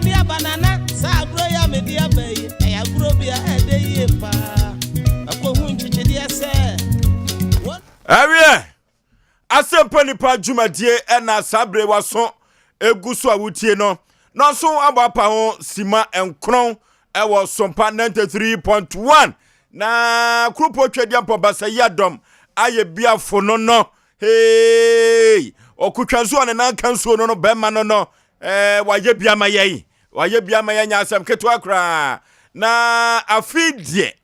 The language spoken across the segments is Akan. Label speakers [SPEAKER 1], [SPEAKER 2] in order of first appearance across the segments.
[SPEAKER 1] media banana sa agro ya media bay e agro bia e de ye pa akohu nchichidi ese
[SPEAKER 2] Awie Asem Mpe Nipa dwumadie e na sabre waso eguso awutie no so abapa ho sima enkron e wo sompa 93.1 na krupo twedi ampo basa yadom aye biafo no hey okutwanso ne nan kanso no bema no waye biama ye nya asem ketwa kra na afidie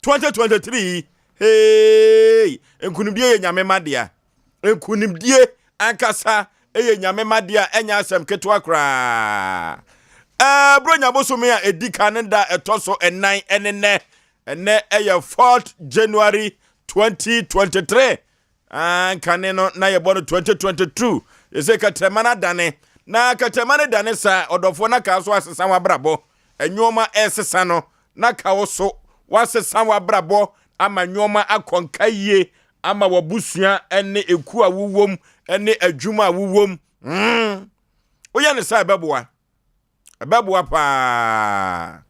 [SPEAKER 2] 2023 hey enkunimdie ye nyame madea enkunimdie ankasa eye nyame madea enya asem ketwa kra bronya bosome a edika nda etoso enan enene ene eye 4th January 2023 kane no na ye bono 2022 yese katemana dane na katemane dane sa odofo na ka so asesa wa brabo enwoma esesa no na ka wo so wasesa wa brabo ama nwoma akonkaye ama wabusua ene eku awuwom ene adwuma awuwom oya ne sa beboa pa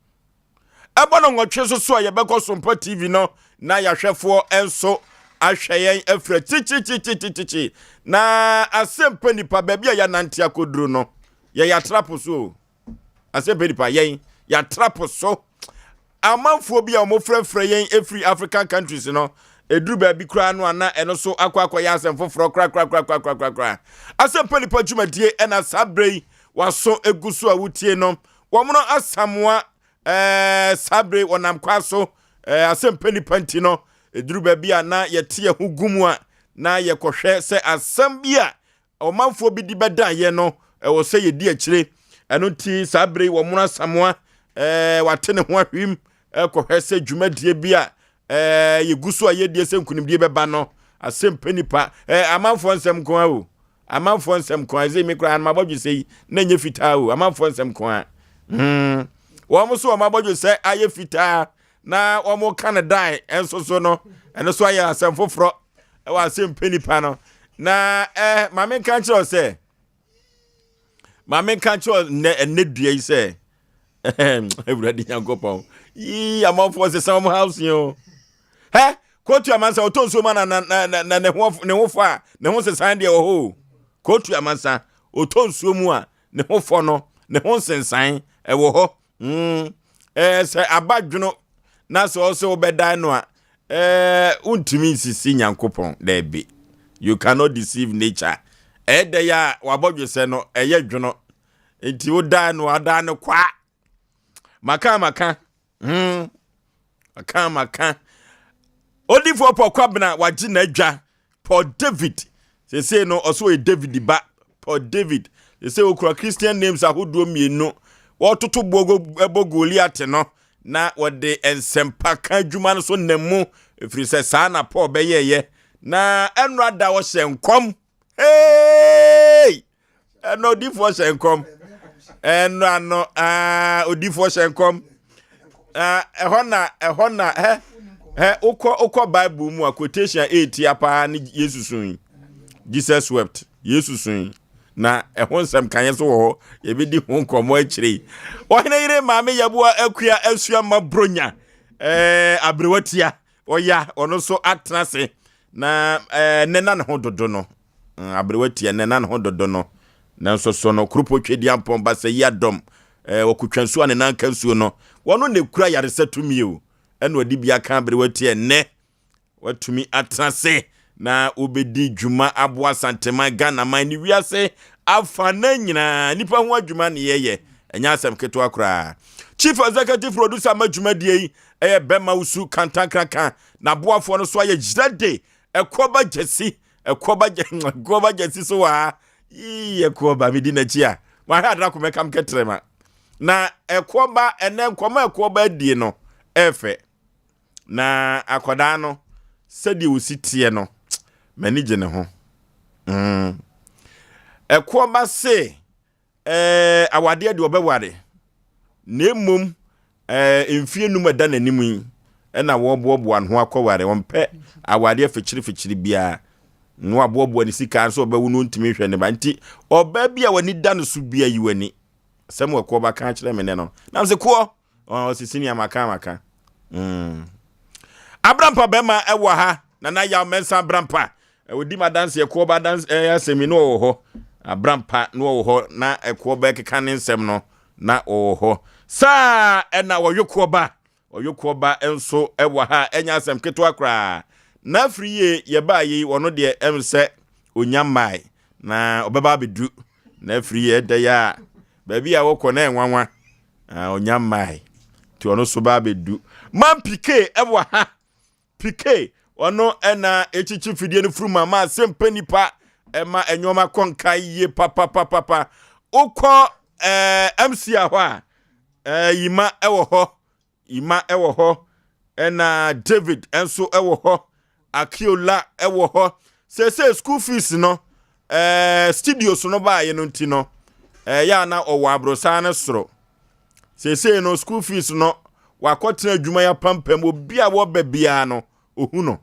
[SPEAKER 2] abono nwotwe so ye beko Sompa TV no na yahwefo enso ahweyen afra chichi na Asem Mpe Nipa baby ya nante akoduro no ye ya trapo so Asem Mpe Nipa yen ya trapo so amanfo bi a omofrefre yen every African countries no eduru ba bi kra no ana eno so akwa ya asem foforo kra Asem Mpe Nipa dwumadie ena sabrei waso eguso awutie no womono asamwa sabre wonam kwaso Asem Mpe Nipa ntino eduru ba bi ana yete ye hugumu a na ye kohwe se asam bia omanfo bi di beda ye no wo se ye di akire eno ti sabre womono asamwa watene ho ahwim kohwe se dwumadie bia ye guso a ye die se nkunimdie beba no Asem Mpe Nipa amanfo nsem ko awo amanfo nsem ko azai mikra an mabodwe sei na nye fitaa o amanfo nsem ko a wo mo so mabodwe sei aye fitaa na wo mo Canada enso so no eno so aye asem foforo wa Asem Mpe Nipa no na mame kan cho se ne dua yi se everybody yankopon yi amanfo se some house yo kotu amansa otonso ma na ne ho fa ne ho se san de ho kotu amansa otonso mu a ne ho fo no ne ho sensan wo ho se abadwono na so so obeda no a untimi sisi nyankopon debi you cannot deceive nature ede ya wabodwe se no eye dwono enti oda no ada no kwa maka Odifo Pokwabna wajina adwa Paul David say no also a David ba Paul David say okura Christian names ahodo mienu wototo bogo Goliath no na wode ensempa ka dwuma no so namu efiri se saa na Paul beyeye na enrada wo hyenkom hey eno odifo hyenkom enrano odifo hyenkom ehona uko Bible mu a quotation 8 apa ni Yesusun Jesus wept Yesusun na ehonsam kanye so wo ye bedi ho nkomo akire ohina ire maame yabua akua asua mabronya abrewatia oya ono so atrase na nena ne ho dodo no abrewatia nena ne ho dodo no na so no krupo twedi ampon ba se yadom okutwansu ane nan kansuo no wono ne kura yaresatumi o eno odi bia kan brewatia ne watumi atrase na obedi dwuma aboa santema Ghana man ni wiase afana nyina nipa ho adwuma ne yeye enya asem keto akra chief executive producer madwuma die eye bema usu kantankraka na boafo no so aye jirade ekoba jesi so wa ekoba medi na chia wa hadra ko mekam ketrema na ekoba ene nkoma ekoba die no efe na akoda no sedi usitie no manage ne ho ekoba se awade de obeware na mum emfie numa da nanim yi na wo bobo an ho akoware wonpe awade fichiri bia no abobo ni sika so obawu no ntimi hwe ne ba nti oba bia wani da no so bia yi wani asɛm wɔ kuo ba ka kyerɛ me ne no na mse kuo sisi ni amaka abrampa bema ɛwɔ ha na Yaw mensa abrampa odi madanse kuo ba dance asɛmi no wɔ hɔ abrampa no wɔ hɔ na kuo ba keka ne nsɛm no na wɔ hɔ saa ɛna wɔyɛ kuo ba enso ɛwɔ ha enya asɛm ketewa kra na friye ye ba yi wono de emse onyamai na obeba bedu na friye de ya baabi a wokɔ na enwanwa onyamai ti ono so ba bedu man pike ɛwɔ ha pike ono ɛna echichi fidie no fruma ma Asem Mpe Nipa ɛma enyoma konka ye papa ukɔ MC a hɔ a yima ɛwɔ hɔ ɛna David enso ɛwɔ hɔ Akiola ɛwɔ hɔ sese school fees no studios no ba ye no nti no ya na ɔwɔ abrosa ne soro sese no school fees no wakɔtena adwuma ya pampam obi a wo babia no ohu no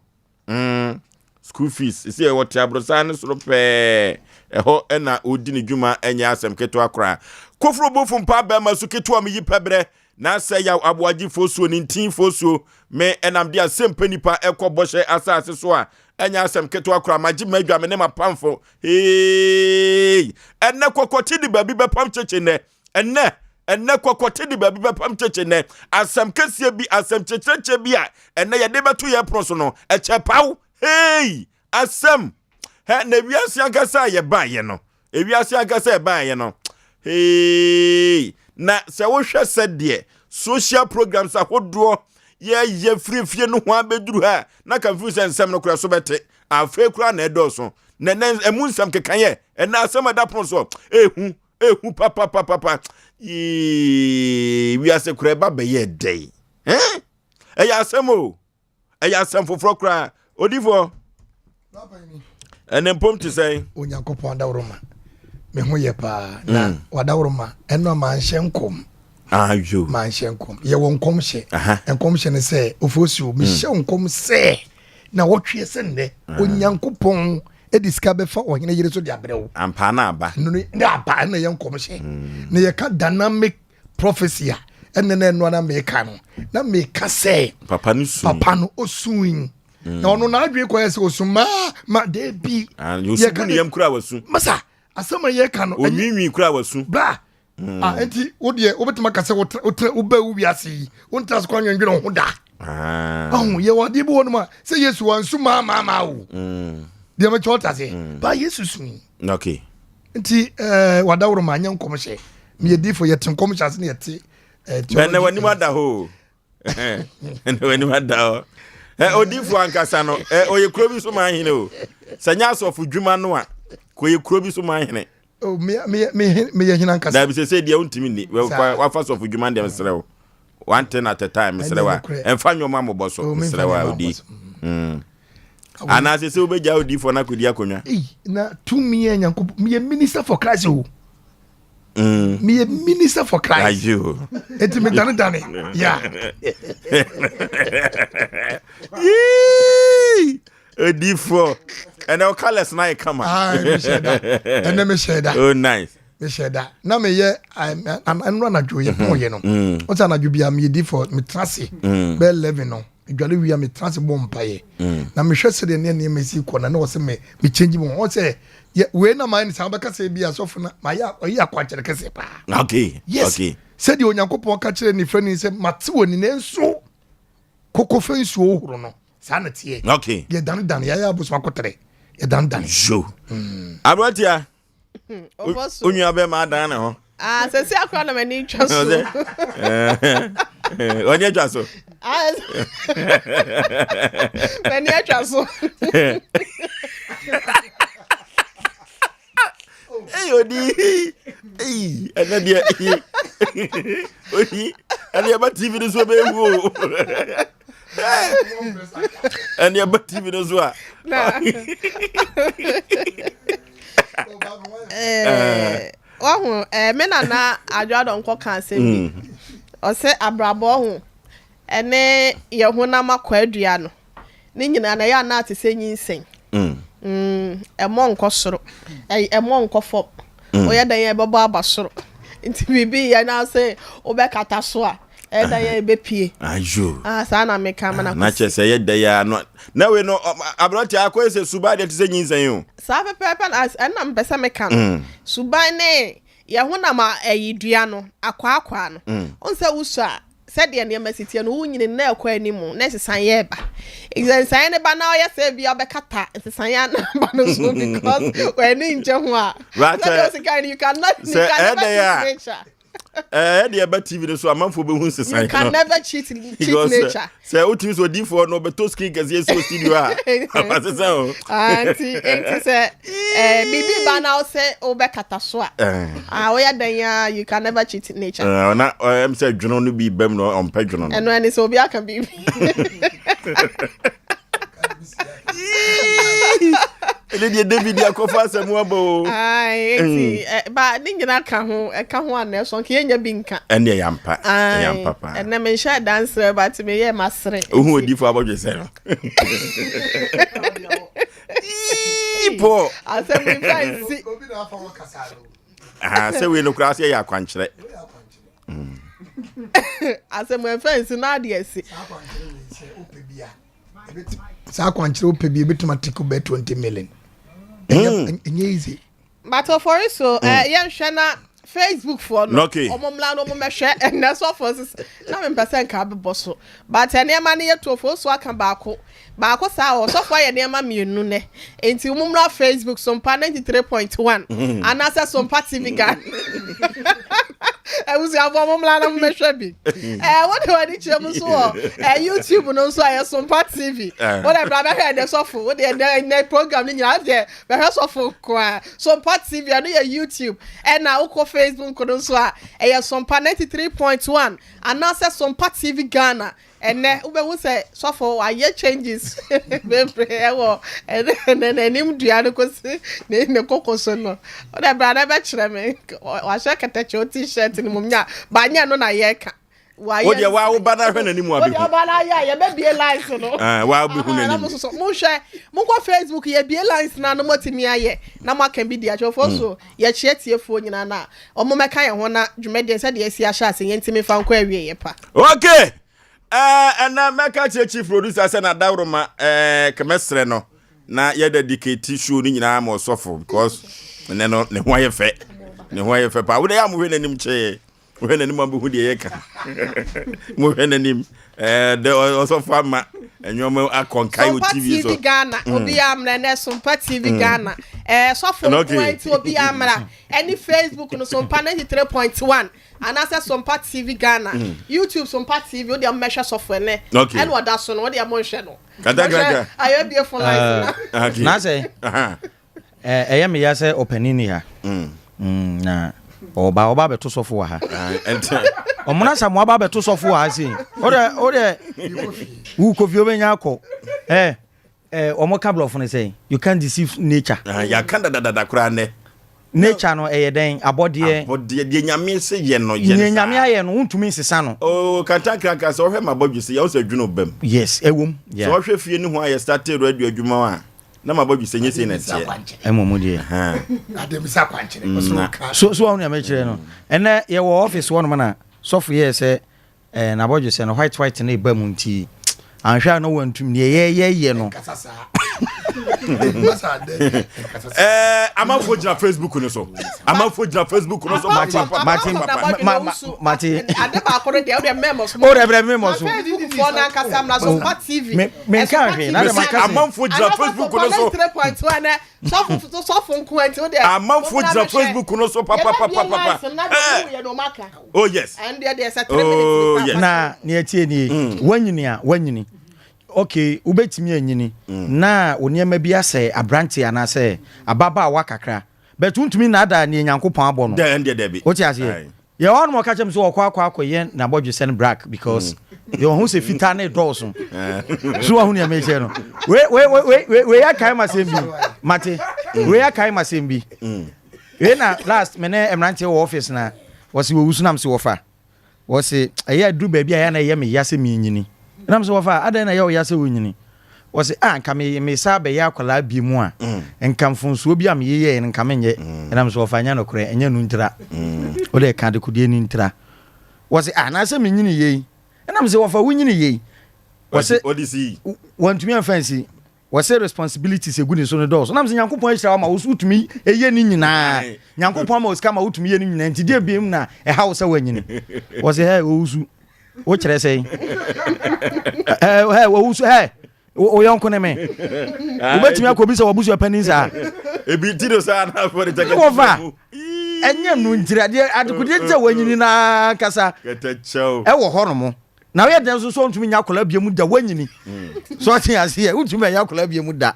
[SPEAKER 2] school fees sese wɔte abrosa ne soro pɛ ɛhɔ ɛna odi ne dwuma enya asɛm keto akora kofro bofu mpa ba ma so keto am yi pɛbrɛ na sɛ Yaw Aboagye Oforisuo ni ntin Oforisuo me enam de Asem Mpe Nipa ekɔ bɔhye asase so a enya asɛm keto akora magye madwa me ne mapamfo enne kokoti di babi bepam cheche ne enne kokoti di babi bepam cheche ne asɛm kesie bi asɛm cheche bi a enne ye de beto ye pro so no echepaw asɛm na wiase agasa ye ba ye no wiase agasa ye ba ye no na se wo hwɛ sɛ de social programs ahodoɔ ye free no ho abeduru ha na kan fu sɛ nsɛm no kura so bɛte afa kura na ɛdɔso na emu nsɛm kekanye ɛna asɛm ada pon so ehu papa wi ase kura ba bɛyɛ dɛn ɛyɛ asɛm o ɛyɛ asɛm foforo kura odifo ɛne mpom te sɛ
[SPEAKER 3] onyankopɔn dawroma me ho ye pa na wadawroma eno ma nhyenkom
[SPEAKER 2] ayo
[SPEAKER 3] ma nhyenkom ye won komhye enkomhye ne se Oforisuo me hye nkom se na wotwe se nde onyankopɔn ediska befa ohene yire so de abrewo
[SPEAKER 2] ampa na aba
[SPEAKER 3] no aba na ye nkomhye na ye ka dynamic prophecy a enne na eno na me ka no na me ka se
[SPEAKER 2] papa no
[SPEAKER 3] osuin na ono na adwe ko ye se osuma ma de bi
[SPEAKER 2] ye ka ne yam kura wasu
[SPEAKER 3] masa asama ye ka no
[SPEAKER 2] onwinwi kura wasu
[SPEAKER 3] bra enti wo de obetuma ka se wo ba wu wiase wo ntras kwa nwendwe ho da ye wade bi wonu ma se Yesu wansu ma wo de ma chota se ba Yesu sumi
[SPEAKER 2] okay
[SPEAKER 3] enti wadawro ma anya nkomhye me yedi fo yete nkomhye ase ne yete
[SPEAKER 2] benne wani mada ho ene wani mada ho odifo ankasa no oye kuro bi so ma hene o sanya asofu dwuma no a ko ye kuro bi so ma hene
[SPEAKER 3] me ye hina ankasa
[SPEAKER 2] da bi se dia untimi ni wa fa sofu dwuma dem serew one thing at a time serewa emfa nwoma moboso serewa odi ana se obeja odifo na kodi akonwa
[SPEAKER 3] na tumi enyankop me minister for Christ o me minister for Christ
[SPEAKER 2] ayo
[SPEAKER 3] eti me dane yeah
[SPEAKER 2] odifo and our colors na come
[SPEAKER 3] me share that
[SPEAKER 2] oh nice
[SPEAKER 3] me share that na me ye I'm run ajo ye pon ye no what na ajo bia me di for me trase be 11 no edwale wi me trase bom paye na me hwese de ne mesi ko na wo se me change mo wo se we na man sa be ka se bia sofo na ma ya akwanchere kese pa
[SPEAKER 2] okay
[SPEAKER 3] yes. Okay said the onyankopon ka kire ni frani se mate woni ne nso kokofa nsuo horo no sanete
[SPEAKER 2] okay
[SPEAKER 3] ye dan ya abus makotere ye dan
[SPEAKER 2] jo abratia onyu abe ma dan ne ho
[SPEAKER 4] sesi akwa na mani twa so
[SPEAKER 2] onye twa so
[SPEAKER 4] mani twa so
[SPEAKER 2] odi anadia odi ania ba TV no so be wu ania ba TV no so a
[SPEAKER 4] wahu me na adwado nko kan asem bi o se abrabo ho ene ye ho na makwa adua no ni nyina na ya na atese nyinsen emo nko soro emo nko fo o ya dan ye bebo abasoro nti bibi ya na say obekata so a eda ya ebepie
[SPEAKER 2] ajo
[SPEAKER 4] sa na meka mana
[SPEAKER 2] na chese ye da ya no na we no abroti akoy se suba de tse nyinsan yo
[SPEAKER 4] sa pepe na mpesa meka no suban ne ye ho na ma ayidua no akwa no onse wusu a said the name city no wunyine na akwa animu na sesan ye ba exan ne ba na oya se bia obekata sesan ya na ba no so because when nje ho a you cannot
[SPEAKER 2] the about TV so amanfo be hu sesan
[SPEAKER 4] you can never cheat nature
[SPEAKER 2] say utim so di for no beto screen gaze so studio a sesan o
[SPEAKER 4] anti say bibi ba na say obekata so a oya dan ya you can never cheat nature
[SPEAKER 2] na am say dwono no bi bam no on pa dwono
[SPEAKER 4] no and so obi aka bibi
[SPEAKER 2] ele die David akofa samu abo
[SPEAKER 4] ai ba ningina ka ho ana so nke yenya bi nka
[SPEAKER 2] ene yampa pa
[SPEAKER 4] ene me sha dancer but me ye masre
[SPEAKER 2] ohu odi fo abodwe se no ipo
[SPEAKER 4] Asem Mpe
[SPEAKER 3] obi na afa wo kasalo
[SPEAKER 2] se we no kra se ya kwankyere
[SPEAKER 4] Asem Mpe na de esi
[SPEAKER 3] sa kwankyere opebia betumatiko be 20 million easy
[SPEAKER 4] but Oforisuo yen hwe na Facebook for no omomla no momehwe na so for na me person ka bebo so but enema ne yeto Oforisuo aka baako sa o so for enema mienu ne enti omomla Facebook so mpa 93.1 anasa so mpa TV gan uzi avo omomla na momehwe bi what do I chem so YouTube no so aye so mpa TV what bra ba hear the so for what the program ni nyina de be hear so for kwa so mpa TV no ya YouTube na uko Facebook no so a sompa 93.1 and now say sompa TV Ghana and ube we say so for aye changes and nim duane ko se ne kokoso no o da bra na be kire me wa sha katacho t-shirt ni mumnya ba nya no na ye ka
[SPEAKER 2] o de wa wo bana hwe nanim abi
[SPEAKER 4] o de bana ya be bie lines no
[SPEAKER 2] wa bi hu nanim
[SPEAKER 4] mo hwe mo ko Facebook ye bie lines na no motimi aye na ma kan bi dia Oforisuo ye chie tiefo nyina na o mo meka ye ho na dwumede se de esi ahya ase ye ntimi fa nko awie ye pa
[SPEAKER 2] okay and na meka chief producer se na dawroma kemesre no na ye dedicate show ni nyina ma osofo because ne no ne ho ye fe pa wo de ya mo hwe nanim che when any man who the eka when any the also farmer and your man akonkai TV so
[SPEAKER 4] Ghana obi amra na Sompa TV Ghana so for 20 obi amra any Facebook no Sompa 93.1 and as Sompa TV Ghana YouTube Sompa TV o dey measure software ne and what that so no dey am hwe no
[SPEAKER 2] kata
[SPEAKER 4] ayo be for life
[SPEAKER 5] na say eya me ya say openini ha na oba beto sofo ha omuna samu aba beto sofo ha si ode wu kofi obenya akọ omo kablo fo ne say you can't deceive nature
[SPEAKER 2] ya kan da kura ne
[SPEAKER 5] nature no den abode
[SPEAKER 2] de nyame se ye no
[SPEAKER 5] nyame aye no untumi sesa no
[SPEAKER 2] o kata kraka so hwe mabodwe se ya wo se dwuno bam
[SPEAKER 5] yes ewom
[SPEAKER 2] so hwe fie ni ho aye start radio adwuma wa na mabodwe se nyese na tie
[SPEAKER 5] emomudi
[SPEAKER 3] ademisa kwankyere
[SPEAKER 5] so wonu ya mechire no ene ye wo office wonu mana sofu ye se na bodwe se no white na iba munti anhwa no wantum ne ye no
[SPEAKER 2] amafo jina Facebook no so
[SPEAKER 5] Martin
[SPEAKER 4] ade ba akoro de o de memos
[SPEAKER 5] o de memos
[SPEAKER 4] Facebook for na kasam na so TV
[SPEAKER 5] me kan hwe na de makasi
[SPEAKER 2] amafo jina Facebook no so
[SPEAKER 4] 3.1 na sofu nko anti o de
[SPEAKER 2] amafo jina Facebook no so papa oh yes
[SPEAKER 4] and there say 3 minutes
[SPEAKER 5] na ne atie ni wanyini okay ubetimi anyini na oniema bi ase abranti anase ababa wa kakra but untumi na ada ne nyankopon abo no
[SPEAKER 2] de bi
[SPEAKER 5] o ti ase ye won mo ka chem so akwa na bodwe sen black because you who say fita na doso so wa hu ne meche no we ya kai masembi mate we ya kai masembi we na last me na emranti wo office na wose wo usunam se wo fa wose eya du ba bia ya na ye me yase me nyini nam so fa ada na ye o yase wo nyini was nka me sa be ya kwala bi mu a nka mfonso bi am yeye nka menye enam so ofanya no kore enye nu ntira o de ka de kudie ni ntira was na se me nyini yeye enam se wofa wunyini yeye was
[SPEAKER 2] odisi
[SPEAKER 5] want me fancy was responsibilities eguni so no dos enam se Nyankopon ahira ma wo utumi eye ni nyina Nyankopon ma osika ma utumi eye ni nyina ntide biem na e ha wo se wanyini was he osu o kire sei wo usu o yonko ne me o betimi akobi se wo busu apani sa
[SPEAKER 2] ebi tido sa na for the jacket
[SPEAKER 5] over enye nu ntira de adekudi nte wanyini na kasa
[SPEAKER 2] ketecho
[SPEAKER 5] wo ho no mo na we den so ntumi nya kola bia mu da wanyini so tin ase e ntumi nya kola bia mu da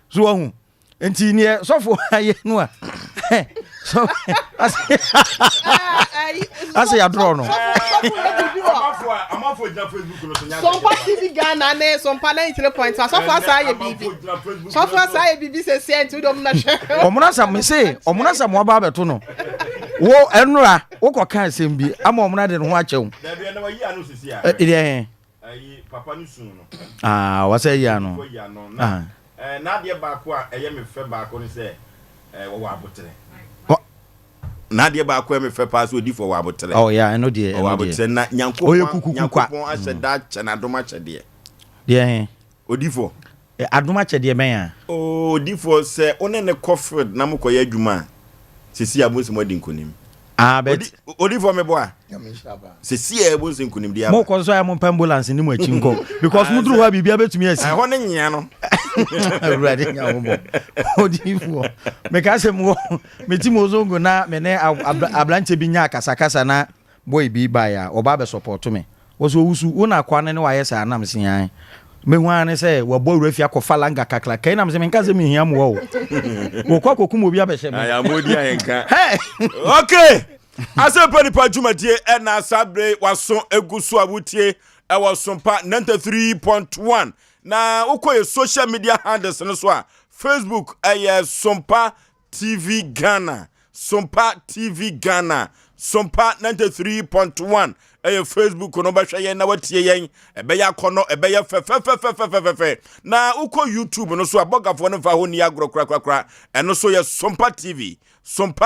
[SPEAKER 5] so hu enti ne sofo aye no a so ase ya draw no
[SPEAKER 2] amafo ja Facebook no so nya
[SPEAKER 4] Sompa TV Ghana ne sompa 93.1 so far say bibi so far say bibi se sent we dom na hwe
[SPEAKER 5] omunasa me say omunasa mo ba beto no wo enura wo koka asem bi ama omuna de ho achew
[SPEAKER 2] da bia na wa yi anu sisi a
[SPEAKER 5] ide
[SPEAKER 2] ayi papa ni sun no
[SPEAKER 5] wasa yi anu
[SPEAKER 2] na de ba ko a eye me fe ba ko ni se wo abotere na de ba ko me fe pass odi for wo abotere
[SPEAKER 5] oh yeah I know the
[SPEAKER 2] wo abotere na Nyankopon aseda chana doma chede
[SPEAKER 5] de
[SPEAKER 2] odi for
[SPEAKER 5] adoma chede men a
[SPEAKER 2] odi for se one ne Kofred na mkoye adwuma sisi abusi modin kunim
[SPEAKER 5] bet
[SPEAKER 2] odi for me boa sisi abusi kunim dia
[SPEAKER 5] mo ko so ya mo ambulance ni mo achi nko because mudru ha bibia betumi asi
[SPEAKER 2] ho ne nyia no
[SPEAKER 5] ready nya mo odi for me ka se mo meti mo zongo na me ne ablanche bi nya akasa na boy bi ba ya oba be support me wo so wusu una kwa ne wa yesa na msian me hu ne se wo bo rafi akofa langa kakla kai na me nka se me hia mo wo kwa kokum obi abehye me
[SPEAKER 2] aya modi ayenka okay Asem Mpe Nipa dwumadie na sabre waso eguso abutie e wasompa 93.1 na ukoye social media handles no so a Facebook Sompa TV Ghana Sompa TV Ghana Sompa 93.1 Facebook no ba hwe na watie yen ebe ya kono ebe ya fe na uko YouTube no so abogafo no fa ho ni agro kra eno so ye Sompa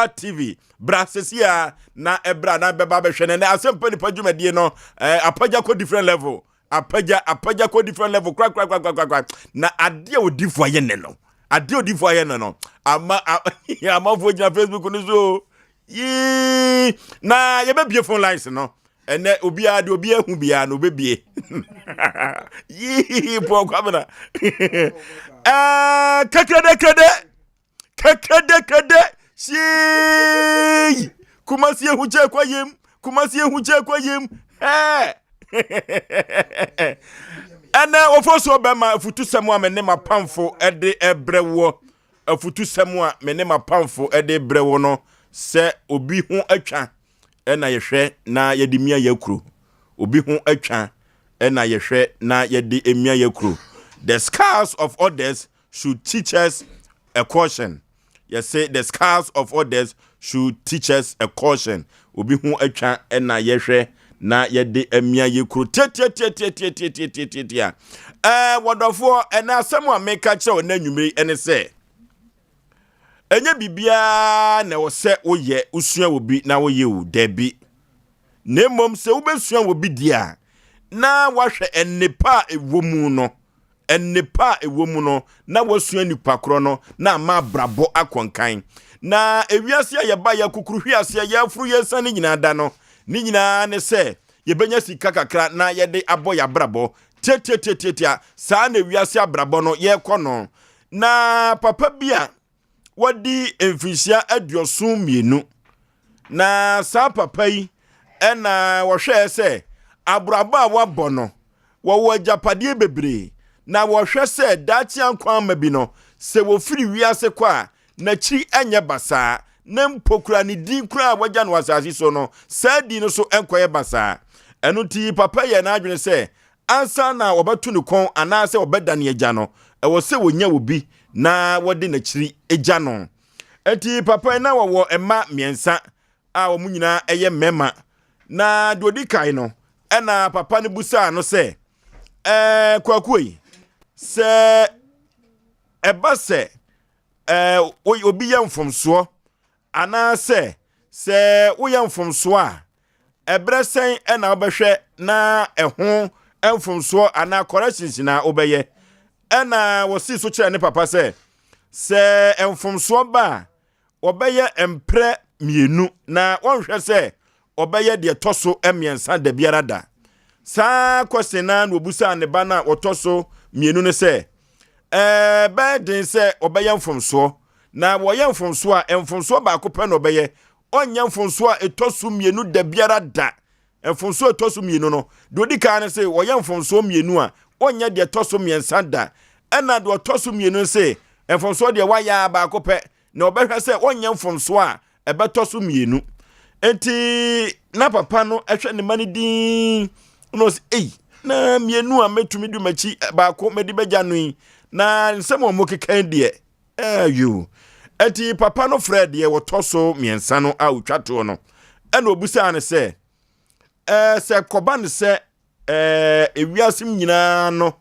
[SPEAKER 2] TV brasesia na ebra na beba be hwe na Asem Mpe Nipa dwumadie no apaja ko different level apaja ko different level kra na ade odifo aye ne no ade odifo aye no ama fo gina Facebook no so yi na ye be bie phone lines no ene obia de obia hu bia no bebie yi po kwabena kakade shi kumasi ehuche kwa yem ene ofoso be ma futu semu a mene ma pamfo ede ebrewo afutu semu a mene ma pamfo ede ebrewo no se obi hu atwa ena yehwe na yedi mia yakuro obi hu atwa ena yehwe na yedi emia yakuro. The scars of others should teach us a caution. You say the scars of others should teach us a caution. Obi hu atwa ena yehwe na yedi emia yakuro tia wonderful ena asem a make a che na nwumiri ene se enye bibia na wo se woye usua obi na woye wo dabi nemom se wo besua obi dia na wahwe ennepa ewomu no na wasua nipa kro no na ma brabo akonkan na ewiase ayeba ya kukuruhwi ase ya afuru yesane nyina da no ni nyina ne se yebenya sika kakra na yede abo ya brabo tietia saa na ewiase abrabo no ye kono na papa bia wadi emfisia adiosun mienu na sa papa yi ena wohwe se abraba wabɔ no wo japade bebre na wohwe se dachi ankwan ma bi no se wo firi wiase kwa na chi enye basa na mpokura ni din kura wagya no wasase so no sa di no so enkoye basa eno ti papa ye na adwene se ansa na wobatu ne kon ana se obedane agya no ewo se wonya obi na wode na chiri agya no eti papa na wo ema miensa a wo munyina eye mema na dodi kai no ena papa ne busa no se kwakuyi se eba se obi yɛ mfomsoɔ anaasɛ sɛ woyɛ mfomsoɔ a ɛbrɛ sɛn ɛna wobɛhwɛ na ɛho mfomsoɔ anaa corrections na wobɛyɛ ɛna wɔsi so kyerɛ ne papa sɛ mfomsoɔ ba wɔbɛyɛ mprɛ mienu na wɔnhwɛ sɛ wɔbɛyɛ deɛ tɔso mmiɛnsa da biara da saa kwasena na obusa ne ba na wɔtɔso mienu ne sɛ bɛden sɛ ɔbɛyɛ mfomsoɔ na wɔyɛ mfomsoɔ a mfomsoɔ baako pɛ na ɔbɛyɛ ɔnyɛ mfomsoɔ a ɛtɔso mienu da biara da mfomsoɔ ɛtɔso mienu no de odi kan ne sɛ wɔyɛ mfomsoɔ mienu a ɔnyɛ deɛ tɔso mmiɛnsa da ɛna de ɔtɔso mienu sɛ mfomsoɔ deɛ wayɛ baako pɛ na ɔbɛhwɛ sɛ ɔnyɛ mfomsoɔ a ɛbɛtɔso mienu enti na papa no ɛhwɛ ne ma ne din no sɛ na mienu a metumi du machi baako medi bɛgya no yi na nsɛm a mo kekan deɛ you enti papa no frɛ deɛ wɔtɔ so miɛnsa no a otwa to no ɛna obusa ne sɛ sɛ kɔba ne sɛ ewiase nyinaa no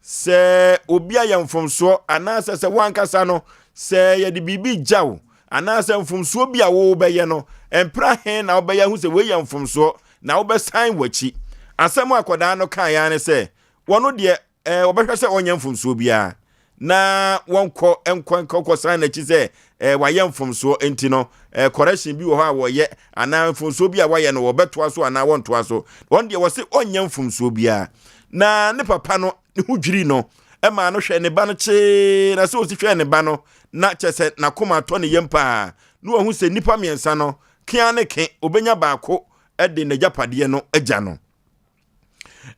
[SPEAKER 2] sɛ obi ayɛ mfomsoɔ anaasɛ sɛ wankasa no sɛ yɛde biribi gyaw anaasɛ mfomsoɔ bi a wo bɛyɛ no empra he na wobɛyɛ hu sɛ woyɛ mfomsoɔ na wobɛsan wachi asɛm akɔdaa no kan ya ne sɛ wɔno deɛ wɔbɛhwɛ sɛ ɔnyɛ mfomsoɔ biara na wɔnkɔ san na chi sɛ wayɛ mfomsoɔ enti no correction bi wɔ hɔ a wɔyɛ anaa mfomsoɔ bi a wayɛ no wɔbɛtoa so anaa wɔntoa so wɔn deɛ wɔse ɔnyɛ mfomsoɔ biara na ne papa no ne ho dwiri no ɛma no hwɛ ne ba no kyee na sɛ osi hwɛ ne ba no na kyɛ sɛ nakoma atɔ ne yam paa na wɔhu sɛ nipa miɛnsa no kea ne ke obenya baako ɛde n'agyapadeɛ no agya no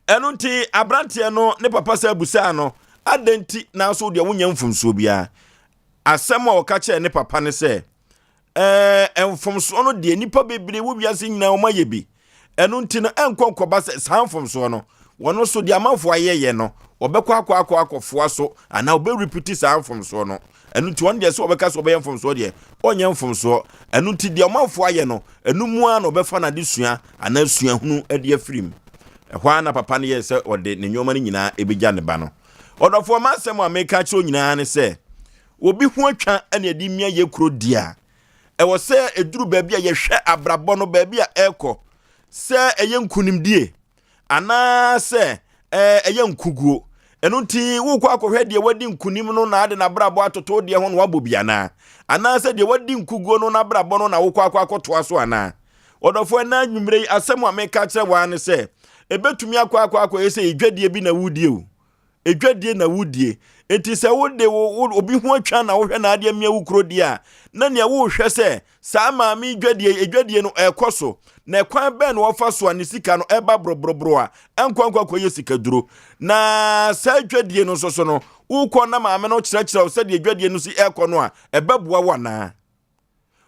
[SPEAKER 2] ɛno nti abranteɛ no ne papa sɛ abusaa no adenti na so deɛ wonya mfomsoɔ biara asɛm a ɔka kyerɛ ne papa ne sɛ mfomsoɔ no deɛ nipa bebree wo wiase nyinaa ɔma yɛ bi ɛno nti no ɛnkɔnkɔba sɛ saa mfomsoɔ no wɔno so deɛ amanfo ayɛyɛ no ɔbɛkɔ akɔfoa so anaa ɔbɛrepeat saa mfomsoɔ no ɛno nti wɔn deɛ sɛ ɔbɛka sɛ ɔbɛyɛ mfomsoɔ deɛ ɔnyɛ mfomsoɔ ɛno nti deɛ ɔmanfo ayɛ no ɛno mu a na ɔbɛfa na de sua anaa suahunu de afirim ɛhɔ a na papa no yɛ sɛ ɔde ne nneɔma no nyinaa ɛbɛgya ne ba no ɔdɔfoɔ ma asɛm a meka kyerɛ nyinaa ne sɛ obi ho atwa ɛna ɛde mia yɛ kuro di a ɛwɔ sɛ ɛduru baabi a yɛhwɛ abrabɔ no baabi a ɛkɔ sɛ ɛyɛ nkunimdie anaa sɛ ɛyɛ nkuguo ɛno nti wokɔ akɔhwɛ deɛ wadi nkunim no na ade nabrabɔ atoto deɛ ho no wabɔ biana anaa sɛ deɛ wadi nkuguo no nabrabɔ no na wokɔ akɔtoa so anaa ɔdɔfoɔ na nwumre asɛm a meka kyerɛ wa ne sɛ ebetumi akɔ sɛ edwadie bi na wudie o edwadie na wudie enti sɛ wode obi ho atwa na wohwɛ na ade amia wo kuro die a na nea wo hwɛ sɛ saa maame edwadie no ɛkɔ so na kwan bɛn no wɔfa so a ne sika no ɛba brobrobro a ɛnkwankwa kɔyɛ sika duro na saa edwadie no so no wokɔ na maame no kyerɛkyerɛ sɛ de edwadie no si ɛkɔ no a ɛbɛboa wana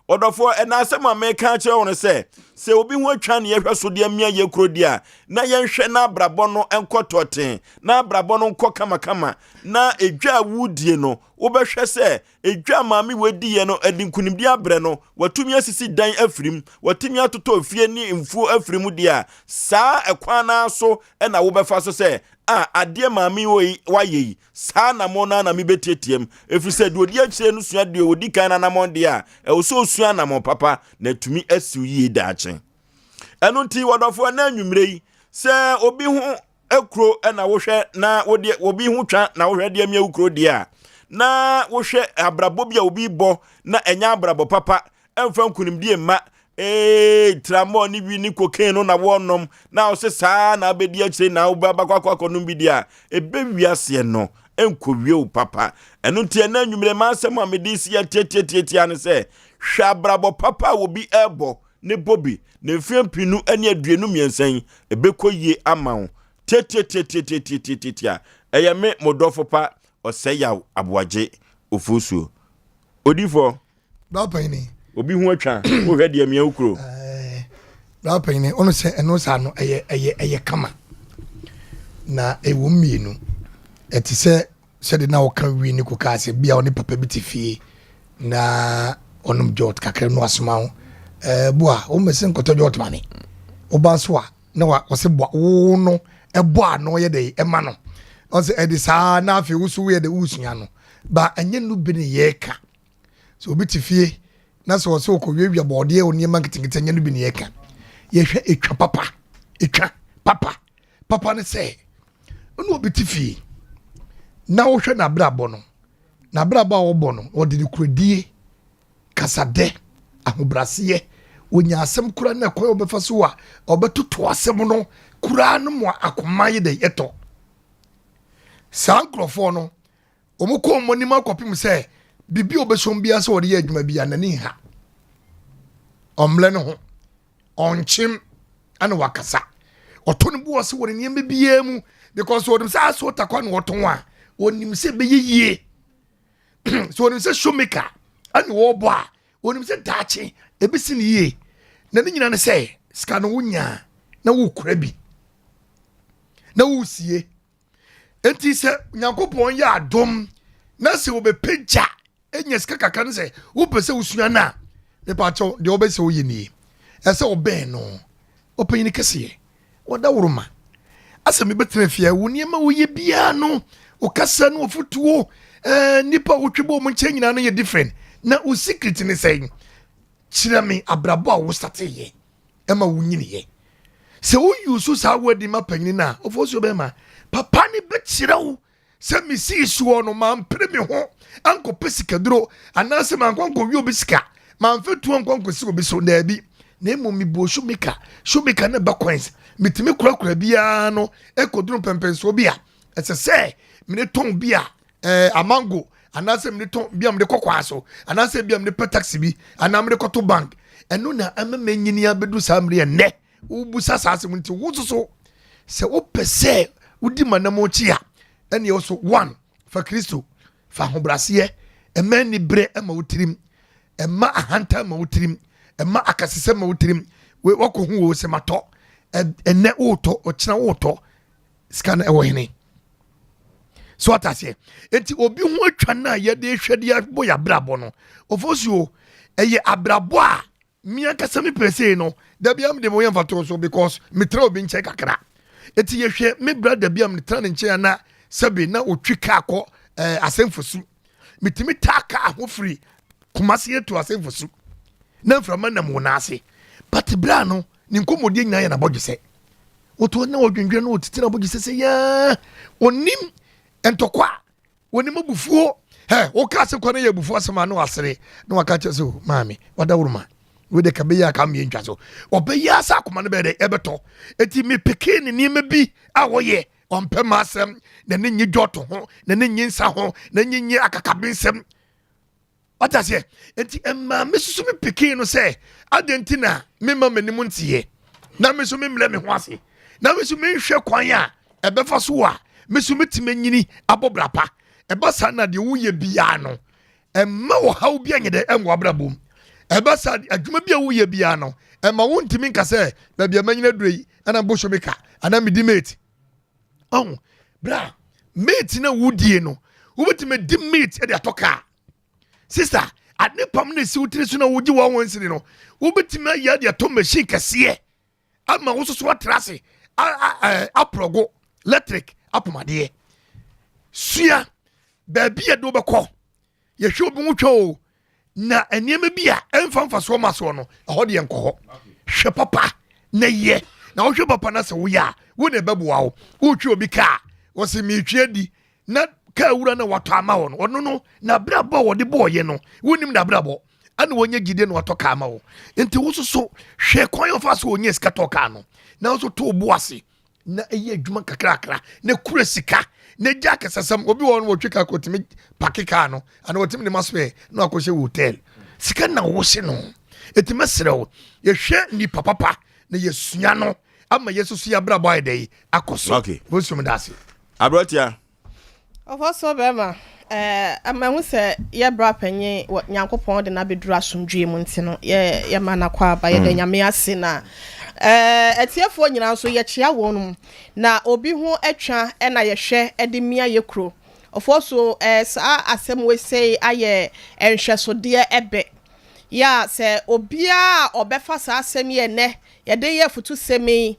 [SPEAKER 2] ɔdɔfoɔ ɛna asɛm a meka kyerɛ wɔn sɛ obi ho atwa ne yɛhwɛ so de amia yɛ kuro di a na yɛnhwɛ na abrabɔ no nkɔtɔten na abrabɔ no nkɔ kamakama na edwa wudie no wobɛhwɛ sɛ edwa maame wadiye no adi nkunimdi abrɛ no watumi asisi dan afirim watumi atotɔ fie ni mfuo afirim di a saa ɛkwan na so ɛna wobɛfa so sɛ adeɛ maame wayɛ saa na mo na me betietiem ɛfiri sɛ de odi akyire no sua de odi kan na namon de a ɛwɔ sua na mo papa na tumi asiw yie daakye ɛno nti wɔdɔfoɔ na anwumre yi sɛ obi ho akuro na wohwɛ na wode obi ho twa na wohwɛ de amia ukuro de a na wohwɛ abrabɔ bi a obi bɔ na ɛnya abrabɔ papa ɛmfa nkunimdie mma tramo ni bi ni cocaine no na wonom na o se saa na abedi akyire na obabakwa no bi dia ebewiase no enkowie o papa eno ntia na anwumre ma asɛm a mede si atiatiatia ne sɛ hwabrabo papa wo bi ebo ne bobi ne mfiampinu ani aduenu miensan ebekɔyie ama wo tiatiatia ɛyɛ me modɔfo pa ɔsɛ Yaw Aboagye Oforisuo odifo
[SPEAKER 3] bapani
[SPEAKER 2] obi ho atwa wo hwɛ de amia ukuro
[SPEAKER 3] bapani ono se eno sa no ɛyɛ kama na ewo mienu eti se de na wo kan wi ni ko ka se bia oni papa bi ti fie na onum jot kakra no asoma ho boa o mesen koto jot mane o ba so a na wa se boa wo no ebo ano ye de ema no ɔsɛ ɛde saa na afei wo so woyɛ de wosua no ba ɛnyɛ no bi ne yɛka so obi te fie na sɛ ɔsɛ ɔkɔwiawia bɔɔdeɛ o nneɛma nketenkete ɛnyɛ no bi ne yɛka yɛhwɛ etwa papa ne sɛ ɔno obi te fie na wohwɛ n'abrabɔ no n'abrabɔ a wɔbɔ no ɔde ne kuradie kasadɛ ahobraseɛ onya asɛm kura na ɛkɔɛ ɔbɛfa so a ɔbɛtoto asɛm no kura no mu akoma yɛ dɛ ɛtɔ saa nkurɔfoɔ no ɔmo kɔ ɔmo anim akɔpem sɛ bibi ɔbɛsom bia sɛ ɔde yɛ adwuma bia n'ani ha ɔmlɛ no ho ɔnkyem ana wakasa ɔtɔ ne boɔ sɛ wɔde nneɛma biara mu because wɔde sɛ aso takwa na wɔtɔn a wɔnim sɛ bɛyɛ yie so wɔnim sɛ showmaker ana wɔbɔ a wɔnim sɛ daakye ebisi ne yie na ne nyina ne sɛ sika no wonya na wokura bi na wosie enti sɛ nyankopɔn yɛ adom na sɛ wɔbɛpagya enya sika kakra no sɛ wopɛ sɛ wosua no a mepakyɛw deɛ wɔbɛsɛ woyɛ nie ɛsɛ ɔbɛn no ɔpanyini kɛseɛ wɔda woroma asɛ mebɛtena fie wo nneɛma woyɛ biara no wokasa no wɔfotuo nipa wotwe bɔ ɔmo nkyɛn nyinaa no yɛ different na wo secret ne sɛ kyerɛ me abrabɔ a wo stateyɛ ɛma wo nyiniyɛ sɛ woyi so saa wadi ma panyini no a ɔfo so bɛma papa ne bɛkyerɛ wo sɛ mesii soɔ no mampere me ho ankɔpɛ sikaduro anaasɛ mankɔnkɔwie obi sika mamfɛtuo nkɔnkɔsi obi so daabi na emu mibuo showmaker ne ba coins mitimi kurakura biara no ɛkɔduru pɛmpɛnsoɔ bi a ɛsɛ sɛ mene tɔn bi a amango anaasɛ mene tɔn bi a mene kɔkɔa so anaasɛ bi a mene pɛ taxi bi anaa mene kɔto bank ɛno na ɛmɛmɛ nyini abɛdu saa mmere ɛnɛ wobusa saa asɛm nti wo soso sɛ wopɛ sɛ wodi manam akyi a ɛne ɛwɔ so 1 fa kristo fa ahobraseɛ ɛma ni berɛ ɛma wo tirim ɛma ahanta ma wo tirim ɛma akasesɛ ma wo tirim wakɔ hu wo sɛ matɔ ɛnɛ wotɔ ɔkyena wotɔ sika no ɛwɔ hene so ataseɛ enti obi ho atwa no a yɛde hwɛde abɔ yɛ abrabɔ no ɔfɔsuo ɛyɛ abrabɔ a mia kasa me pɛ sei no da bia mede mo yɛ mfatoro so because metra obi nkyɛn kakra enti yɛhwɛ me bra da bia metra ne nkyɛn na sɛbe na ɔtwi kaa kɔ asɛmfosu metumi taa kaa ho firi kumase yɛ to asɛmfosu na mframa nam wo naase but bra no ne nkɔmmɔdeɛ nyinaa yɛ nabɔdwe sɛ woto na wɔdwendwɛ no wɔtete na bɔdwe sɛ yaa ɔnim ɛntɔkwa wɔnim abufuo woka sɛ kɔ no yɛ abufuo asɛm a na wasere na waka kyerɛ sɛ maame wada woroma wede ka bɛyɛ aka mmɛ ntwa so ɔbɛyɛ asa akoma no bɛyɛ dɛ ɛbɛtɔ ɛti mepeke ne nneɛma bi a wɔyɛ ɔmpɛ ma asɛm na ne nye dɔɔto ho na ne nye nsa ho na ne nye akakabe nsɛm wata sɛ enti ɛma me susu me peke no sɛ adɛnti na mema m'anim nteɛ na me so memlɛ me ho ase na me so menhwɛ kwan a ɛbɛfa so a me so metimi nyini abɔ brapa ɛba saa na deɛ woyɛ biara no ɛma wɔ haw bi anyɛ dɛ ɛnwɔ abrabom ɛba saa adwuma bi a woyɛ biara no ɛma wontimi nka sɛ baabi a manyina duro yi ɛna mbɔ hwɛ me ka anaa medi mate ɔho bra mate na wodie no wobɛtumi di mate ɛde atɔ kaa sister ade pam na si wotiri so na wogye wa wɔn nsini no wobɛtumi ayɛ de atɔ machine kɛseɛ ama wo soso atrase aprogo electric apomadeɛ sua baabi a do bɛkɔ yɛhwɛ obi ho twɛ o na nneɛma bi a ɛmfa so ma so no ɛhɔ de nkɔ hɔ hwɛ papa na yɛ na wohwɛ papa na sɛ woyɛ a wo na ɛbɛboa wo wotwe obi kaa wɔsɛ metwe di na kaa wura na watɔ ama wɔ no ɔno no na brabɔ wɔde bɔɔyɛ no wonim na brabɔ ana wɔnyɛ gide na watɔ kaa ama wo nti wo soso hwɛ kwan yɛfa so wɔnyɛ sika tɔ kaa no na wo so to bo ase na ɛyɛ adwuma kakrakra na kura sika na gya kasasɛm obi wɔ no wɔtwe kaa kɔtumi pake kaa no ana wɔtumi de ma spɛ na wakɔhyɛ hotel sika na wo se no ɛti mɛserɛ wo yɛhwɛ nipa papa na yɛsua no ama yɛsoso yɛ abrabɔ ayɛ dɛ akɔ so wɔsum da ase
[SPEAKER 2] abrɔtia
[SPEAKER 4] ɔfɔ so bɛma amahu sɛ yɛbra panyin nyankopɔn de na bɛduru asomdwee mu nti no yɛma na kɔ aba yɛda nyame ase na atiefoɔ nyinaa nso yɛkyea wɔn no na obi ho atwa na yɛhwɛ de mia yɛ kuro ɔfɔ so saa asɛm we sei ayɛ nhwɛsodeɛ ɛbɛ ya sɛ obia ɔbɛfa saa asɛm yɛ nɛ yɛde yɛ futu sɛmi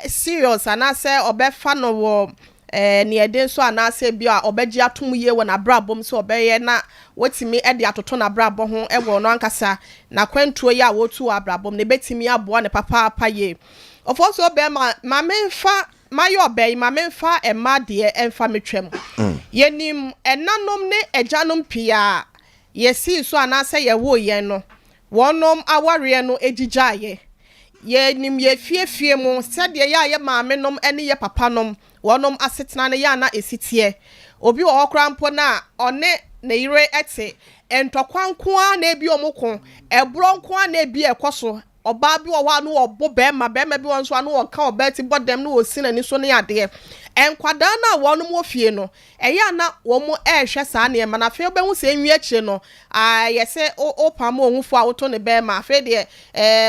[SPEAKER 4] serious anaasɛ ɔbɛfa no wɔ ne eden so anase bia obeji atom ye wona brabom so obeye na wetimi e de atoto na brabo ho e wo no ankasa na kwantuo ya wotu abrabom ne betimi aboa ne papa apaye ofoso obe ma memfa mayo obey ma memfa ema de emfa metwem yenim enanom ne ejanom pia yesi so anase ye wo ye no wonom aware no egigaye yenim ye fiefie mu sede ye maame nom ene ye papa nom wonom asetena ne ya na esitie obi wo hokra mpo na one na ire ete entokwanko na ebi omukon ebronko na ebi ekoso oba bi wo wa no obo bema bi wonso anu wo ka obeti bodem no osina ni so ne ade enkwada na wonum wo fie no eya na wo mu ehwe saa ne ma na fe obehu se enwi akire no yese opam ohufo a woto ne bema afe de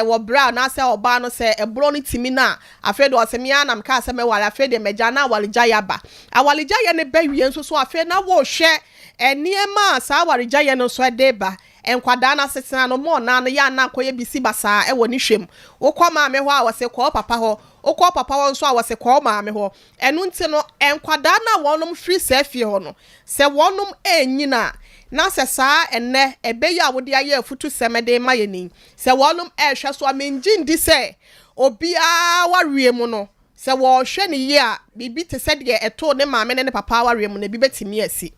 [SPEAKER 4] wo bra na se oba no se ebro ni timi na afe de osemia na mka se me wale afe de meja na walija yaba awalija ye ne ba wie nso so afe na wo hwe eniema saa awalija ye no so edeba enkwada na setena no mo na ya na koye bisi basa e woni hwem wokọ maame ho a wose kọ papa ho wokọ papa ho nso a wose kọ maame ho enu nti no enkwada na wonom free safety ho no se wonom enyina na se saa enne ebeya wode aye afutu semede mayeni se wonom ehwe so amenjindi se obi a warie mu no se wo hwe ne ye a bibi te se de eto ne maame ne papa warie mu na bi betimi asi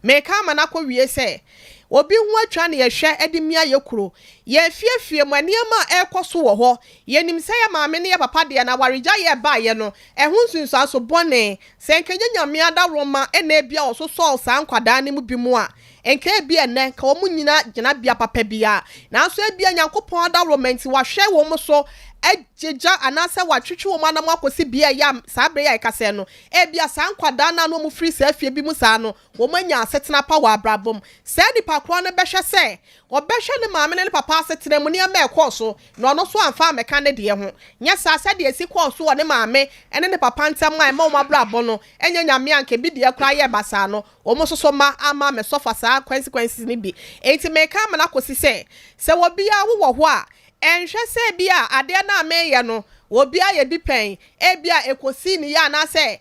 [SPEAKER 4] meka manako wie se obi hu atwa ne yehwe edimia yekuro ye fiefie mu aniema ekoso wo ho yenim se ya maame ne ya papa de na warija ye ba ye no ehun sunsu aso bone se nkenye nyame ada roma ena bia ososo sa nkwada ne mu bi mu a enke bia ene ka omu nyina gina bia papa bia na so bia nyankopon ada roma nti wa hwe wo mu so ejeja anase watwetwe wo manam akosi bia ya sabre ya ikase no bia sa nkwada na no mu free safie bi mu sa no wo manya asetena pa wa abrabom se di pakro ne behwe se obehwe ne maame ne papa asetena mu ne ma ekoso no no so amfa meka ne de ho nya sa se de esi koso wo ne maame ene ne papa ntem ma ma wo abrabom no enya nyame anke bi de akra ye basa no wo mo so ma ama me sofa sa consequences ni bi enti meka ma na kosi se wo bia wo ho a enhwe se bia ade na ameye no obi aye dipen bia ekosi ni ya na se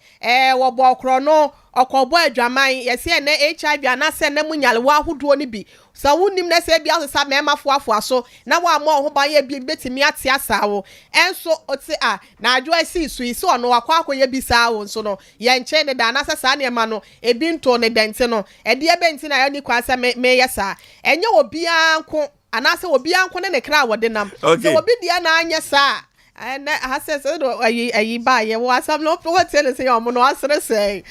[SPEAKER 4] wo bokro no okobo adwaman yesi ne HIV anase na munyalwa ahodo ni bi sa wunim na se bia sesa mema foafo so na wa mo ho ba ye bi betimi ate asawo enso oti na adwo asi su isi ono wakwa akoye bi sawo nso no ye nche ne da na sesa ne ma no ebi nto ne dente no ede ebe nti na yo ni kwa se me yesa enye obi anko anase obi anko ne kra wode nam so obi dia na anya sa and I said, "Are you buy your WhatsApp? No, what tell us your mono answer say."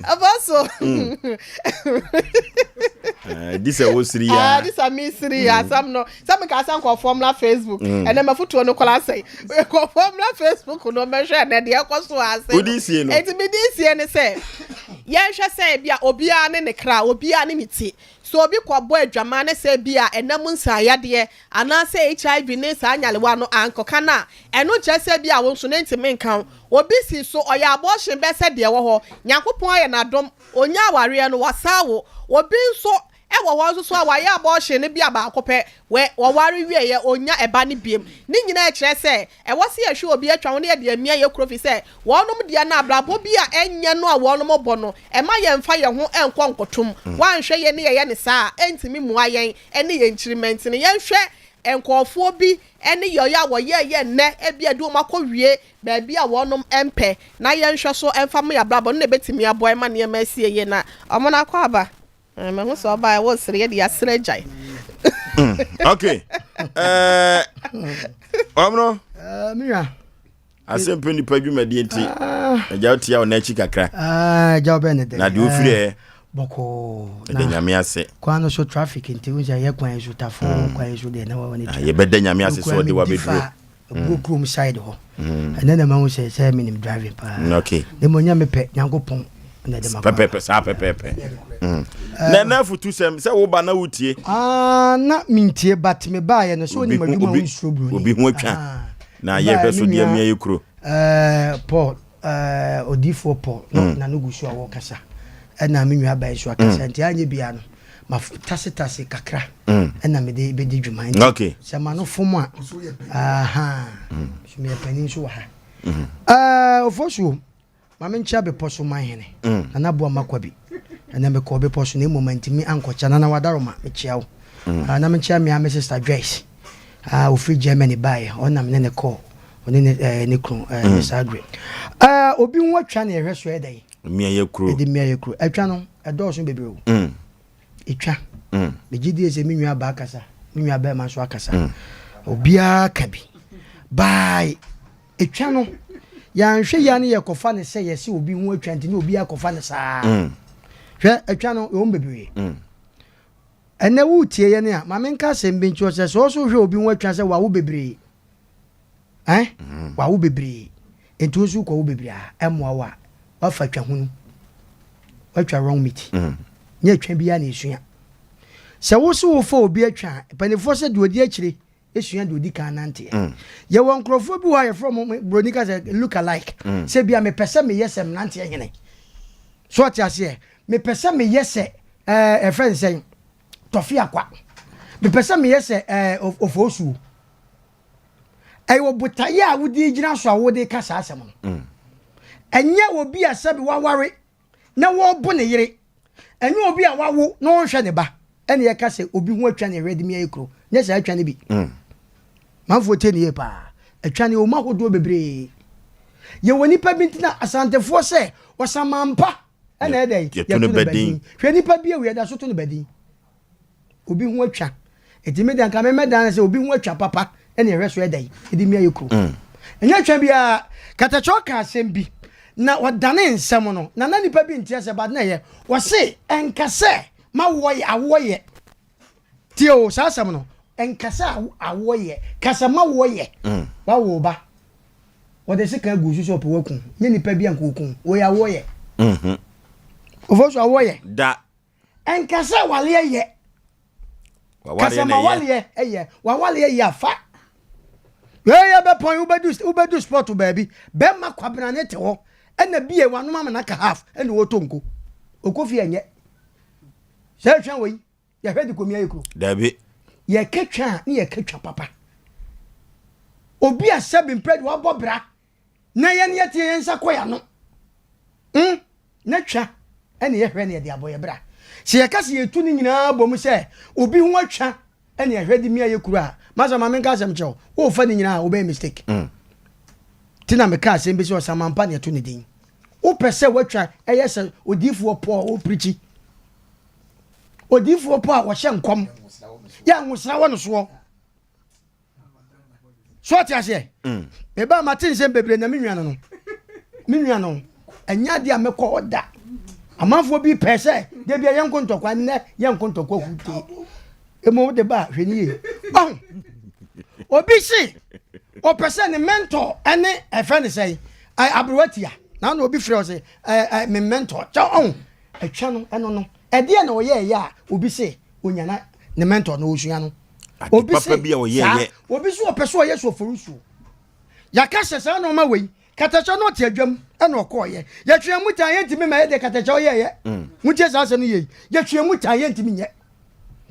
[SPEAKER 4] Also,
[SPEAKER 2] this was 3 years.
[SPEAKER 4] This is me 3 years. Some can call formula Facebook, and then my foot no call say. Call formula Facebook no measure and the cost to us.
[SPEAKER 2] Good this year, no.
[SPEAKER 4] It's me this year, and say, "Yes, I say, be obia ne kra, obia ne miti." So obi kwabo adwamane se bia enam nsayade anase HIV ne sa anyalewa no ankoka na eno je se bia won so ne ntime nkan obi si so oya abortion be se de wo ho nyankopon aye na dom onya aware no wasawo obi nso ewo wo so awaye abortion ne bia ba akopɛ we ware wie ye onya eba ne biem ni nyina ekire se ewo se yehwe obi atwa wo ne de amia ye krofi se wonom de na abrabo bia enye no a wonom bɔ no ema ye mfa ye ho enkɔ nkotom wanhwɛ ye ne ye ne saa entimi mua yen ene ye nchiriment ne ye hwɛ enkɔfo bi ene yoya wo ye ne ebia du makɔwie ba bia wonom empɛ na ye nhwɛ so emfa me abrabo ne betimi aboa ema ne ma sie ye na omo na akɔ aba me hu so ba wo sere ye de asere jai.
[SPEAKER 2] Okay. Omno.
[SPEAKER 6] Mira.
[SPEAKER 2] Asem Mpe Nipa dwumadi enti. Eja otia ona chi kakra.
[SPEAKER 6] Eja Benedict.
[SPEAKER 2] Na de ofire
[SPEAKER 6] boko.
[SPEAKER 2] De nyame ase.
[SPEAKER 6] Kwano so traffic nti wo ye kwan esu tafo kwan esu de na wa wani.
[SPEAKER 2] Ye beda nyame ase so de wa bedro.
[SPEAKER 6] Go room side ho. And then ma wo say minim driving pa.
[SPEAKER 2] Okay.
[SPEAKER 6] De mo nya me pe nyankopon.
[SPEAKER 2] Pepe sa pepe. Na futu sem se wo ba na wutie.
[SPEAKER 6] Na mintie but me ba ye no so ni maduma wo nsurobru ni.
[SPEAKER 2] Obi hu atwa. Na ye hwe so de amia yekuro.
[SPEAKER 6] Paul odifo Paul na no gusu awo kasa. Na me nwa ba isu akasa nti anye bia no. ma tase kakra ena me de be di dwuma nti
[SPEAKER 2] okay
[SPEAKER 6] se ma no fom a aha so me panin so wa ha Oforisuo ma me ncha be poso man hene na bo makwa bi na me ko be poso na moment mi ankocha na wadaro ma me chiawo na me chia me a me sister Joyce ofri Germany buy ona me ne call oni ne kru ne sadre obi nwa twa na ehwe so edai
[SPEAKER 2] mia ye kru
[SPEAKER 6] atwa no edoso bebre o etwa be gidi ese mi nwa ba akasa mi nwa ba ma so akasa obia ka bi buy etwa no ya nhwe ya ne yekofa ne se yesi obi nwa atwa nti ne obi akofa ne saa hwe etwa no o bebre ene wu tie ye ne a ma menka sembe nchi o se so hwe obi nwa atwa se wa wo bebre wa wo bebre enti osu ko wo bebre a emwa wa fa twa hunu wa twa wrong meat nya twa bia na esua se wo so wo fa obi atwa panifo se de odi akire esua de odi kan nante ye won krofo bi wa ye from bronika se look alike se bia me pese me yesem nante hene so atiase me pese me yese friend say tofi akwa me pese me yese ofosu wo botaye a wodi gina so a wodi kasa asem no enye obi asabi waware na wo bo ne yire enye obi a wawo na wo hwe ne ba ene ye kasa obi hu atwa ne ready me ekro nya sa atwa ne bi manfo te ne ye pa atwa ne o mahodo bebre ye woni pa bintina asantefo se wasamampa ene edai ye to ne badin hwe ni pa bi ewe da so to ne badin obi hu atwa etime dan ka me medan se obi hu atwa papa ene reso edai edi me ekro enya atwa bia katacho ka asem bi na wadane nsem no na nipa bi ntia se bad na ye wo se enkase ma woye awoye tio sa asem no enkase awoye kasa ma woye wa wo ba wo de se kan gusu so po wakun nye nipa bi ankokun wo ya woye Oforisuo awoye
[SPEAKER 2] da
[SPEAKER 6] enkase wale ye kasa ma wale ye wa wale ye afa ye be pon ubedu sport baby be ma kwabena ne te ho ena bie wanu ma na ka half ena wo tonko okofi enye se twa we ye hwedi komia yeko
[SPEAKER 2] dabi
[SPEAKER 6] ye ketwa ne ye ketwa papa obi asabi mpred wa bobra na ye ne tie yensa koya no na twa ena ye hwe ne ye de aboye bra se ye kase ye tu ni nyina bom se obi hu atwa ena ye hwedi mia yekuru a maza ma menka asem chew wo fa ni nyina wo be mistake tina me ka asem be se osamampa ne to ne din wo pese watwa eyese odifuo po wo preachi odifuo po a wo hye nkom ya nwusra wo no so ati ase be ba matin sem bebre na menua no anya dia mekọ oda amanfo bi pese de bia yenkontokwa ne yenkontokwa hute emo de ba hweni ye obi si o pese ne mentor ene e friend say I abrowatia na no obi frɛ o say me mentor cha atwa no eno no e de na oye ya obi si onyana ne mentor na osua no obi si
[SPEAKER 2] papa bia oye
[SPEAKER 6] obi so o pese o yeso Oforisuo yakashe sa no ma wei katacha no te adwam ena okoye ya twa mutan yentimi ma ye de katacha oye mutie sa asem no ye ya twa mutan yentimi nye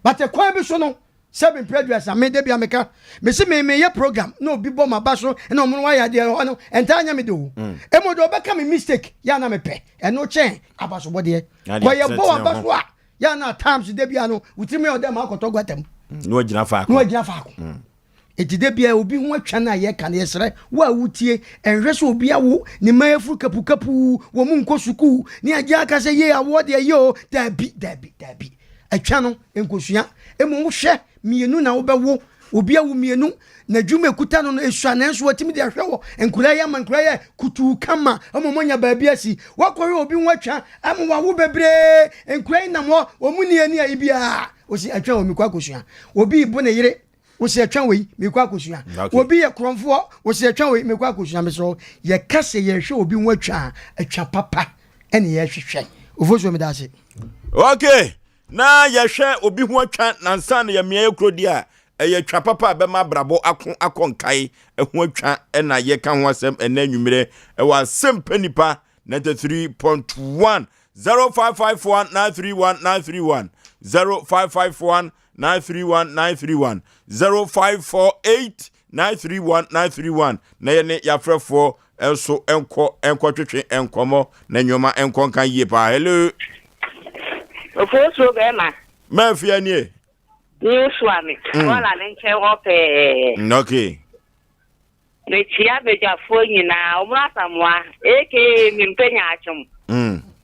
[SPEAKER 6] bate kwa bi so no 7 preduas me de bia meka me se me ye program no obi bo ma ba so na omo wa ya de no enta anya me de o emodo obeka me mistake ya na me pe eno chen abaso bode kwa ye bo abaso a ya na times de bia no utimi o de ma akoto gwatam
[SPEAKER 2] no agina faako
[SPEAKER 6] etide bia obi hu atwa na ye ka na yesre wa wutie enhwe so obi awo ne mayafuru kapu wo mu nkosuku ne agya aka se ye awo de yo dabi atwa no enkosua emu hwe mienu na wo bewo obi awo mienu na dwuma kuta no esua na enso watimi de hwe wo enkura ya mankura ya kutu kama amomonya baabi asi wakore obi hu atwa amu wa wo bebre enkura na mo omuni ani ayi bia osi atwa wo mikwa kosua obi ibo na yire wosi atwa we mikwa akosua obi ye kromfo wosi atwa we mikwa akosua meso ye kase ye hwe obi hu atwa papa ene ye hwehwe Oforisuo me dase
[SPEAKER 2] okay na ye hwe obi hu atwa nansa na ye mia ekrodi a ye twa papa be ma brabo akonkai ehu atwa na ye ka ho asem ena nwumire e wa Asem Mpe Nipa 93.1 0551931931 0551 931 931 0548 931 931 na yene yafrefo enso enko twetwe enkomo na nyoma enko kan yie pa. Hello
[SPEAKER 7] Oforisuo bema
[SPEAKER 2] ma fia nie
[SPEAKER 7] ni swami wala nenche ope
[SPEAKER 2] okay
[SPEAKER 7] ne chia beja fo nyina omrasamwa eke mimpenya achum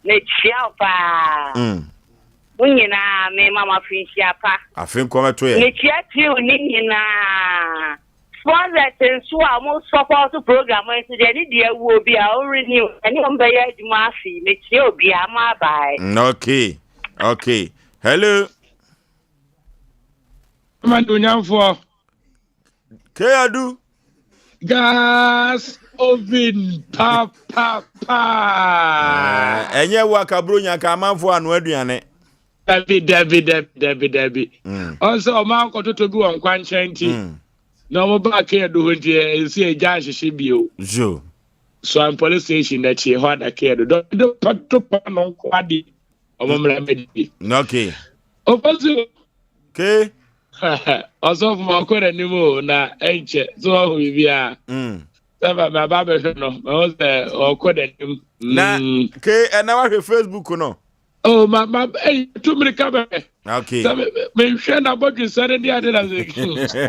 [SPEAKER 7] ne chia pa nyina me mama finchia pa
[SPEAKER 2] afin koma to ye
[SPEAKER 7] ne chia ti nyina sponsor so am support program so dey need dey wo bi a renew any ombe ya adwuma afi ne chia obi ama bai
[SPEAKER 2] okay hello
[SPEAKER 8] Mandunyanfo
[SPEAKER 2] Keadu
[SPEAKER 8] gas oven pa
[SPEAKER 2] enye wa kabro nya ka amanfo anu aduane
[SPEAKER 8] David also man ko to bi won kwanchanti na mo ba Keadu ho die esi eja hihye bio
[SPEAKER 2] jo
[SPEAKER 8] so am police station that che ho da Keadu do pato pa no kwadi omomra medi
[SPEAKER 2] okay
[SPEAKER 8] Ofosu
[SPEAKER 2] ke
[SPEAKER 8] also from akwere nimo na enche so ho bibia Saba baba be no o se akwere nim
[SPEAKER 2] na ke na wa Facebook no
[SPEAKER 8] oh my to me come
[SPEAKER 2] okay
[SPEAKER 8] me share na bodwe sare dia de na ze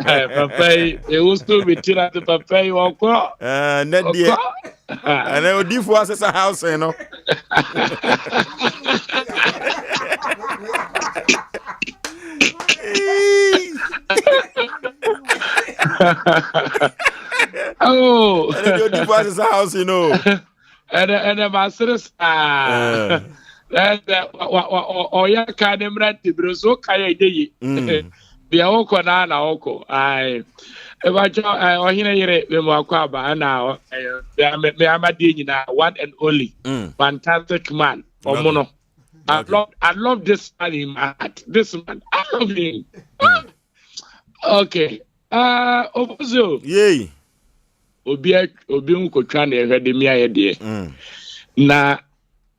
[SPEAKER 8] papa e usto be tira de papa e wako
[SPEAKER 2] na dia ana odifo asesa house no
[SPEAKER 8] oh
[SPEAKER 2] and you odifo asesa house
[SPEAKER 8] and my sisters and oya ka dem rati bro so kaya dey bia woko na woko ai e ba jo ohina yire be mo akwa ba na me amadi nyina one and only fantastic man omono I love this man in my heart. This man, I love him. Okay. Ofosu.
[SPEAKER 2] Yay.
[SPEAKER 8] Obi unko twa na ehwede mi ayede. Na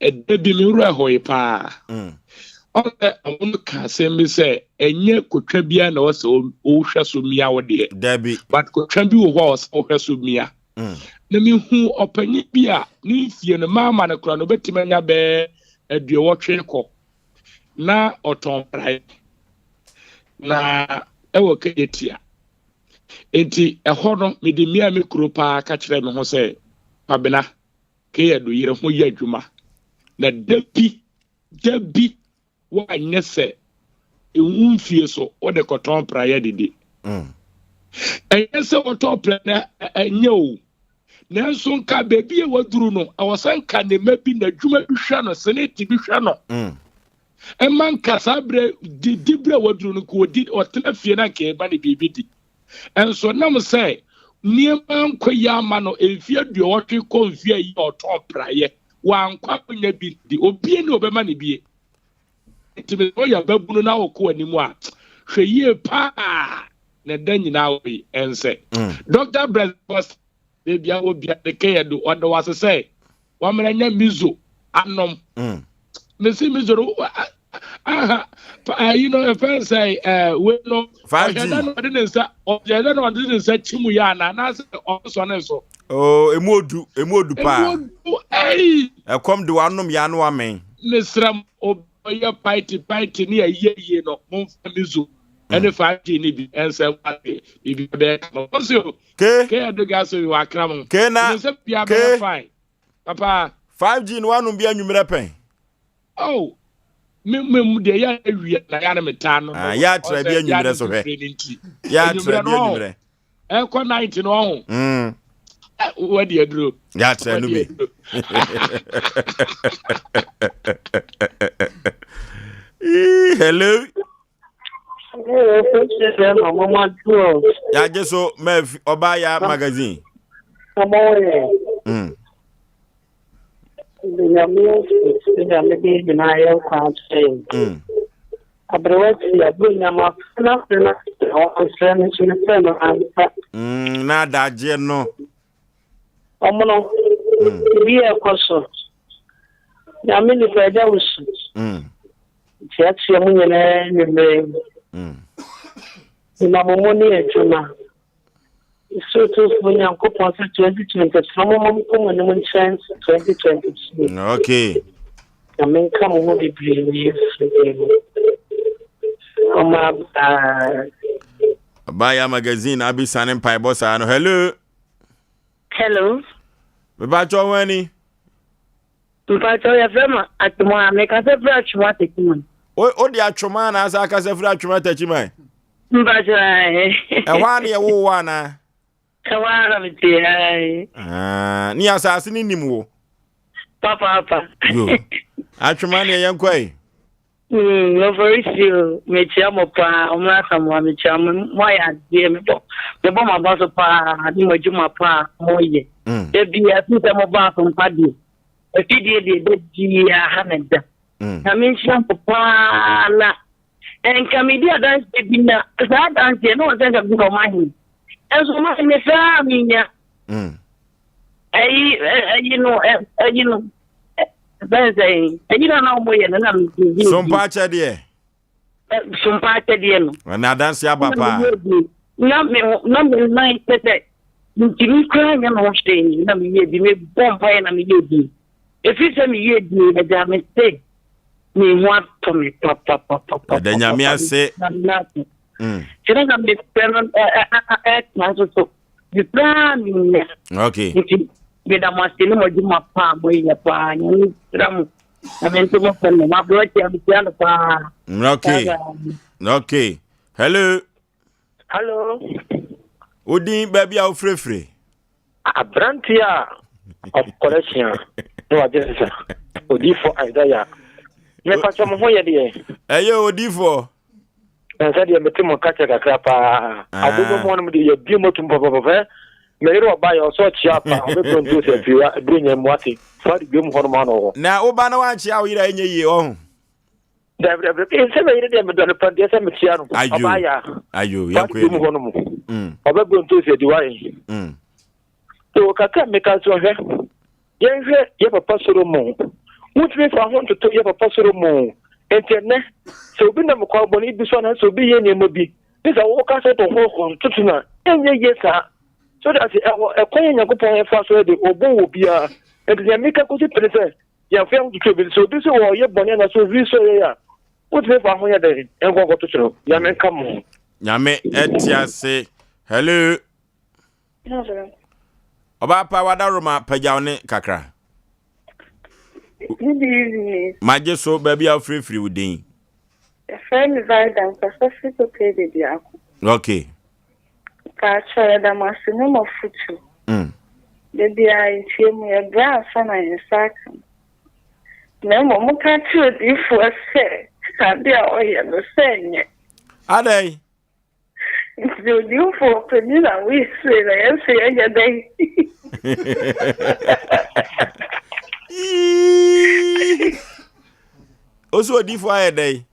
[SPEAKER 8] edebi mi ru ahoy pa. Omo ka sembi se enye kotwa bia na wose o hwe so mi awode.
[SPEAKER 2] Dabi.
[SPEAKER 8] But kotwa bi wo ho o hwe so mi a. Na mi hu opanyi bia ni fie no mama na kura no betimanya be edie wotwe ko na oton prai na ewo ketia enti eho no me de mia me kuro pa ka kire me ho se pabena ke ya do yire ho ya adwuma na dabi wa nyese enwumfie so o de koton prai didi ense oton prai na enye o nanso nka bebi e waduru no awosan ka ne mabi na dwuma bi hwa no seneti bi hwa no man kasabre dibre waduru no ko di otena fie na ke ba ne bibi di enso nam say niema nkoya ama no enfie duo wotwe ko mfie yi oton praye wa nkwa nya bi di obi ne obema ne bie ntime oya babunu na woko animu a hwe yie pa na danyina we ense Dr. Breakfast bia obi de Keadu odo was say wa mranya mizo anom me see mizo you know if I say we no 5G oja no didn't say chimu ya na say so na so
[SPEAKER 2] oh emodu pa e kom de wanom ya no amen
[SPEAKER 8] nesram oya party ni ye no mo mizo any 5G ni bi ense wa bi be no so ke do gas we wa kram
[SPEAKER 2] ke na
[SPEAKER 8] ke fine papa
[SPEAKER 2] 5G no anu bia nwumre pen
[SPEAKER 8] oh me de ya wi na ya na meta no
[SPEAKER 2] ya tra bia nwumre so he ya tra bia nwumre
[SPEAKER 8] e ko night no ho wa de aduro
[SPEAKER 2] ya tra no bi hello ya jeso mef obaya magazine na daje no
[SPEAKER 7] omono bi e koso ya mi ni feja usu Chiachia Munyan, Mamoni and Juma. So to Uncle Ponce 2020, some woman chance 2022.
[SPEAKER 2] Okay.
[SPEAKER 7] I mean, come on, be brave.
[SPEAKER 2] Baya magazine, I'll be signing pie boss. Hello.
[SPEAKER 7] Hello.
[SPEAKER 2] About your money.
[SPEAKER 7] But I have at the moment, make us a very traumatic woman.
[SPEAKER 2] Oh, the Atroman as I can say for a traumatic man.
[SPEAKER 7] But I
[SPEAKER 2] one. Near assassin in him.
[SPEAKER 7] Papa.
[SPEAKER 2] Atromania young quay.
[SPEAKER 7] No, very few. Me chamo pa, someone, me chairman. Why I dear me? The bomb about a pa, I do my juma pa, moye. There be a system of bath on paddy. A few days, the Hammond. I mean, papa, and Camidia dance the dinner. That dance, you know, then of good money. And so much in the family. You know. Saying, and you don't know more than
[SPEAKER 2] some patch idea.
[SPEAKER 7] Some part of the end.
[SPEAKER 2] When I dance, ya papa.
[SPEAKER 7] Not me, night that you crying and not staying. Let me bomb by and I'm you. If you tell me you do a damn mistake, me want to me, papa.
[SPEAKER 2] Then you may say,
[SPEAKER 7] nothing. Should I be parent at the plan?
[SPEAKER 2] Okay.
[SPEAKER 7] Beda masini mo juma pa mo ya pa nyi ram amento mo pa ma bro ya biano pa.
[SPEAKER 2] Okay. Hello. Odi baby au frefre.
[SPEAKER 9] Abrantia of collection. No agesa. Odi for Isaiah. Me pa chomo ho ye de.
[SPEAKER 2] Eyo odi for.
[SPEAKER 9] Nsa de metimo kacha kakra pa. Abugo mo no de ye bi mo tumbo papa. Mero ba yo so chia pa o be pronto se fia brinye mwati fa di gem hono ma no
[SPEAKER 2] na oba na wan chia o yira enye yi o
[SPEAKER 9] da se me yire de me do pa de se me chia no oba ya
[SPEAKER 2] ayo ya ko
[SPEAKER 9] gem hono mo o be pronto se di wai to kaka me ka so he ye papa soro mo mutwe fa ho to ye papa soro mo internet so bi na mo ko bo ni bi so na so bi ye ni mo bi bisa wo ka se to ho tutuna enye ye sa. So that a coin you go for the obo bia and the make a good present. You have found to so this is all your banana so we so ya. What if I hear the and go to show? Yamen come on.
[SPEAKER 2] Yame etia say hello. Oba pa wada roma pajawne kakra. Maje so baby a free within.
[SPEAKER 10] A friend is right down for to pay the dia.
[SPEAKER 2] Okay.
[SPEAKER 10] Kacha da masino mo futu. Baby I tie mu e bra fa na yesak. Na mo mo ka ti di fo se. Sabe a o ye no senye.
[SPEAKER 2] Adai.
[SPEAKER 10] Do you for penina we say na say ya dai.
[SPEAKER 2] Oso di fo ya dai.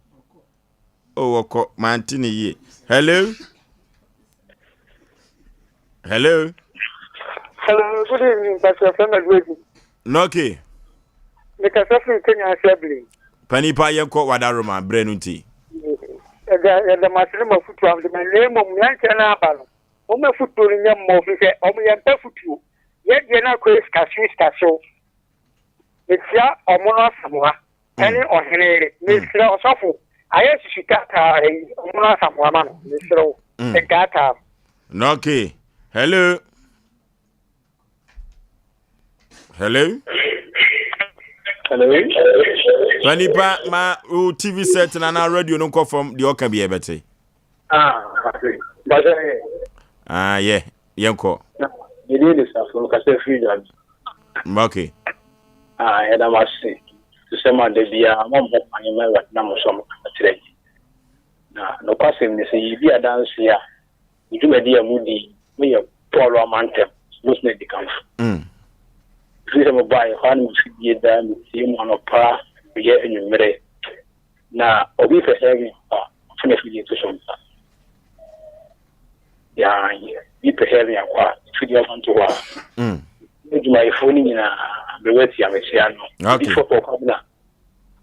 [SPEAKER 2] Oh woko mantini ye. Hello. Hello,
[SPEAKER 9] good evening, Pastor Fernando.
[SPEAKER 2] Okay.
[SPEAKER 9] Make us from Kenya Assembly.
[SPEAKER 2] Panipa yanko wadaroma brenuti.
[SPEAKER 9] The maximum of foot of the name of Yankana Balo. Oma football in your mouth, Omian Futu. Yet you're not crazy, Cassis. It's ya or Mona Samoa, Penny or Henry, Mr. Osofo. I asked you got a Mona Samoa, Mr. and Gata.
[SPEAKER 2] Okay. Hello. Panipa ma TV set na na radio no call from the Oka be ebete. Yeah, yanko.
[SPEAKER 9] You need this from Castle Freedom.
[SPEAKER 2] Okay.
[SPEAKER 9] And I must say, to someone they be a mom of my number some today. No question, they say, you be a dance here. You do a dear moody, me a poor romantic, most may become. Freedom of buy, one should be a damn, see one of par, we get in your mirror. Now, or we for having, finish with you to some. Yeah, you prepare me a quite, should you want to work? My phone in a Bewetty, I'm a Siano. Okay.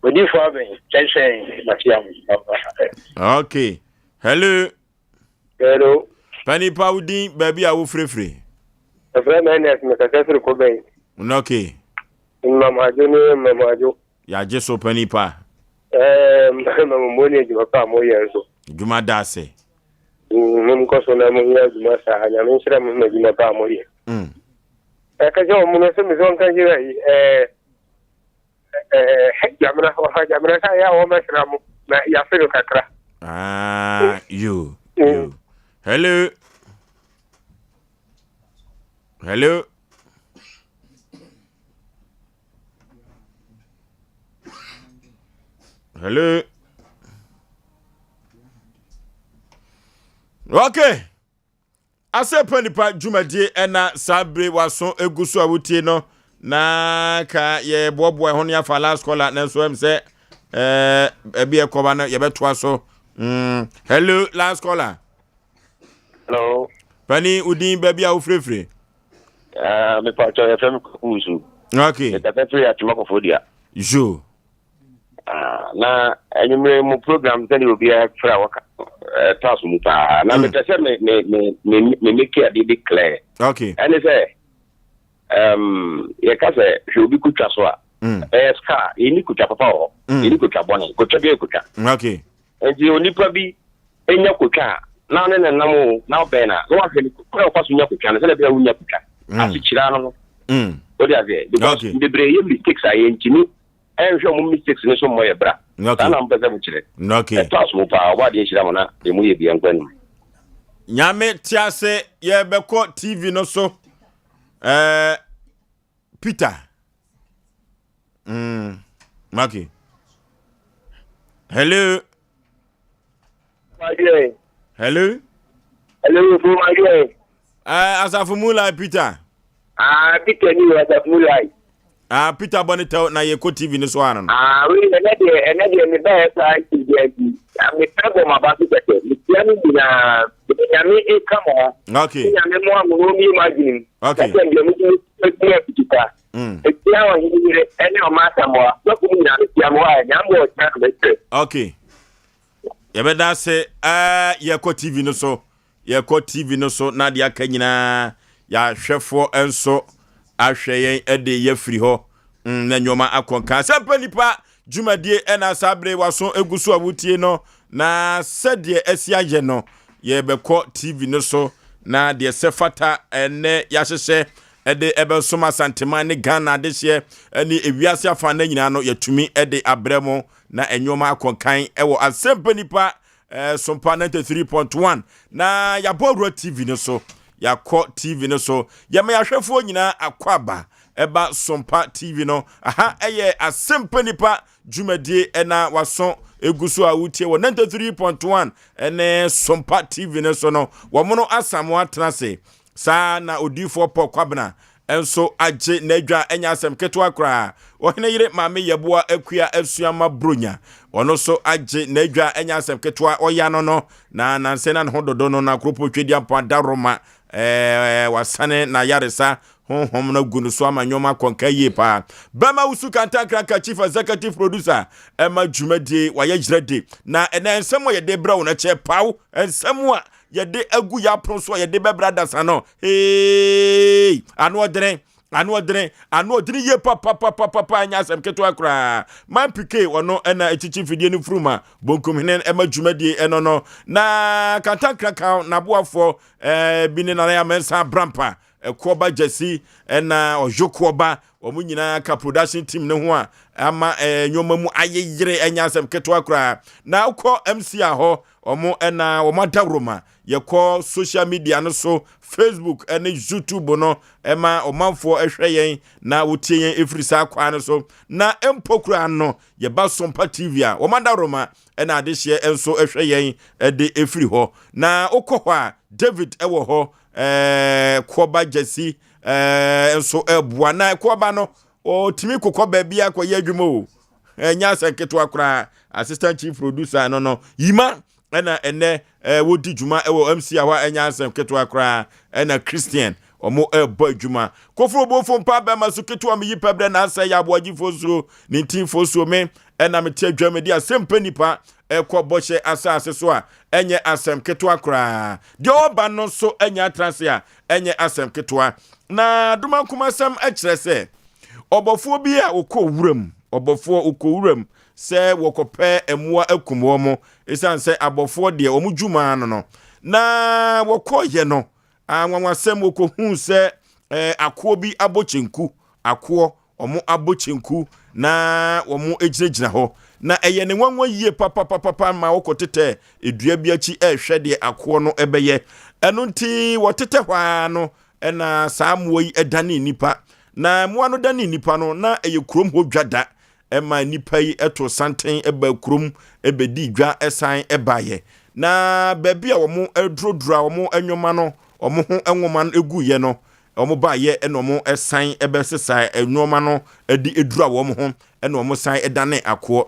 [SPEAKER 9] We need for me. Change Matiam.
[SPEAKER 2] Okay. Hello.
[SPEAKER 9] Hello.
[SPEAKER 2] Penny Powdy, baby, I will free.
[SPEAKER 9] A friend is Mr. Cobain.
[SPEAKER 2] Okay.
[SPEAKER 9] Mamma Junior, Mamma Jo.
[SPEAKER 2] Ya just so Penny Pa.
[SPEAKER 9] Money, you are more years.
[SPEAKER 2] Juma Dase.
[SPEAKER 9] Mumcosona, Massa, and I'm in a Pamoy. I can show Munism is on Kanjira. Jamana or Jamana, or Masram, Yafino Kakra.
[SPEAKER 2] Ah, you. Hello. Hello. Hello. Okay. Asem Mpe Nipa Jumadi ena sabre waso egusu awutie no na ka ye bobo ho ne afa last caller na so em se ebi ekoba na ye beto so. Hello last caller.
[SPEAKER 9] Hello.
[SPEAKER 2] Pani udin baby a ufrefre.
[SPEAKER 9] Me pa cho FM kuzu.
[SPEAKER 2] Okay.
[SPEAKER 9] The pepper at Mokofodia.
[SPEAKER 2] Jo.
[SPEAKER 9] Na enyumre mu program tell you be a fra waka task mu pa na me tese me make it declare.
[SPEAKER 2] Okay.
[SPEAKER 9] And say ye ka say she obi kutwa so a ska eni kutwa papa ho eni kutwa bone kutwa bi kutwa.
[SPEAKER 2] Okay.
[SPEAKER 9] Enti onipa bi enya kutwa na ne nam na be na no ahwe ni kutwa kwaso nya kutwa na se na be nya kutwa asichira no. Odi ave because the brain mistakes are entini and show mistakes in some way bra.
[SPEAKER 2] Okay.
[SPEAKER 9] Na mpeza buchire.
[SPEAKER 2] Okay.
[SPEAKER 9] Task mu pa wa de shira mo na emu ye bi ankwani.
[SPEAKER 2] Nyame tiase ye beko TV no so Peter. Okay. Hello.
[SPEAKER 9] Hello.
[SPEAKER 2] Hello.
[SPEAKER 9] Hello from Agwe.
[SPEAKER 2] Asafumula Peter.
[SPEAKER 9] Peter ni Asafumula.
[SPEAKER 2] Peter Bonita na ye ko TV no so anan.
[SPEAKER 9] We enade me ba sa TV. Me tabo ma ba tete. Me tianu na nyame e kama.
[SPEAKER 2] Okay.
[SPEAKER 9] Nyame mo amu mi imagine.
[SPEAKER 2] Okay.
[SPEAKER 9] Ka ndia mu ti pita. E tia wa hiri ene o ma samo. So ku mi na tia mo a nyambo o tia ko.
[SPEAKER 2] Okay. Ye be da se ye ko TV no so. Ye ko TV no so na dia ka nyina ya hwefo enso ahweyen ede ye firi ho na nyoma akonka Asem Mpe Nipa Jumadi ena sabre waso egusu awutie no na sede asiaje no ye beko TV no so na de sefata ene ya hyehyɛ ede ebe soma santema ne Ghana de hye ene ewiase afa na nyina no yatumi ede abremo na enyoma akonkan ewo Asem Mpe Nipa sompa 93.1 na yaboro TV no so yakọ TV no so yema yahwefo nyina akwaba eba sompa TV no aha eye Asem Mpe Nipa Jumadi ena waso egusu awutie wo 93.1 ene sompa TV no so no womono asamo atrase sa na odifo pokwabna enso agye na adwa enya asem keto akra ohene yire maame yeboa akua asuama bronya ono so agye na adwa enya asem keto oya no na nanse na ho dodo no na kropo twedi ampa daroma wasane na yaresa honhom na gunu so amanyoma konka ye pa bama usu kanta kranka chief executive producer ema Jumadi waye jirade na ena ensemo ye de bra wona che paw ensemo a ye de agu ya pronso ye de be brothers ano hey anu odren ye papa anya Asem keto akra man pike wono ena echichi fidie ni fruma bonkum henen ema Jumadi eno no na kanta kranka na boafo bini na ya mensa brampa Koba Jesse ena ojokoba omunyina ka production team ne ho a ama nyoma mu ayeyire enya Asem keto akra na uko MC aho omo ena omadawroma yeko social media no so Facebook ene YouTube no ema omanfo ehweyen na wotien efrisa kwa no so na empokura no ye ba sompa TV a omadawroma ena adehye enso ehweyen ede efri ho na ukọ a David ewo ho Koba Jesse enso ebua na Koba no o timi kokoba bia akoye adwuma o enya Asem keto akra assistant chief producer no yima ena ene wodi djuma ewo MC awa enya Asem keto akra ena Christian omo ebo adwuma kofro bofo mpa ba maso keto am yipa bre na asa Yaw Aboagye Oforisuo ni team fosuo me ɛna mete adwama di Asem Mpe Nipa ɛkɔ bɔhyɛ asase so a ɛnyɛ asɛm ketewa koraa deɛ ɔba no so ɛnyɛ atrase a ɛnyɛ asɛm ketewa na doma kuma asɛm ɛkyerɛ sɛ ɔbɔfoɔ bi a okɔ wuram ɔbɔfoɔ okɔ wuram sɛ wɔkɔpɛ ɛmoa akum wɔ mo ɛsiane sɛ abɔfoɔ deɛ ɔmo dwuma no na wɔkɔyɛ no anwanwasɛm wɔkɔhu sɛ akoɔ bi abɔkyenku akoɔ ɔmo abɔkyenku na ɔmo egyinagyina hɔ na ɛyɛ ne nwanwa yie papa ma wɔkɔtetɛ edua bi akyi ɛhwɛ deɛ akoɔ no ɛbɛyɛ ɛno nti wɔtetɛ hɔ no ɛna saa mmoa yi ɛdane nipa na mmoa no dane nipa no na ɛyɛ kurom hɔ dwada ɛma nipa yi ɛto santen ɛba kurom ɛbɛdi dwa ɛsan ɛbaayɛ na baabi a wɔn ɛduroduro a wɔn ɛnwoma no wɔn ho ɛnwoma no ɛguyɛ no wɔn baayɛ ɛna wɔn ɛsan ɛbɛsesa ɛnwoma no ɛde ɛduru a wɔn ho ɛna wɔn san ɛdane akoɔ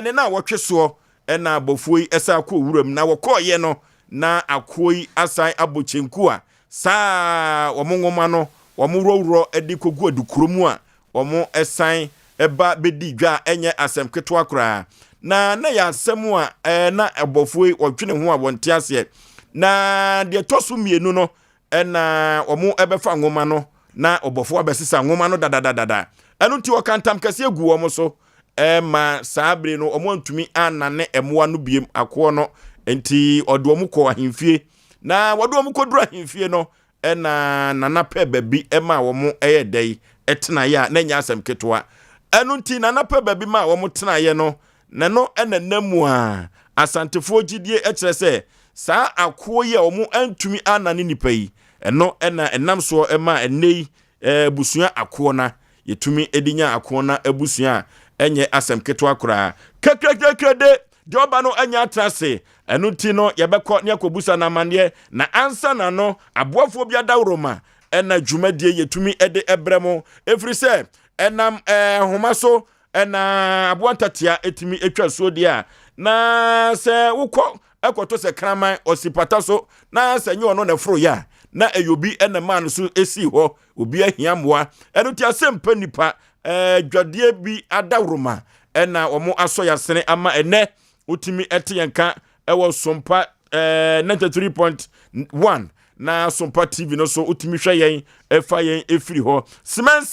[SPEAKER 2] ne na wɔtwe soɔ ɛna abɔfoɔ yi ɛsan akɔ wuram na wɔkɔɔyɛ no na akoɔ yi asan abɔ kyenku a saa wɔn nwoma no wɔn wurɔwurɔ ɛde kɔgu adukuro mu a wɔn ɛsan ɛba bɛdi dwa ɛnyɛ asɛm ketewa koraa na yɛ asɛm a na abɔfoɔ yi wɔtwene ho a wɔnte aseɛ na deɛ tɔ so mmienu no ɛna wɔn ɛbɛfa nwoma no na ɔbɔfoɔ abɛsesa nwoma no dadadadada ɛno nti wɔkantam kɛseɛ gu wɔn so ɛma saa bere no wɔn ntumi anane ɛmoa no biem akoɔ no nti ɔde wɔn kɔ ahemfie na wɔde wɔn kɔ duru ahemfie no ɛna nana pɛ baabi ɛma wɔn ɛyɛ dɛyi ɛtenaeɛ a na nyɛ asɛm ketewa ɛno nti nana pɛ baabi ma wɔn tenaeɛ no nano ɛna namu a asantefoɔ gyidie ɛkyerɛ sɛ saa akoɔ yi a wɔn antumi anane nipa yi ɛno ɛna ɛnam soɔ ɛma ɛnɛ yi busua akoɔ na yɛtumi edinya akoɔ na abusua a ɛnyɛ asɛm ketewa koraa kakrakrakra de deɛ ɔba no ɛnyɛ atrase ɛno nti no yɛbɛkɔ ne akɔbusa na amanneɛ na ansa na no aboafoɔ bi adaworoma ɛna dwumadie yɛtumi ɛde ɛbrɛ mu ɛfiri sɛ ɛnam homa so ɛna aboa ntatea ɛtumi ɛtwa suo deɛ a na sɛ wokɔ ɛkɔto sɛ kraman ɔsipata so na sɛ nyɛ ɔno na foro yɛ a na ɛyɛ ɛna maa no so ɛsii hɔ obi ahia mmoa ɛno nti Asem Mpe Nipa dwadeɛ bi adaworoma ɛna wɔn asɔ yasene ama ɛnɛ wotumi ɛte yɛn ka ɛwɔ Sompa 93.1 na Sompa TV no so wotumi hwɛ yɛn ɛfa yɛn ɛfiri hɔ Cement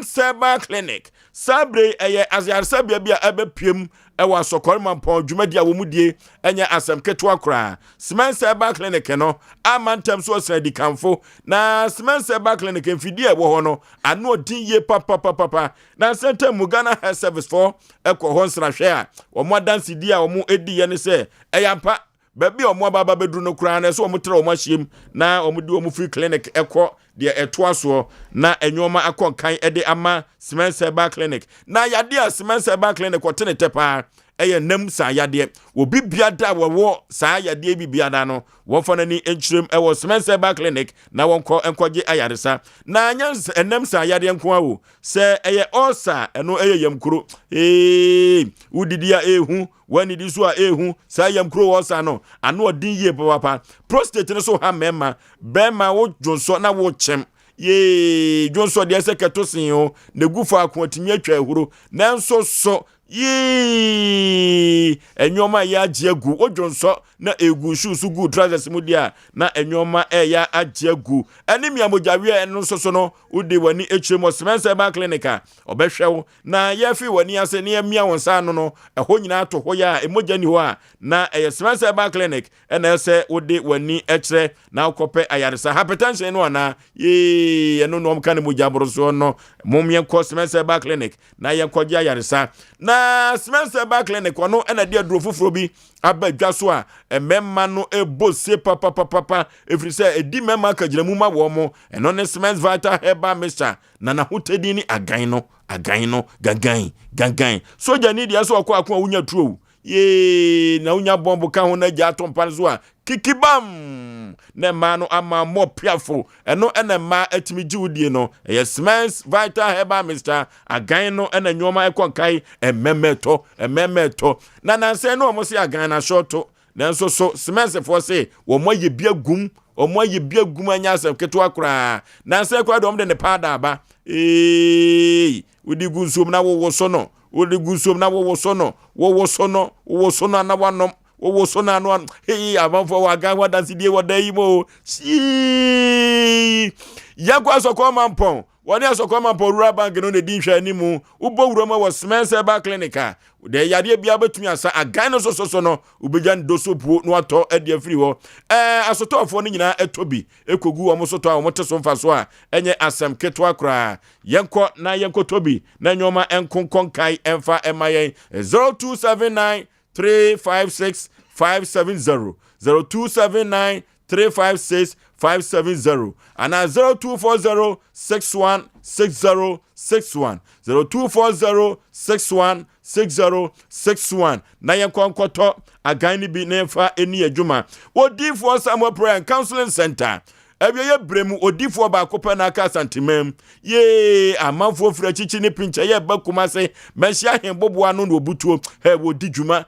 [SPEAKER 2] Serba Clinic sabre ɛyɛ aziaresabea bi a ɛbɛpiem ɛwɔ asɔkɔre mampɔn dwumadi a wɔn die ɛnyɛ asɛm ketewa koraa Cement Serba Clinic no amantam so ɔsɛn di kanfo na Cement Serba Clinic mfidie ɛwɔ hɔ no ano ɔdin yie papa na sɛntɛm mu Ghana Health Service for ɛkɔ hɔ nsrahwɛ a wɔn adansidie a wɔn edi yɛ ne sɛ ɛyɛ ampa baabi a wɔn ababa bɛduru no koraa na ɛsɛ wɔn tera wɔn ahyɛm na wɔn de wɔn free clinic ɛkɔ deɛ ɛtoa soɔ na ɛnwoma akɔ nkan ɛde ama Cement Serba Clinic na yadeɛ a Cement Serba Clinic ɔte ne tɛ paa ɛyɛ nam saa yadeɛ obi biada wɔwɔ saa yadeɛ bi biada no wɔfa n'ani nkyerɛm ɛwɔ Cement Serba Clinic na wɔnkɔ nkɔgye ayaresa na anya ɛnam saa yadeɛ nko awo sɛ ɛyɛ ɔsa ɛno ɛyɛ yamkuro wodidi a ehu wanidi so a ehu saa yamkuro ɔsa no ano ɔdin yie papa prostate no so ha mɛma bɛma wo dwonso na wo kyem dwonso deɛ sɛ kɛto sen o na gu fa akɔntimi atwa ahuro nanso so enwoma ya agye agu odwonso na egu shoes gu trousers mu dia na enwoma ya agye agu anim ya mojawe eno so no udi wani echirem Cement Serba Clinic obehwew na yafi wani ase ne amia wonsa no ɛho nyina ato ho ya emoja ni ho a na Cement Serba Clinic ena ese udi wani echire na ukope ayaresa hypertension no na eno no omka ne mojaboro so no momye kɔ Cement Serba Clinic na yenkɔgye ayaresa na Cement Serba Clinic ono ena dia duro foforo bi abadwa so a ememma no ebose papa efiri sɛ edi memma ka gyina mu ma wo mo eno ne Cement Vital Herbal Mixture na na hotedi ni agan no gangan soja ni dia so akɔ akɔ wunya tuo na wunya bombo ka ho na gya atompa so a kikibam ne ma no ama mo piafo eno ena ma atimi giwudie no Cement Vital Herbal Mixture agan no ena nyoma ekonkai ememeto na nanse no omo se agan na shorto nanso so Cement for say wo mo ye bia gum anya asem keto akra nanse kwa dom de ne pada aba wudi gunsom na wo so no wo de gusom na wo so no na wanom wo so na no hey amanfo wa ga wa dance die wo da yi mo si yakwa so ko mampon woni asokwa mampon rural bank no de din hwa animu ubo wuroma wo Semense ba clinica de yade bia betumi asa agan no so no ubegyan dosopuo no ato ade afiri ho asotofo no nyina etobi ekogu wo mosoto a wo teso mfa so a enye asem ketwa kra yenko tobi na nyoma enkonkon kai emfa emayen 0279 356 570 0279 356 570 and 0240 616061 0240 616061 na yenkonkoto agani bi nefa eni adwuma odifo Samuel Prayer and Counseling Center Ebiye bremu odifo ba kopa na aka santimam ye amanfo frachichi ne pincha ye bakuma se menhia hemboboa no no obutuo he odijuma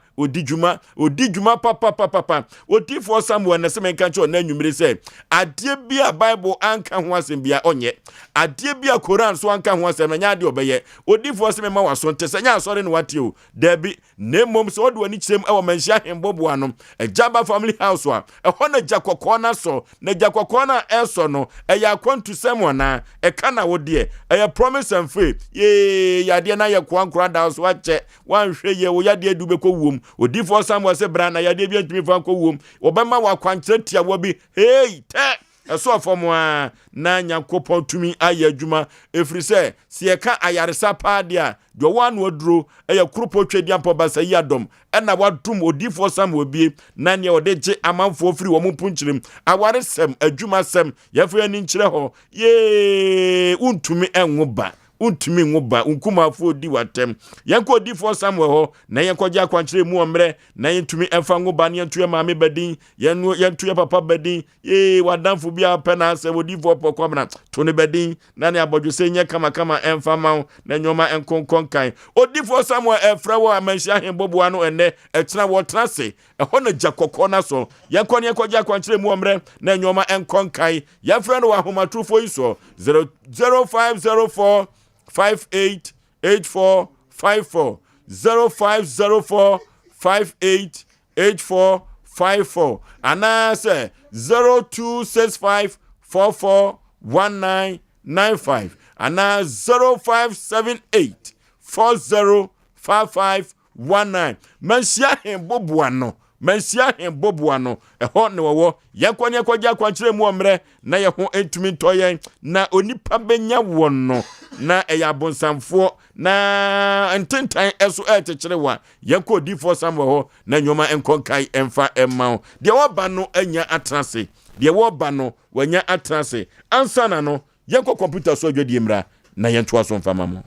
[SPEAKER 2] papa odifo Samuel na se menka cho na nwumire se ade bia Bible anka ho asem bia onye ade bia Quran so anka ho asem nya ade obeye odifo se mema waso ntese nya asore ne wate o dabi nemom se odo ani chirem e wo menhia hemboboa no Ejaba family house wa e ho na jakokko na so na jakokko na eso no eya kwantu semona e kana wo de e promise and faith ye yade na ye kwankra da so wache wanhwe ye wo yade adu be kowum odifo Samuel se bra na yade bi antumi fa kowum obema wa kwankyere tia wo bi hey te eso afomo a na Nyankopon tumi aye adwuma efri se ka ayaresa pa dia do wan woduro eye kropo twedi ampo basa yi adom na wadum odifo Samuel bi na ne odeje amanfo firi wo mpunkyerem awaresem adwuma sem yefo ani nkyere ho ye untumi enwoba untumi nguba unkumafo di watem yanko difo Samuel ho na yankogya kwankyere mu omre na yentumi emfa nguba ne yentuye maame badin yentuye papa badin wadanfo bia pena se wodifo pokwamna to ne badin na ne abodwose nye kama emfa mawo na nyoma enkonkonkan odifo Samuel efrawo amanhia hemboboa no enne etena wotrase eho na jakokko na so yanko ne yankogya kwankyere mu omre na nyoma enkonkan yafra no ahomatrufo iso 0504 588454 0504 588454 anase 0265441995 ana 0578 405519 mansia hemboboa no eho ne wowo yakwane kwagya kwankyere mu omre na ye ho entumi ntoyen na onipa benya wono na eya bonsamfo na ententan eso etekyere wa yanko difo Samuel ho na nyoma enkonkai emfa emma de woba no anya atrase de woba no wanya atrase ansana no yanko computer so adwadi mra na yentoa so mfama mo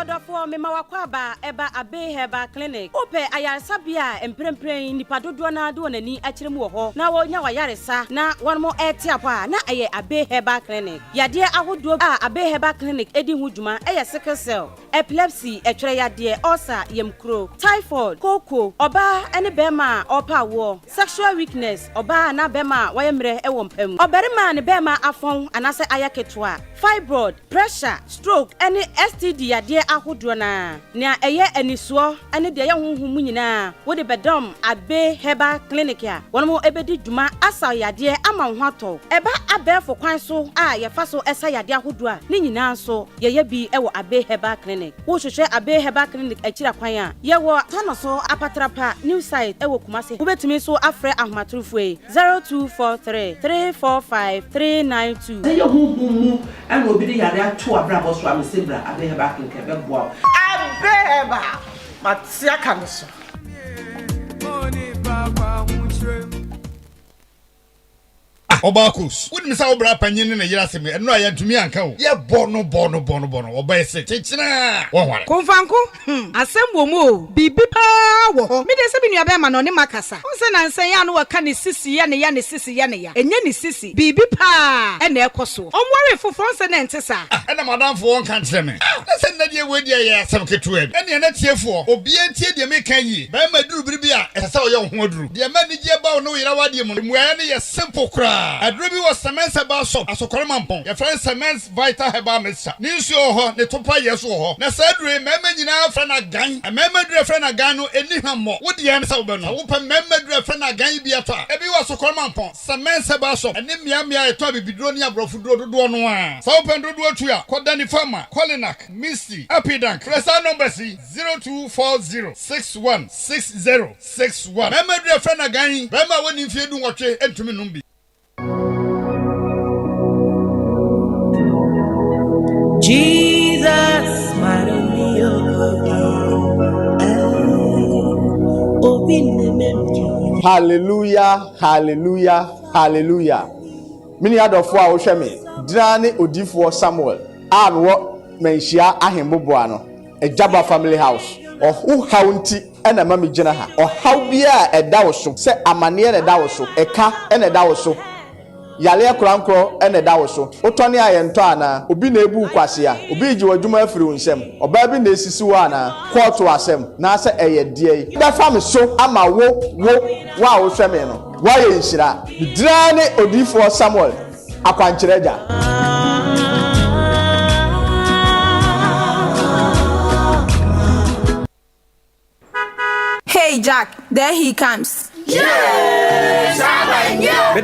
[SPEAKER 11] Odofo mema wakwaba eba abe heba clinic ope ayaresabia emprempren nipa dodo na do nani akyerem wo ho na wonya wayaresa na wonmo etiapa na aye abe heba clinic yade ahodo a abe heba clinic edi hu dwuma eye sickle cell epilepsy etwere yade ulcer yemkro typhoid koko oba ene bema opa wo sexual weakness oba na bema wayemre ewo mpam oberima ne bema afon anase ayaketwa fibroid pressure stroke ene STD yade ahodo na eye anisuo ene de ye honhum nyina wo de bedom abe heba clinic ya wonmo ebedi dwuma asa yade ama ho ato eba abefo kwan so a ye fa so esa yade ahodo a ni nyina so ye bi ewo abe heba clinic wo hwehwe abe heba clinic akira kwan a ye wo tano so apatrapa new site ewo kumase wo betumi so afre ahomatrofo 0243 345 392
[SPEAKER 12] ye honhum ene obi de yade ato abrabo so amesebra abe heba clinic ebebo
[SPEAKER 13] abeba matia kaniso
[SPEAKER 14] Obakus, wouldn't miss our bra panyin na yira seme eno ayantumi anka wo ye bono obaese chichina wo
[SPEAKER 13] konfanko asem mo bibi pa wo me de se bi nua be ma no ne makasa onse na nsen ya no waka ne sisi ya ne enye ne sisi bibi pa e na ekoso omware foforo nse na ntesa
[SPEAKER 14] na madam fo won kan kire me na se na die wedi ya asem ketu e na na tiefo obi antie de me kan yi ba ma duru biribi a esa wo ye ho aduru de ma ni je ba wo no yira wade mu ya ne ye simple kra paa aduro bi wɔ cement herbal shop asokɔre mampɔn yɛfrɛ cement vital herbal mixture ne nsuo wɔ hɔ ne topa yɛ so wɔ hɔ na saa aduro mɛmɛ nyinaa frɛ na gan mɛmɛ duro frɛ na gan no eni hammɔ wodi yɛn sɛ wobɛ no wopɛ mɛmɛ duro frɛ na gan bi ato a ebi wɔ asokɔre mampɔn cement herbal shop ɛne mmea ɛtɔ bibiduro ne aborɔfo duro dodoɔ no a saa wopɛ dodoɔ tu a kɔda ne fama Kolinak Misty Apidank frɛ saa number si 0240616061 mɛmɛ duro frɛ na gan bɛma wɔni mfie du wɔtwe entumi nom bi.
[SPEAKER 1] Jesus, my
[SPEAKER 15] hallelujah, hallelujah, hallelujah. Mini adofo a wo hwe me, dra ne odifo Samuel. A no menhia ahemboboa no. Ejaba family house. Ohu haunti ena mami gina ha. Ohaw bia eda wo so. Se amane na eda wo so. Eka ena eda wo so. Yale krankro ena eda wo so. Otone ayento ana. Obi na ebu kwase a. Obi ji wadwuma afiri nsem. Oba bi na esisi wo ana. Court asem. Na se eye die. Da fam so ama wo wa wo hwe me no. Wa ye nhira. Dra ne odifo Samuel. Akwankyerega.
[SPEAKER 16] Hey Jack, there he comes.
[SPEAKER 17] But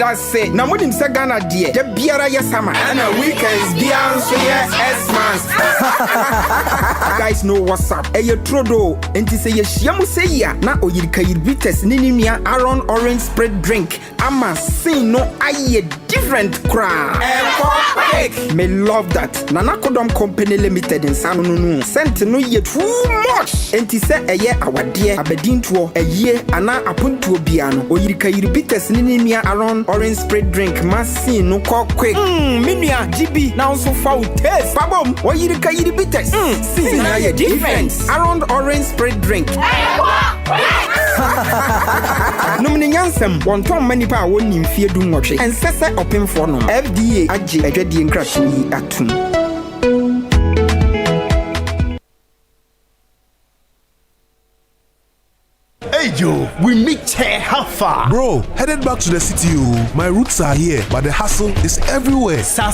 [SPEAKER 17] I say, now what him say Ghana dear, the biara yes summer, and a weekends beyond so yes months. Guys know what's up. Hey, you trodo, and to say shamu say ya, na oyirika yirbites ninimia aron orange spread drink. I'ma say no aye different crowd. Me love that. Nana Kodom Company Limited in San Nunu. Sent no ye too much. And to say a year our dear abedin to a year ana apun to biano. Oyirika yirbites ninimia aron orange spread drink. Masi no call quick. Minia GB now so foul taste. Babom oyirika yirbites. See now your difference. Around orange spread drink. No many yansem. One Tom Mpe Nipa won in fear do much. And sesa open for no. FDA aji ejedi nkratu atum.
[SPEAKER 18] Hey Joe, we meet here. How far?
[SPEAKER 19] Bro, headed back to the city. My roots are here, but the hustle is everywhere.
[SPEAKER 18] Sa.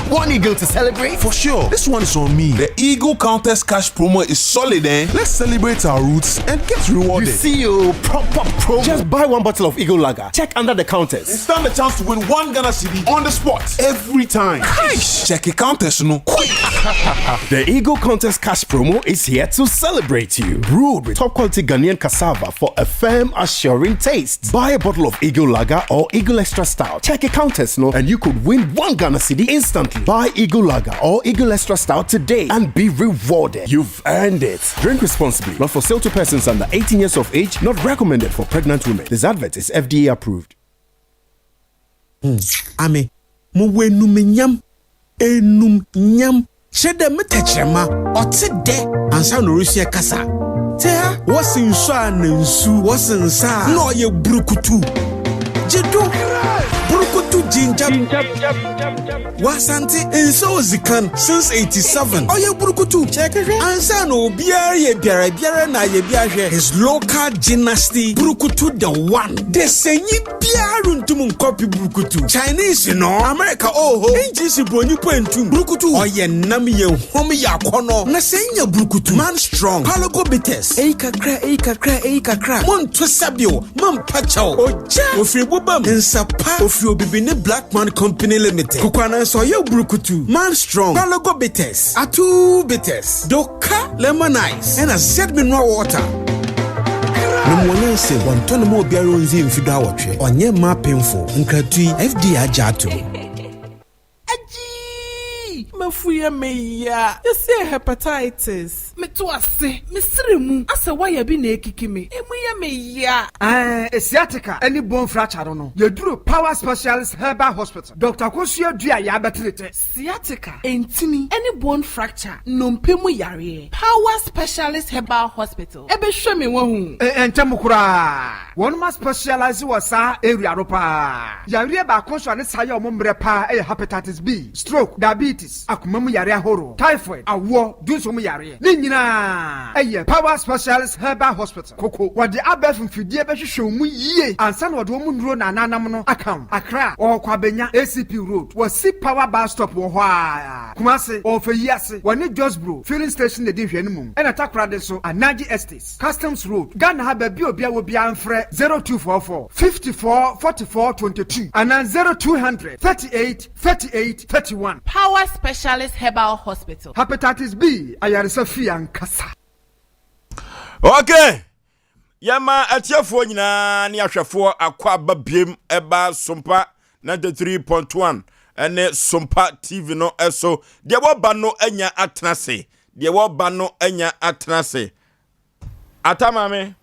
[SPEAKER 18] One eagle to celebrate?
[SPEAKER 19] For sure. This one is on me. The Eagle Countess Cash promo is solid, eh? Let's celebrate our roots and get rewarded.
[SPEAKER 18] You see you proper promo. Just buy one bottle of Eagle Lager. Check under the counters.
[SPEAKER 19] And stand the chance to win one Ghana cedi on the spot. Every time.
[SPEAKER 18] Nice.
[SPEAKER 19] Check a Countess, no? Quick.
[SPEAKER 18] The Eagle Countess Cash promo is here to celebrate you. Brewed with top quality Ghanaian cassava for a firm, assuring taste. Buy a bottle of Eagle Lager or Eagle Extra Stout. Check a Countess, no? And you could win one Ghana cedi instantly. Buy Eagle Lager or Eagle Extra Stout today and be rewarded. You've earned it. Drink responsibly. Not for sale to persons under 18 years of age. Not recommended for pregnant women. This advert is FDA approved.
[SPEAKER 20] Ame, mo wenu menyam, enum nyam. Shede metechrema, ote de, ansa no rusia kasa. Tea, wasin sha nensu, wasin sa, no ye brukutu. Jedu, brukutu jinjab. Wasanti enso zikan since 87. Oye burukutu. Check it. Ansa no biara na ye biara. His local dynasty burukutu the one. De senyi biara ntum copy burukutu. Chinese no, America NGC broni poentum. Burukutu. Oye nam ye hom ya kono. Na senya burukutu. Man strong. Palogo bites. Ei kakra. Mon twesabio. Man pachao. Oja. Ofri bobam. Ensapa. Ofri obibine Black Man Company Limited. Kukwana so ye burukutu. Man strong. Palogo bites. Atu bites. Doka lemon ice. And a Z mineral water. Numwana se wantono mo biara onzi mfido awotwe. Onye ma painful. Nkratui FDA ajato.
[SPEAKER 21] Mafuya meya. You say hepatitis. Me to ase. Me sremu. Asa why bi na ekiki me. Emuya meya.
[SPEAKER 22] Sciatica. Any bone fracture no. You do Power Specialist Herbal Hospital. Dr. Kosua Dua ya betrete.
[SPEAKER 21] Sciatica. Entini. Any bone fracture. No mpemu yare. Power Specialist Herbal Hospital. Ebe hwe me wahu.
[SPEAKER 22] Entemu kura. One must specialize wasa area ropa. Yare ba konso ne saye omombre pa hepatitis B, stroke, diabetes, akumemu yare ahoro, typhoid, awo, dunso mu yare. Ni nyinaa ɛyɛ Power Specialist Herbal Hospital koko wɔde abɛɛfo mfidie bɛhwehwɛ mu yie ansa na wɔde wɔn nduro na nanam no account Accra ɔkɔ abenya ACP Road wɔsi Power Bus Stop wɔ hɔ a Kumasi ɔfɛ yi ase wɔne Josbro filling station de di hwɛ no mu ɛna Takra de so Anaji Estates Customs Road Ghana ha baabi obi a wo bia mfrɛ 0244 54 44 22 and 0200 38 38 31
[SPEAKER 21] Power Specialist Herbal Hospital.
[SPEAKER 22] Hepatitis B ayaresa fi ankasa.
[SPEAKER 2] Okay. Yama atiafo nyina ne ahwefo akwa babiem eba Sompa 93.1 ene Sompa TV no eso de wo ba no anya atenase de wo ba no anya atenase atamame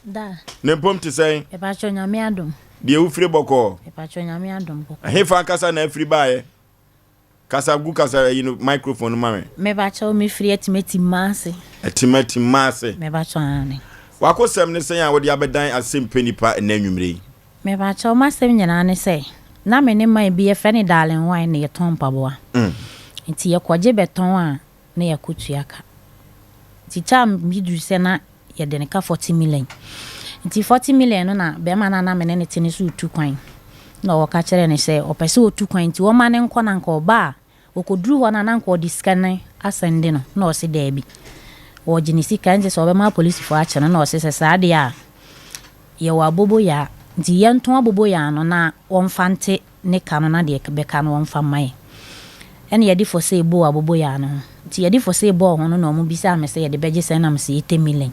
[SPEAKER 3] da
[SPEAKER 2] nempom ti sei
[SPEAKER 3] e ba chonyame adom
[SPEAKER 2] de ufire boko
[SPEAKER 3] e ba chonyame adom boko
[SPEAKER 2] hefa kasa na afiri baaye kasa gu kasa microphone mame
[SPEAKER 3] me ba chaw me free etimeti mase
[SPEAKER 2] me
[SPEAKER 3] ba chwane
[SPEAKER 2] wakosem ne sen ya wo de abedan Asem Mpe Nipa na nwumre
[SPEAKER 3] me ba chaw masem nyina ne sei na me ne man bi e fe ne darling wine ne yeton paboa nti ye kwaje beton a na ye kutuaka ti cham bidu se na ye de ne ka 40 million nti 40 million no na be ma na me ne tini so tu kwan na wo ka kire ne se opese o tu kwan nti wo ma ne nko na nko ba okoduru ho na nko diskane asende no na o se da bi wo jinisi kan je so be ma police fo a kire na o se saade a ye wa bobo ya nti ye nton abobo ya no na wonfante ne kanu na de be kanu wonfa mai ene ye di fo se bo abobo ya no nti ye di fo se bo ho no na omu bisa me se ye de beje se na me se 80 million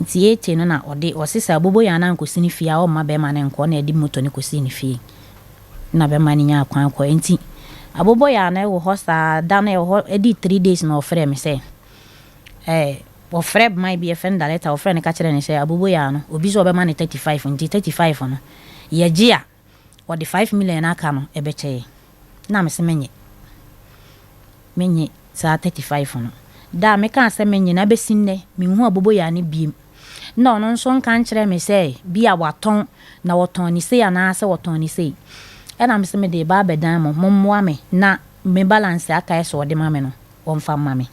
[SPEAKER 3] nti ete no na ode osisa abobo ya na nkosini fia o ma be ma ne nko na edi moto ne kosini fie na be ma ni nya akwan ko nti abobo ya na wo hosta da na wo edi 3 days na ofre me se wo frɛ my BFN da letter wo frɛ ne ka kire ne se abobo ya no obi so be ma ne 35 nti 35 no ye gia wo de 5 million aka no e be che na me se menye sa 35 no da me ka se menye na be sinne me hu abobo ya ne biem na ono nso nka nkire me se bia waton na waton ni se ya na se waton ni se e na me se me de ba bedan mo mommoa me na me balance aka eso de ma me no wonfa ma me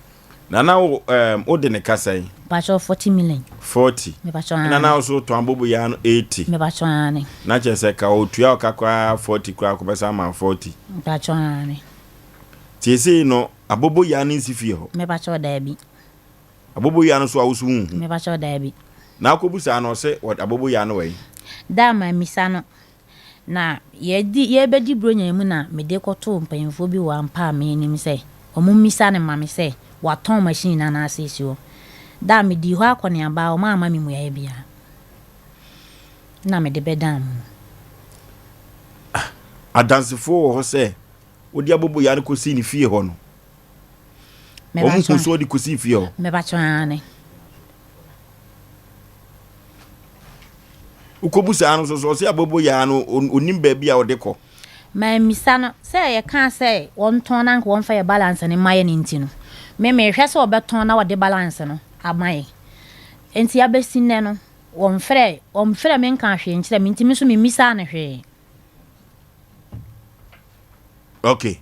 [SPEAKER 2] na o de ne kasai
[SPEAKER 3] bacho 40 million
[SPEAKER 2] 40
[SPEAKER 3] me bacho
[SPEAKER 2] na so to ambobo ya no 80
[SPEAKER 3] me bacho ane
[SPEAKER 2] na che se ka o tua ka kwa 40 kwa ko besa ma 40
[SPEAKER 3] bacho ane
[SPEAKER 2] tiese no abobo ya no nsifie ho
[SPEAKER 3] me bacho da bi
[SPEAKER 2] abobo ya no so awusu hu
[SPEAKER 3] me bacho da bi
[SPEAKER 2] na akobusa no se abobo ya no wai
[SPEAKER 3] da ma misa no na ye bedi bronya mu na me de koto mpanyimfo bi wa mpa me nim se omu misa ne ma me se waton machine na asesio da me di ho akone aba o ma me mu ya bia na me de bedam
[SPEAKER 2] adansefo ho se odi abobo ya no kosi ni fie ho no omu koso di kosi fie ho
[SPEAKER 3] me ba chwane
[SPEAKER 2] ukobusa anu so se abobo ya no onim ba bia odeko
[SPEAKER 3] ma misa no se ye kan se won ton na nko won fa ye balance ne maye ni ntino me hwe se obeton na wode balance no amaye enti abesinne no won frɛ me nka hwe nkire me ntimi so me misa na hwe
[SPEAKER 2] okay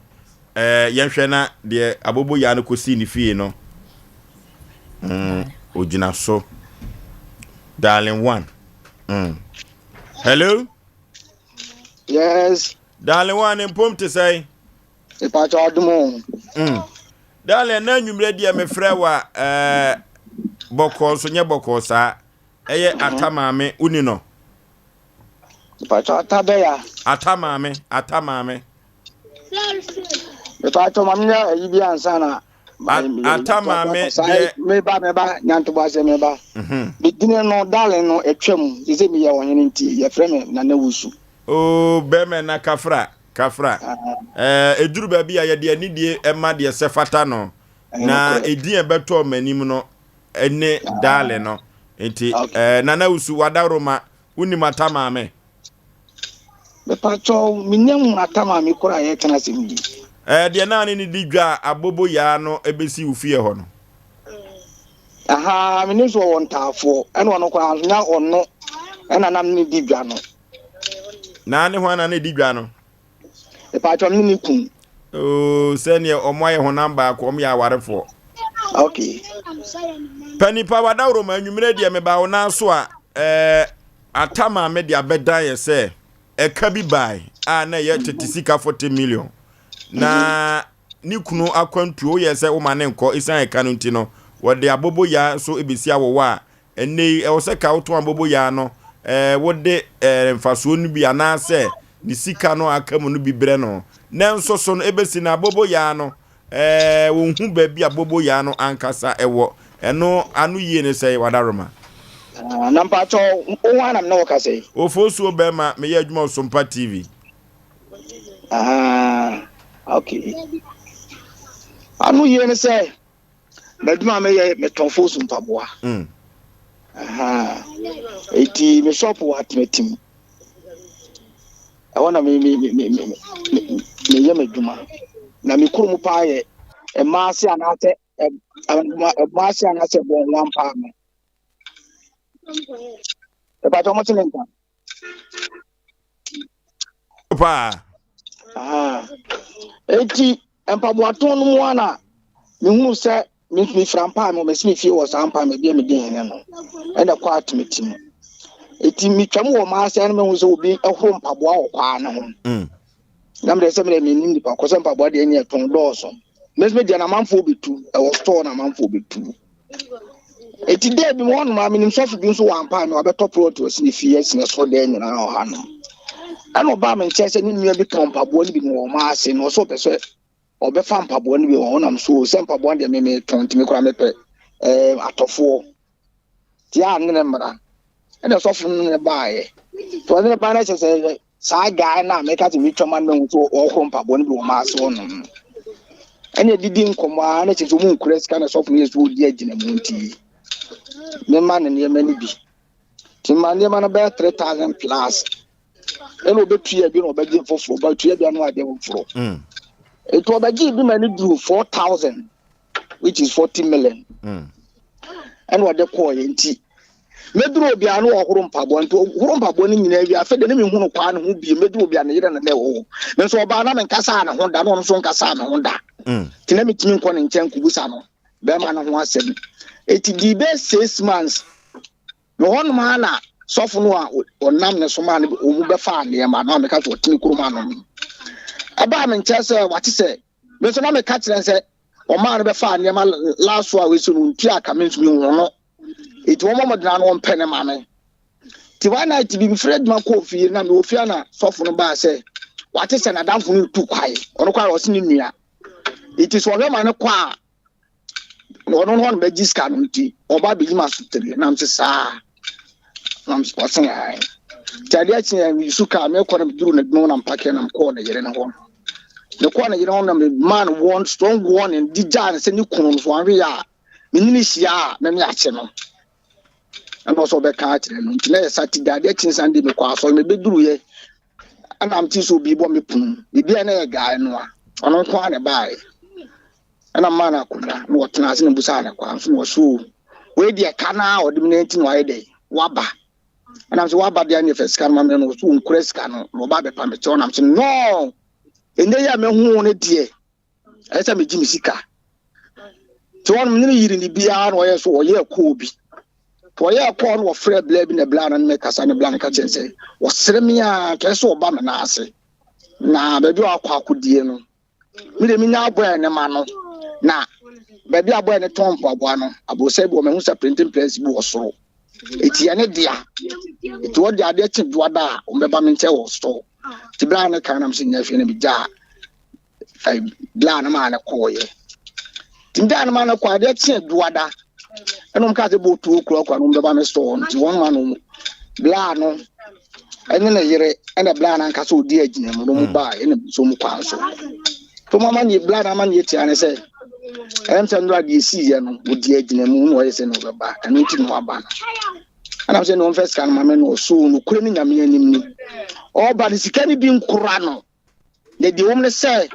[SPEAKER 2] yen hwe na de abobo ya no kosi ni fie no ojina so darling one hello
[SPEAKER 5] yes
[SPEAKER 2] darling one impom to say
[SPEAKER 5] ipa cho adumo
[SPEAKER 2] darling na nwumre dia me frɛ wa boko so nye boko sa eye atamame uni no
[SPEAKER 5] ipa cho atabeya
[SPEAKER 2] atamame
[SPEAKER 5] ipa cho mamnya yibi ansana
[SPEAKER 2] atamame
[SPEAKER 5] de meba nyanto base meba bidine no darling no etwam ise mi ye wonye nti ye frɛ me na nawusu
[SPEAKER 2] o beme na kafra eduru ba bia ye de anidie ema de sefata no na edin beto manim no ene dale no enti na nawusu wadaroma uni matamame
[SPEAKER 5] be pacho minyam atamame kora ye kana sembi
[SPEAKER 2] de na ni digwa abobo ya no ebesi ufie ho no
[SPEAKER 5] aha mini so won tafo ene wono kora nya onno ena nam ni digwa no
[SPEAKER 2] na ne ho na ne digwa no
[SPEAKER 5] e pacho mini kun
[SPEAKER 2] o sene omoye ho namba ko om ya warefo
[SPEAKER 5] Okay.
[SPEAKER 2] Panipa wadawro ma nwumre de me ba wona so a atama me de abedan ye se eka bi bai a na ye tetisika 40 million na ni kunu akwantuo ye se wo mane nko isan eka no nti no wode abobo ya so ebesi awowo a ene wo se ka woto abobo ya no wode mfaso nu bi ana se ni sika no akamu no bi bre no nenso so no ebesi na abobo ya no wo hu ba bi abobo ya no ankasa ewo eno anu yie ne sei wadaroma
[SPEAKER 5] nampa cho owanam na woka sei
[SPEAKER 2] Oforisuo be ma me ye adwuma Osompa TV.
[SPEAKER 5] Okay. Anu yie ne sei baduma me ye metofo Osompa boa. Eti me shop wa atmetim. I wanna me ye meduma. Na me kurumu pa ye e maase anate e maase anate bon wan pa me. E ba to mo tinenka.
[SPEAKER 2] Pa.
[SPEAKER 5] Eti empaboaton no mu ana me hunu se me frampa me me fie wo sampa me bia me din ne no. E da kwa atmetim. Eti mi twam wo maase an me hu se obi ehoro mpaboa wo kwa na ho. Na me se me nim nipa ko se mpaboa de anya ton dooso. Mesme dia na manfo betu e wo store na manfo betu. Eti de bi mo no ma me nim sofu bi nso wan pa me obeto prot osi ni fie sine so de nyina ho ha no. Ano ba me nche se ni nua bi kan mpaboa ni bi no maase no so pese obefa mpaboa ni bi wo nam so se mpaboa de me ton timi kura me pe atofo ti a ngene mra ene sofu ne baaye to ne ba na se sa guy na me ka ti mi twama me so o mpaboa ni bi wo maase no ene didi nkomo a na chezo mu nkure sika na sofu ne so di agina mu nti me man ne me ni bi ti man ne man ba 3000 plus ene obetua bi no obegi foforo ba tua bi no ade foforo eto obegi bi man do 4000 which is 40 million ene ode ko ye nti meduro obi anu ohoro mpabo nti ohoro mpabo ni nyina wi afede ne me hunu kwa ne ho bi meduro obi anu yire na le wo me so oba na me nkasa na ho da no so nkasa na ho da ti na metimi nko ne nchen kubusa no be ma na ho asem eti di be 6 months no hon ma na sofu no a onam ne so ma ne omu be fa ne ma na me ka so timi kuruma no aba me nche se wati se me so na me ka kire se o ma ne be fa ne ma last one we so no nti aka me nsumi ho no eti wo mo dina no mpene ma me ti wa na ti bi Fred ma ko fi na me ofia na sofu no ba se wati se na danfo no tu kwai ono kwai o se ni nua eti so we ma ne kwa ono no be jiska no nti oba be jima sutere na mse sa na mse kwasen ai tadi a tia mi suka me ko na duru na no na mpake na mko na yere na ho ne ko na yere ho na me man one strong one and dija na se ni kunu so anwe ya me ni hia na me ache no ana so be ka atire no nti na Saturday ade chin Sunday me kwa so me be duru ye ana mti so bi bo me punu bibia na ye ga no a ono ko na bae ana mana kuna no tena ase ne busa na kwa so so we de kana o de 19 wa de waba ana so waba de anya first kan ma me no so nkure ska no ba be pa me cho na so no ende ya me hu ne de esa me jimi sika to won me ne yiri ni bia no ye so o ye ko obi to ye ko no frɛ bla bi na bla na me kasa ne bla na ka chense wo sremia ke so ba me na ase na ba bi akwa akodie no me de me nya boy ne ma no na baby aboy ne tompo aboa no abose bi o me hu sa printing press bi wo soro eti ene dia eti wo dia de chi duada o me ba me nche wo store ti bla ne kan am sin yafi ne bi ja ai bla na ma na koye ti nda na ma na kwa de chi duada eno mka se bo tu okro kwa no me ba me store ti won ma no bla no ene na yire ene bla na nka so di agina mu no mu ba ene so mu kwa so to mama ni bla na ma ni ti ane se Sandra di si ya no odi agina mu no yese no baba anu ti no aba ana se no first kan mama no so no kure ni nyame anim ni o ba di sika ni bi nkura no de di wom ne se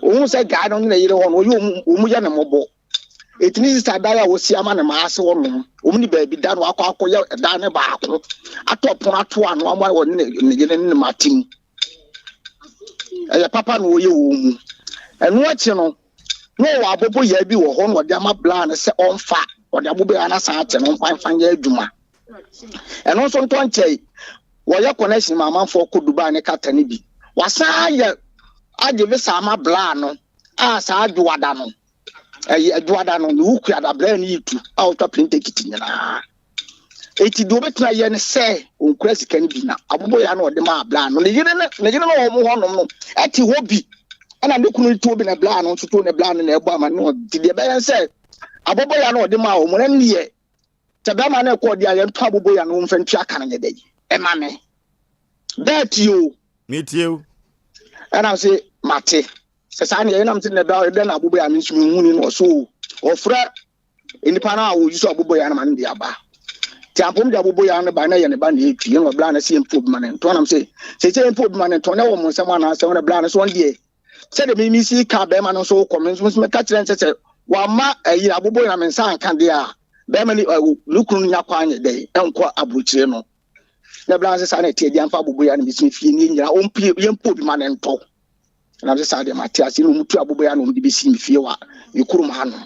[SPEAKER 5] o se ga no na yire ho no yo o mu ya na mobo etini sister da ya wo si ama na ma ase wo no o mu ni ba bi da no akọ ya da ne ba akọ atọpọ ato anu ama wo ne yire ne matim ya papa no wo ye wo mu enu achi no no wa abobo ya bi wo ho no de ama bla na se onfa o de abobo ya na sa ate no fan ya adwuma eno so nto nchei wo ya connection ma manfo ko Dubai ne kata ne bi wasa ya ade be sa ama bla no a sa adwada no adwada no no ku ada bla ni itu a o to print kiti nyina eti do betra ye ne se onkura sika ne bi na abobo ya no de ma bla no ne yire no wo mo honom no eti ho bi ana ne kunu to bi na bla no so to ne bla no na ebo ama no di de be se abobo ya no de ma wo mo ne ye tebe ma na ko di aye to abobo ya no mfa ntua kan ne de e ma me that you
[SPEAKER 2] meet you
[SPEAKER 5] and I say mate se sa ne ye na mti ne bla de na abobo ya nsu huni no so ofra enipa na wo yuso abobo ya na ma ne aba tiampom de abobo ya no ba na ye ne ba na etwi no bla na se mpo bi ma ne to na mse se mpo bi ma ne to na wo mo nsema na se wo na bla na so on die se de mi si ka be ma no so comment so me ka kire nse wa ma ayi abobo ya me nsa anka de a be ma ni lukunu nya kwa anye de enko abuchire no na bla se sa na tie di amfa abobo ya no mi si fie ni nyira on pie ye mpo bi ma ne nto na se sa de matias no mutu abobo ya no de bi si mi fie wa yikurum ha no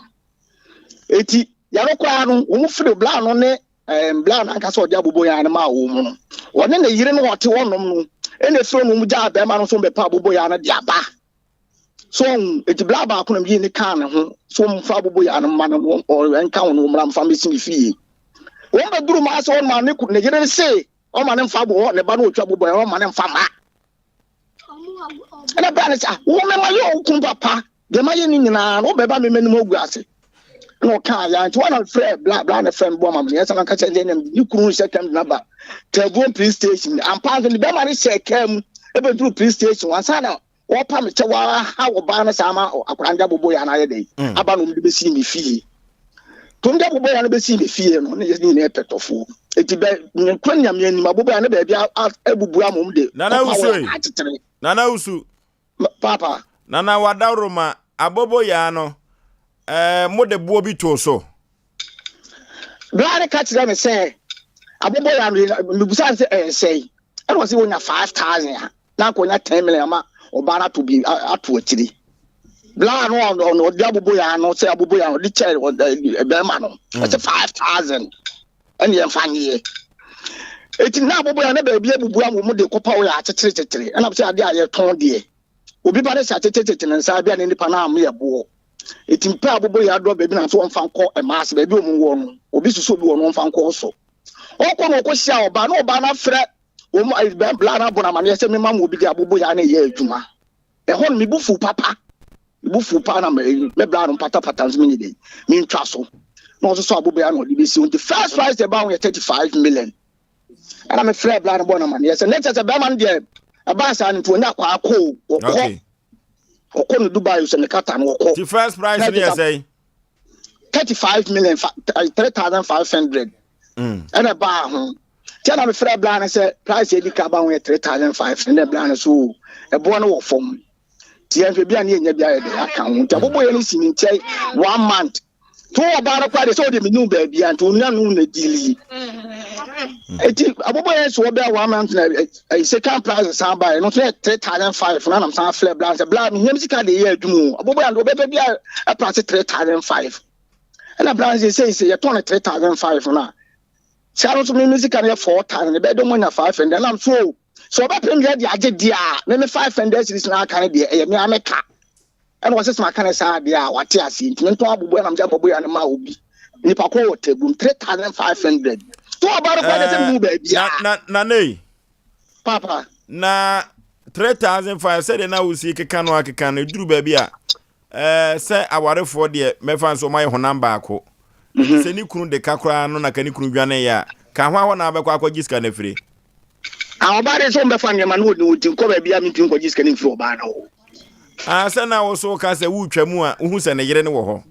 [SPEAKER 5] eti ya no kwa no wo mu firi bla no ne bla na nka so de abobo ya no ma wo mu no wone na yire no wote wonom no ene firo no mu ja be ma no so be pa abobo ya no de aba so eti bla ba ko na mi ni kan ho so mfa abobo ya no ma no o enka wo no mra mfa me si fie won be duru ma so won ma ne ku ne yire se o ma ne mfa bo ne ba no otwa abobo ya o ma ne mfa ma ene ba ne sa wo me ma yo ku papa de ma ye ni nyina no be ba me menim ogu ase no ka ya nti wana friend bla na friend bo ma me yesa ka che dem ni kuru second number telephone police station am pa de be ma ne se kam e be duru police station wan sa na wo pa me che wa ha wo ba na sa ma akuranja bobo ya na ye dey aba no de be si mi fie to nda bobo ya na be si mi fie no ne yes ni petofo eti be nkwanya me ni bobo ya na be bia abubu amom de nana usu papa
[SPEAKER 2] nana wadaroma abobo ya no mo de buo bi to so
[SPEAKER 5] bla ka tira me say abobo ya no busan say e no say wonya 5,000 na ko nya 10 million ma obana to bi ato akiri bla no de abobo ya no say abobo ya no de chair be ma no say 5,000 and ye fanye eti na abobo ya na ba bi abubu amom de kopa wo ya atetere na say ade aye ton de obi ba de sa atetere nsa bia ne nipa na am ye bo eti mpa abobo ya do baby na so onfa nko e maas baby omu wo no obi susu obi wo no onfa nko so okọ no ko sia oba na frɛ o mu bla na bona ma ne se me ma mo obi de abobo ya na ye adwuma e hon me bufu papa na me bla no pata nso me de me ntwa so no so abobo ya no de be si on the first price about 35 million ana me frɛ bla no bona ma ne se next se be man de aba sa no to nya kwa akọ okọ okọ no Dubai so ne kata no okọ
[SPEAKER 2] the first price ni say
[SPEAKER 5] 35 million 3,500 and a bar ho tell me frɛ bla na say price e di ka ba 3,500 bla na so e bo no wo fom ti en bia na enya bia de aka ho ta bobo ye no si ni nchai 1 month to oba no kwa de so de me nu ba bia to nu na dili eti abobo ye so bia 1 month na second price san ba no so 3,500 na nam san frɛ bla say bla me him sika de ye adwumu abobo ya do be bia a price 3,500 and a bla say you turn 3,500 na Sharon to me music and 4,000 be do money 500 and I'm so ba premier de age dia me 500 series na kan de e me ameka and was my kind say dia wate ase ntimi to abobo na mja abobo ya na ma obi ni pa ko tebum 3,500 to about kwa de mu ba bia
[SPEAKER 2] na nei
[SPEAKER 5] papa
[SPEAKER 2] na 3,500 said na usi keka no akeka no duru ba bia say awarefo de me fan so my honam ba ko se ni kunu de kakra no na kani kunu dwane ya ka hwa na abekwa akwagiska na firi
[SPEAKER 5] awabare so mbefa nyama no de utin ko ba bia mi tin kwagiska na firi oba na o
[SPEAKER 2] se na wo so ka se wutwa mu a uhu se ne yire ne wo ho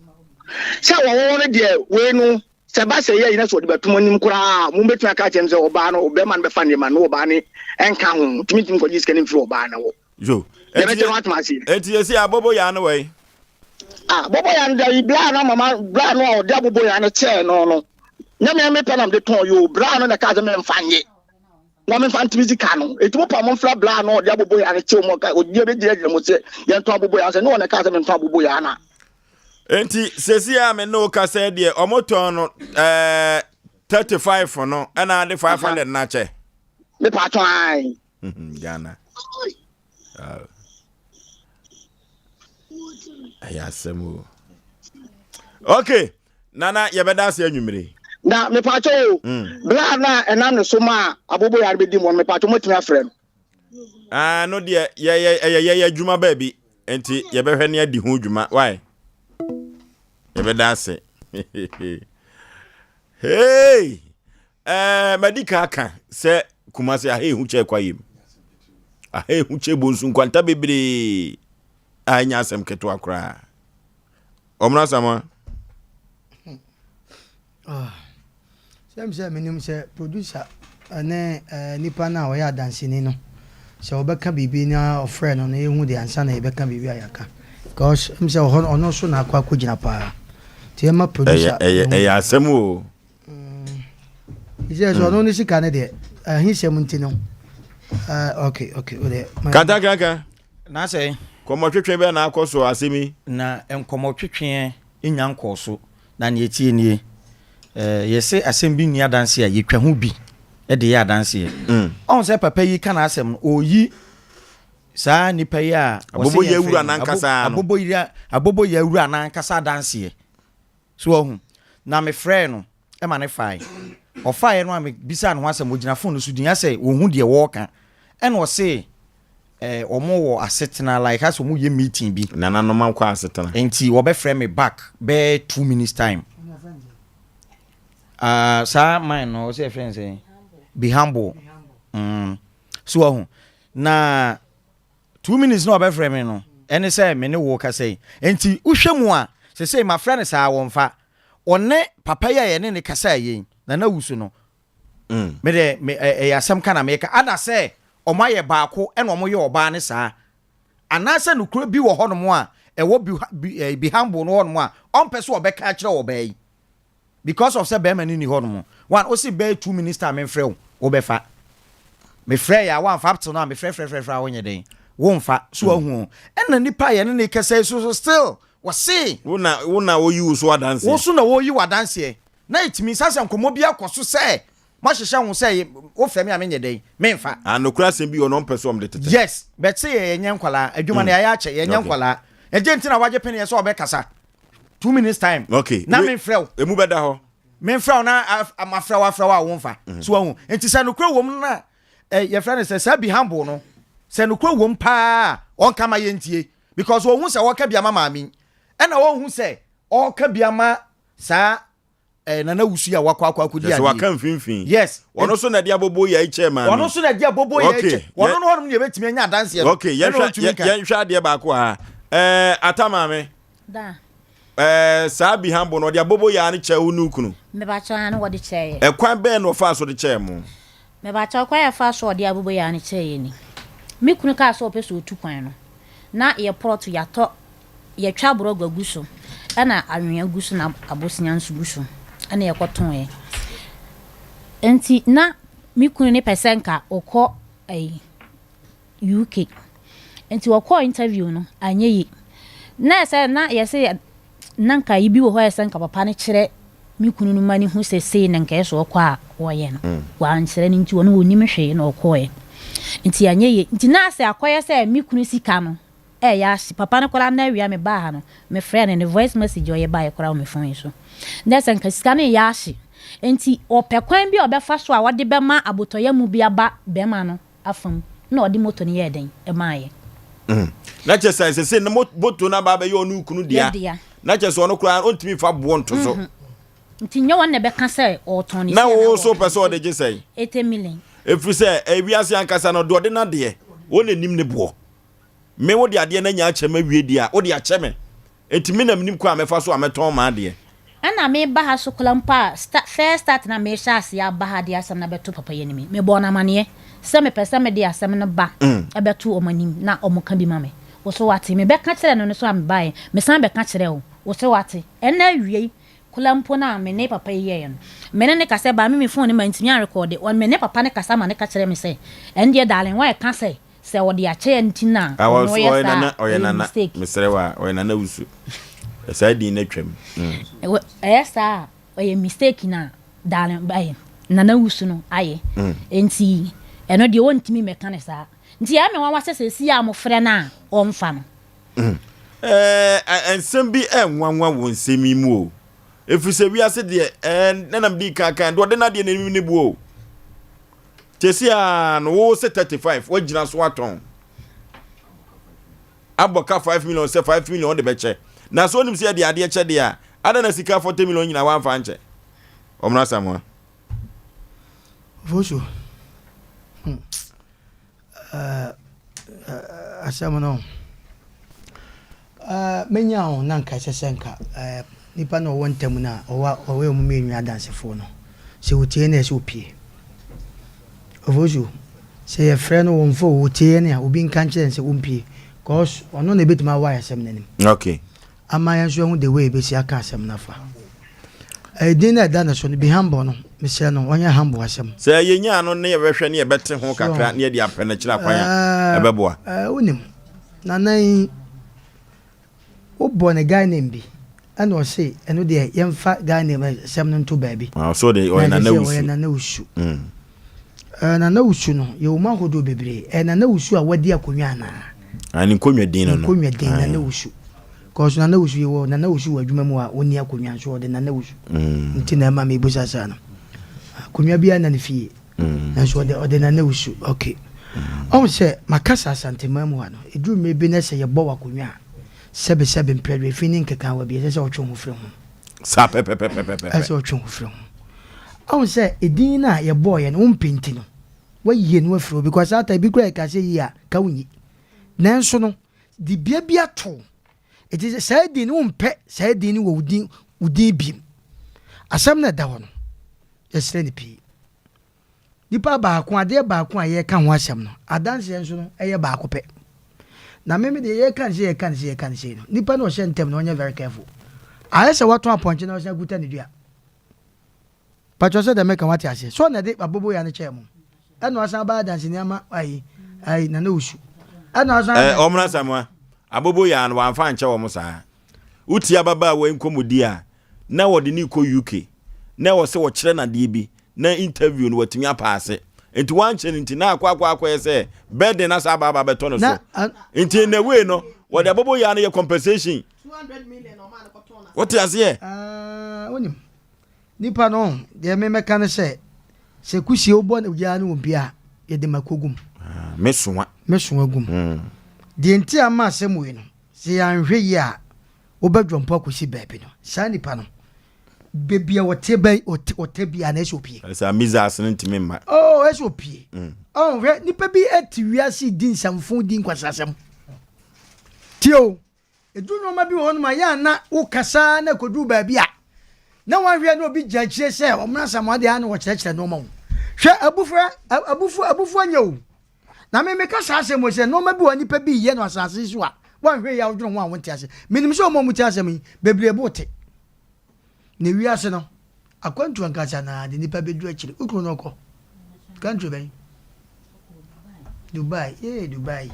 [SPEAKER 5] se wo no de we no se ba se ye ina so de batum nim kura mu betu aka chem se oba no oba man befa nyama no oba ni enka ho timi tin kwagiska na firi oba na wo
[SPEAKER 2] yo
[SPEAKER 5] eti
[SPEAKER 2] yesi abobo ya no we
[SPEAKER 5] bobo ya nda bla na mama bla no o de abobo ya ne che no nyame me penam de ton yo bla no na ka ze me mfanye na me mfan timizika no etumo pa mo mfra bla no o de abobo ya ne che mo ka o die be dire mo se ye nton abobo ya se no na ka ze me nton abobo ya na
[SPEAKER 2] Enti sesi a me no ka say de omoton no 35 no na de 500 na che.
[SPEAKER 5] Me patron ai.
[SPEAKER 2] Ghana. Ayasemu. Okay. Nana yebeda se anwumire.
[SPEAKER 5] Na me patron. Bra na ena no so ma abobo yare bedi mo me patron motumi afrem.
[SPEAKER 2] No de ye adwuma ba bi. Enti yebehwe ne adi ho adwuma. Why? Yebeda se. Hey. Medika aka se kumase ahe hu che kwayem. Ahe hu che bonsu nkwanta bebre. Anya asem keto akra. Omna sama.
[SPEAKER 4] Same minimum say producer ane nipa na we dance ni no. Se obeka bibi na friend no ehu de ansa na ebeka bibi ayaka. Because him say ono so na akwa kugina pa. Ti ma producer.
[SPEAKER 2] Asem o.
[SPEAKER 4] Ije so no ni sika ne de ahisem ntino. Okay.
[SPEAKER 2] Kaka.
[SPEAKER 6] Na say
[SPEAKER 2] komotwetwe be na akoso asemi
[SPEAKER 6] na enkomotwetwe enyankoso na ne etie nie yese asem bi nia danse a yetwa ho bi e de ya danse on say papa yi kana asem oyi saa nipa yi a
[SPEAKER 2] abobo ya wura nan kasa
[SPEAKER 6] abobo ya wura nan kasa danse so ohun na me frɛ no e ma ne fai o fai no am bisa no asem ogina phone so din ya say ohun de wo ka e no say omo wo asetena like as omo ye meeting bi
[SPEAKER 2] nana no man kwa asetena
[SPEAKER 6] enti wo be frame me back be 2 minutes time sa mine no say friend say be humble so ahun na 2 minutes no be frame me no ene say me ne wo ka say enti uhwemu a say my friend say wo mfa one papa ya ye ne kasa ye na wusu no me de asem kana me ka ada say omaye baako eno omoye oba ne saa anase no kuro bi wo honom a ewo bi humble no honom a onpese obeka kire obai because of say be mani ni honom one o si be 2 minutes time frɛ wo be fa me frɛ ya one fa to na me frɛ wonye den wo mfa so ahu ena nipa ye ne kese so still wo see
[SPEAKER 2] wona wo yi so adanse
[SPEAKER 6] wo so na wo yi wadanse na itimi sase nkomo bi akoso say ma hyehyɛ ho say wo frɛ me amenye den me mfa
[SPEAKER 2] anokura sem bi ono mpɛso om de tete
[SPEAKER 6] yes but say ye nyankwala adwuma na ya ache ye nyankwala ejentina waje pene ye so obekasa 2 minutes time
[SPEAKER 2] okay
[SPEAKER 6] na me frɛ
[SPEAKER 2] emu bɛda hɔ
[SPEAKER 6] me frɛ na amafrɛ wa wo mfa so ahu enti sɛ nokura wom na ye frɛ ne sɛ bi humble no sɛ nokura wom pa on kama ye ntie because wo hu sɛ wo ka bia ma maami ɛna wo hu sɛ o ka bia ma sa nana wusu ya wakwa kudi
[SPEAKER 2] yes waka mfimfin
[SPEAKER 6] yes
[SPEAKER 2] wono so na dia bobo ya iche man
[SPEAKER 6] wono so na dia bobo ya iche wono no hono ne betimi anya dance ya
[SPEAKER 2] okay ye hwa dia ba ko ha atamame
[SPEAKER 3] da
[SPEAKER 2] saa bi hambo no dia bobo ya ne che unu kunu
[SPEAKER 3] me ba cho anu wo de che
[SPEAKER 2] ekwan be no fa so de che mu
[SPEAKER 3] me ba cho kwa ya fa so dia bobo ya ne che ye ni me kunu ka so opeso otu kwan no na ye porto ya to ye twa bro gwaguso ana anwea guso na abosinya nsu guso ana yekoton ye enti na mi kunu ne pesenka okọ UK enti okọ interview no anye yi na se na yese nanka yibi wo ho yesenka papa ne kire mi kunu no mani hu se na nka yeso okọ a wo ye no wa nkire ne nti wo no onim hwe na okọ ye enti anye yi enti na se akoye se mi kunu sika no ya si papa ne kola na wia me ba ha no me friend ne voice message o ye ba ye kola o me phone so ndesa nka sika ne ya si enti opekwan bi obefa so a wode be ma abotoya mu bi aba be ma no afam na odi moto ne ye den e ma ye
[SPEAKER 2] na che say na moto na ba be ye onu kunu dia na che so no kura ontimi fa bo nto so
[SPEAKER 3] nti nye won ne be ka say o ton ni
[SPEAKER 2] na wo so person o de je say
[SPEAKER 3] 80 million
[SPEAKER 2] efri say ewiase ankasa no do de na de won enim ne bo me wo de ade na nya achema wie dia wo de acheme entimi na mnim kwa mefa so ameton ma ade
[SPEAKER 3] ana me ba ha so klampa first start na me shas ya ba ha de asem na beto papa yenimi me bo na mane se me pese me de asem na ba e beto omanim na omuka bi ma me wo so wate me be ka kire no so am bae me san be ka kire wo so wate ena wie kulampo na me ne papa ye no me ne ka se ba me phone ma ntimi an record on me ne papa ne kasa ma ne ka kire me se ende darling why ka say se wo de ache ntina
[SPEAKER 2] no yes na mesrewa o na wusu say di na twam
[SPEAKER 3] sa oye mistake na darling bae nana wusu no aye enti eno de wontimi meka ne sa nti ya me wanwa sese si ya mo frɛ na omfa no
[SPEAKER 2] ensem bi enwanwa wo nsemi mu o efise wi ase de nanam di kaka do de na de na ni bu o tesia no wo se 35 wo gina so aton aboka 5 million se 5 million de beche na so nim se de ade che de a ada na sika 40 million nyina wan fa nche omna samwa
[SPEAKER 4] Voso asam no menya on nan ka sesenka nipa no wontam na owa mu menyu adansefo no se wotie na se opie Voso se ye frɛ no wonfo wotie na obi nka nkyerɛ se wompie cause ono na betima wa asem nanim
[SPEAKER 2] okay
[SPEAKER 4] amaya so hu the way be si aka asem na fa din na da na so no be humble no me se no wonya humble asem
[SPEAKER 2] se ye nya no ne ye behwe ne ye bete ho kakra ne ye de apɛ na kyira kwan ebeboa
[SPEAKER 4] wonim na nan obone guy name bi ana o say eno de yemfa guy name asem no to baabi
[SPEAKER 2] so de o na wusu
[SPEAKER 4] na wusu na wusu no ye o ma hodo bebre na wusu a wadi akonwa na
[SPEAKER 2] ani konwa din no
[SPEAKER 4] konwa din na wusu cause na wusu ye na wusu wadwuma mu a oni akonwa so de na wusu nti na ma me busa sa no akonwa bia na ne fie na so de na wusu okay o se makasa santema mu ano edu me bi na se ye bo akonwa sebe mpredwe fini nkeka wa bi se otwe ho frɛ ho
[SPEAKER 2] sa pepepepepe
[SPEAKER 4] ase otwe ho frɛ ho o se edin na ye bo ye no mpenti no wa yie no afro because ata bi kura ka se yi a ka wunyi nanso no di bia to it is said in umpe said in udin bim asam na da ho no yesre ni pi nipa ba ko ade ba ko aye ka ho asam no adanse enso no eye ba ko pe na meme de ye kan se no nipa no hye ntem no onye very careful aye se wato aponche na o guta ne dua pacho se de make what ase so na de abobo ya ne chemu eno asan ba danse ni ama ai na na usu eno asan
[SPEAKER 2] omna samwa abobo ya no wanfa nche wo musa uti ababa we nkomudi a na wode ni ko UK na wo se wo kire na de bi na interview no watimi apase enti wanche nti na akwa ese bed na sa baba beto no so enti na we no wode abobo ya no ye compensation
[SPEAKER 21] 200 million o man ko tona
[SPEAKER 2] what is here
[SPEAKER 4] onim nipa no de me meka ne se kusie obo na ya no bia ye de makogum mesoa gum de enti ama asem we no se ya nhwe yi a obadwompo akosi baabi no sa nipa no bebia wote bia na esopie
[SPEAKER 2] sa mizas no ntimi ma
[SPEAKER 4] esopie hwe nipa bi atiwiase din samfo din kwasasem tio edunu ma bi wonu ma ya na wo kasa na kodu baabi a na wanhwe na obi jachire se omna samade a na wo kyerɛkyerɛ no ma wo hwe abufu anyo na me kasa asem se no ma bi woni pa bi ye no asase so a wanhwe ya wodunu ho a wonte ase minim se omo muti asem bebre bote ne wiase no akwantu ankasa na de nipa bedu akire ukuru no ko country ben Dubai Dubai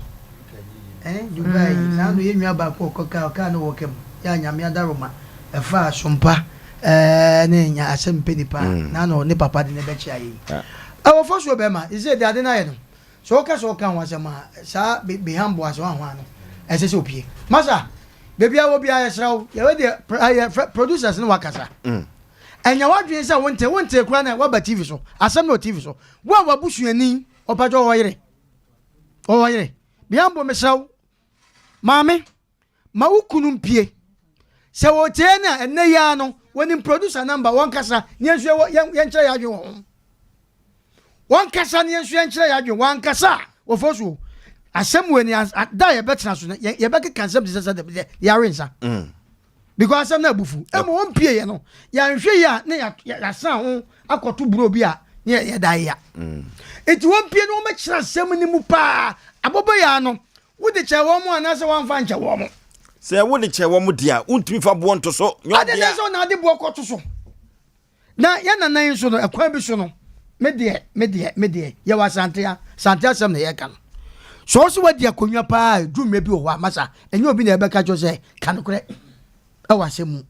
[SPEAKER 4] na no ye nwa ba ko ka no wokem ya nyame adaroma e fa sompa ne nya Asem Mpe Nipa na no ne papa de ne be chia yi awo foso be ma ise de ade na ye no so ka wasema sa be hambo aso ho ano ese se opie masa bebi awo bia ya sraw ye we de producers no wakasa enya wadwen se wonte kura na wa ba TV so Asem no TV so wa busuani opajo woyere bia mbo mesraw maame ma wukunu mpie se wo te na enne ya no woni producer number one kasa ne ensu ye nkyere ya adwen wo one kasa ne ensu ye nkyere ya adwen one kasa wo fosu Asem we ni da ye betina so ye be ka Asem dise de ya rensa because Asem na bufu e mo ompie ye no ya nhwe ya ne ya san ho akoto buro bi a ne ye da ya eti wompie no me kira Asem ni mu pa abobo ya no wo de che wo mo anase wan fa nche wo mo
[SPEAKER 2] se wo de che wo mo dia untumi fa bo nto so nyo dia
[SPEAKER 4] ade so na de bo koto so na ya na nan so no akwan bi so no me de ye wa santia Asem na ye kan so wadi akonwa pa dwuma bi wo amasa enye obi na ebe ka jo se kanokre awasemu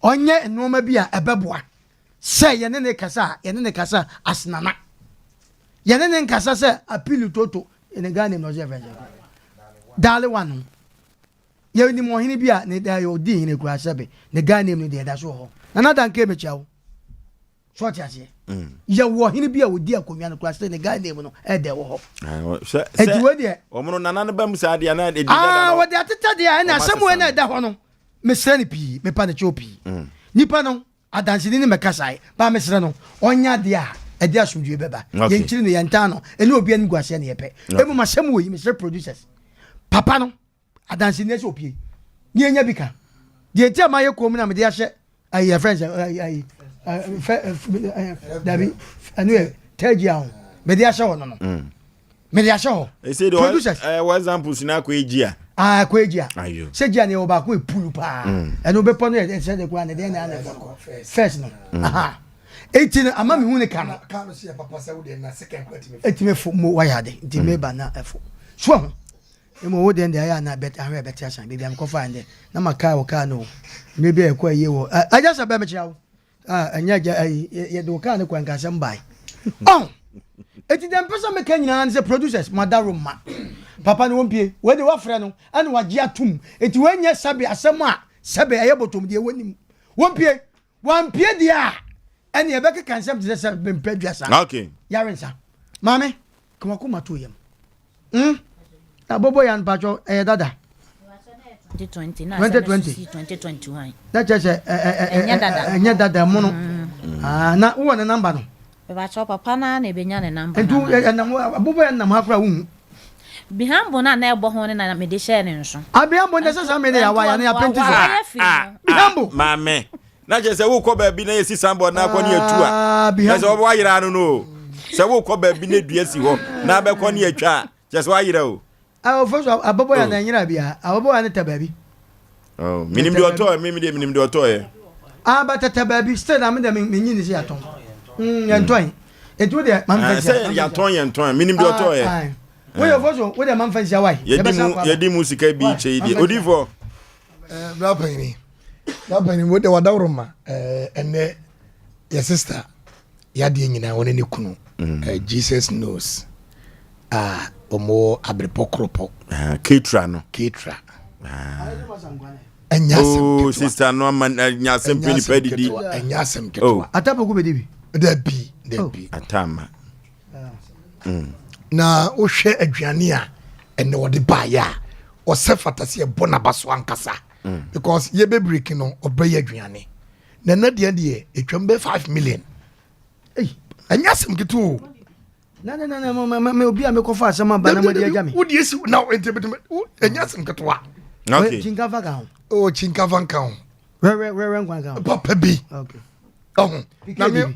[SPEAKER 4] onye nneoma bi a ebeboa sɛ yɛne ne kasa asenana yɛne ne nkasa sɛ apili toto ne Ghana no je fɛn dale wano yɛni mo hene bi a ne da yɛ odi hene kura sɛbe ne Ghana no de da so hɔ na nada nke mechiawo so ti ase yɛwɔ hene bi a odi akonwa no kura sɛ ne Ghana no ɛde wɔ hɔ eti we de
[SPEAKER 2] ɔmo nana no bam sa de na edi
[SPEAKER 4] wɔde ateta de a na asɛm we na ɛda hɔ no mesrɛ ne pii mepa ne kyɛw pii nipa no adansini ne mɛkasae ba mesrɛ no ɔnya de a ɛde asomdwe bɛba yɛnkyiri no yɛntaa no ɛne obi ani guaseɛ ne yɛpɛ emu masɛm wɔ yi mesrɛ producers papa no adansini sɛ opie ne yɛnya bi ka deɛ nti a mayɛ kurom na mede ahyɛ ayɛ friends dabi ɛno yɛ tagi a ho mede ahyɛ hɔ no no mede ahyɛ hɔ producers
[SPEAKER 2] for example sina ko egia
[SPEAKER 4] ko egia sɛ gia ne oba ko epulu pa ɛno bɛpɔ no yɛ sɛ de ko na de na na first no aha 18 ama me hu ne ka no sɛ papa sɛ wo de na second quarter etime fo mo wayade nti me ba na efo so ho emo wo de nda ya na bet ahwe bet asan bia am kofa ande na maka wo ka no me bia ekwa ye wo aja sa ba me kira wo anya ja ye do ka ne kwa nkasem bai oh eti dem pesa me ka nyina ne se producers madarum ma papa ne wompie we de wafre no ane wagye atum eti wanya sabe asem a sabe aye botom de wonim wompie wampie dia ene ye beka kansem de se bempedua sa
[SPEAKER 2] okay
[SPEAKER 4] yarensa mame kuma kuma to yam abobo yan pacho dada
[SPEAKER 3] 2021
[SPEAKER 4] na cheche enya dada mono na wo na number no
[SPEAKER 3] pacho papa na ebenya ne number
[SPEAKER 4] entu abobo yan nam hakra wu
[SPEAKER 3] bihambo na ebo ho ne na me de share ne nso
[SPEAKER 4] abihambo ne sesa me ne ya wa ya ne ya penti so bihambo
[SPEAKER 2] mame na je se wo ko ba bi na yesi sambo na ko ne atu a se wo wa yira no no se wo ko ba bi na dua si ho na be ko ne atwa je se wa yira o
[SPEAKER 4] first abobo ya na nyira bia abobo ya ne tababi
[SPEAKER 2] minim de oto minim de oto
[SPEAKER 4] ba tababi still na me de menyi ni se aton yenton etu de man fa
[SPEAKER 2] se yenton minim de oto
[SPEAKER 4] we your first we de man fa sia why
[SPEAKER 2] yedi musika bi che bi odifo
[SPEAKER 7] bra pani wo de wadawroma ene your sister ya de nyina woni ne kunu Jesus knows omo abrepokropo
[SPEAKER 2] ketra no
[SPEAKER 7] anyasem
[SPEAKER 2] sister no man anyasem Mpe Nipa didi
[SPEAKER 7] anyasem ketwa
[SPEAKER 4] atapoku bedibi
[SPEAKER 7] dabi
[SPEAKER 2] atama
[SPEAKER 7] na wo hwe aduane a ene wode ba ya o se fatase e bona baso ankasa because ye be break no obrɛ aduane na de etwam be 5 million anyasem ketu
[SPEAKER 4] na me obi a me kofa asema ba na mode agya me
[SPEAKER 7] wo die si na interpret anyasem ketwa
[SPEAKER 2] okay
[SPEAKER 4] chinkava ka ho
[SPEAKER 7] chinkava ka ho
[SPEAKER 4] re nkwan ka ho
[SPEAKER 7] papa bi okay na me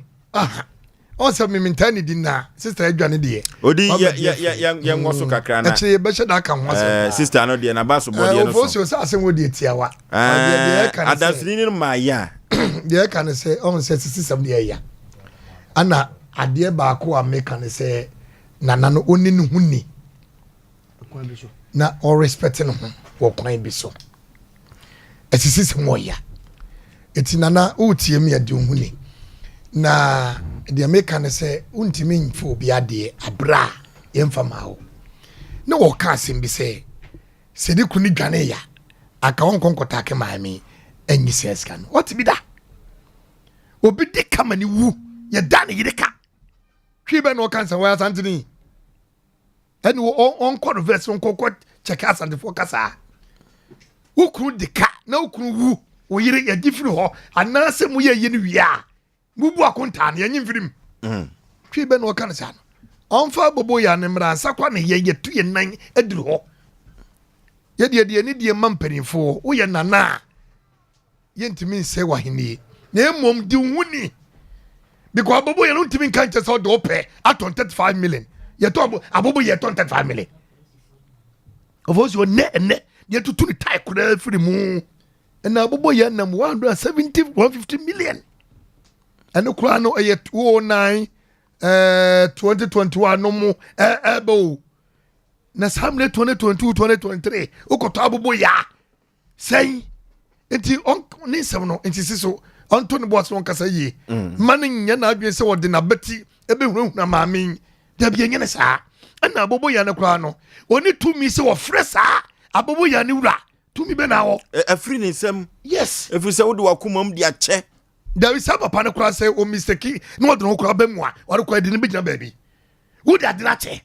[SPEAKER 7] also me mentani di na sister adwane de
[SPEAKER 2] odi ya ngoso kakra na
[SPEAKER 7] achi be hye da ka ho
[SPEAKER 2] sister no de na ba so body no so
[SPEAKER 7] so so asem wo de tiawa
[SPEAKER 2] adansini no ma ya
[SPEAKER 7] de ka ne se on se sisem de ya ana ade ba ko a make ne se nana no oni ne huni na all respect no wo kwan bi so sisem wo ya eti nana o tie me ade huni na the American say untimi mfo bi ade abra yemfa mawo na wo ka asem bi say sedi kuni dwane ya aka won konkota ke maami enyi seska no what bi da obi de kama ni wu ye da ne yireka hwe be no kan say wa santini eni on kɔ verse on kɔ check asante fo kasa ukru de ka na ukru wu wo yire ye difiri ho anase mu ye ni wia bubu akonta na yenyi mfirim twi be no kan sa no onfa bobo ya ne mra sakwa ne ye tu ye nan aduru ho ye de ni de mampanifo wo ye nana ye ntimi nse wa henie na emom di wuni because bobo ye no ntimi kan che so do pe aton 35 million ye to abobo ye ton 35 million of us you ne ye tutu ni tai kura firi mu na abobo ye nam 150 million and the crown no 209 2021 no mo ebo na samle 2022 2023 ukoto abobo ya sei enti on ne nsɛm no enti siso onto ne boss won kasa yie mane nya na adwen sɛ wɔde na beti ebe hunahuna maame da bia nya ne saa ana abobo ya ne kra no oni tumi sɛ wɔfrɛ saa abobo ya ne wura tumi be na wo
[SPEAKER 2] afiri ne nsɛm
[SPEAKER 7] yes
[SPEAKER 2] afiri sɛ wode wakomam de akyɛ
[SPEAKER 7] there is papa ne kra sɛ o mistake no wɔde no kra ba mu a wɔde kɔ de ne bigina baabi wode ade na kyɛ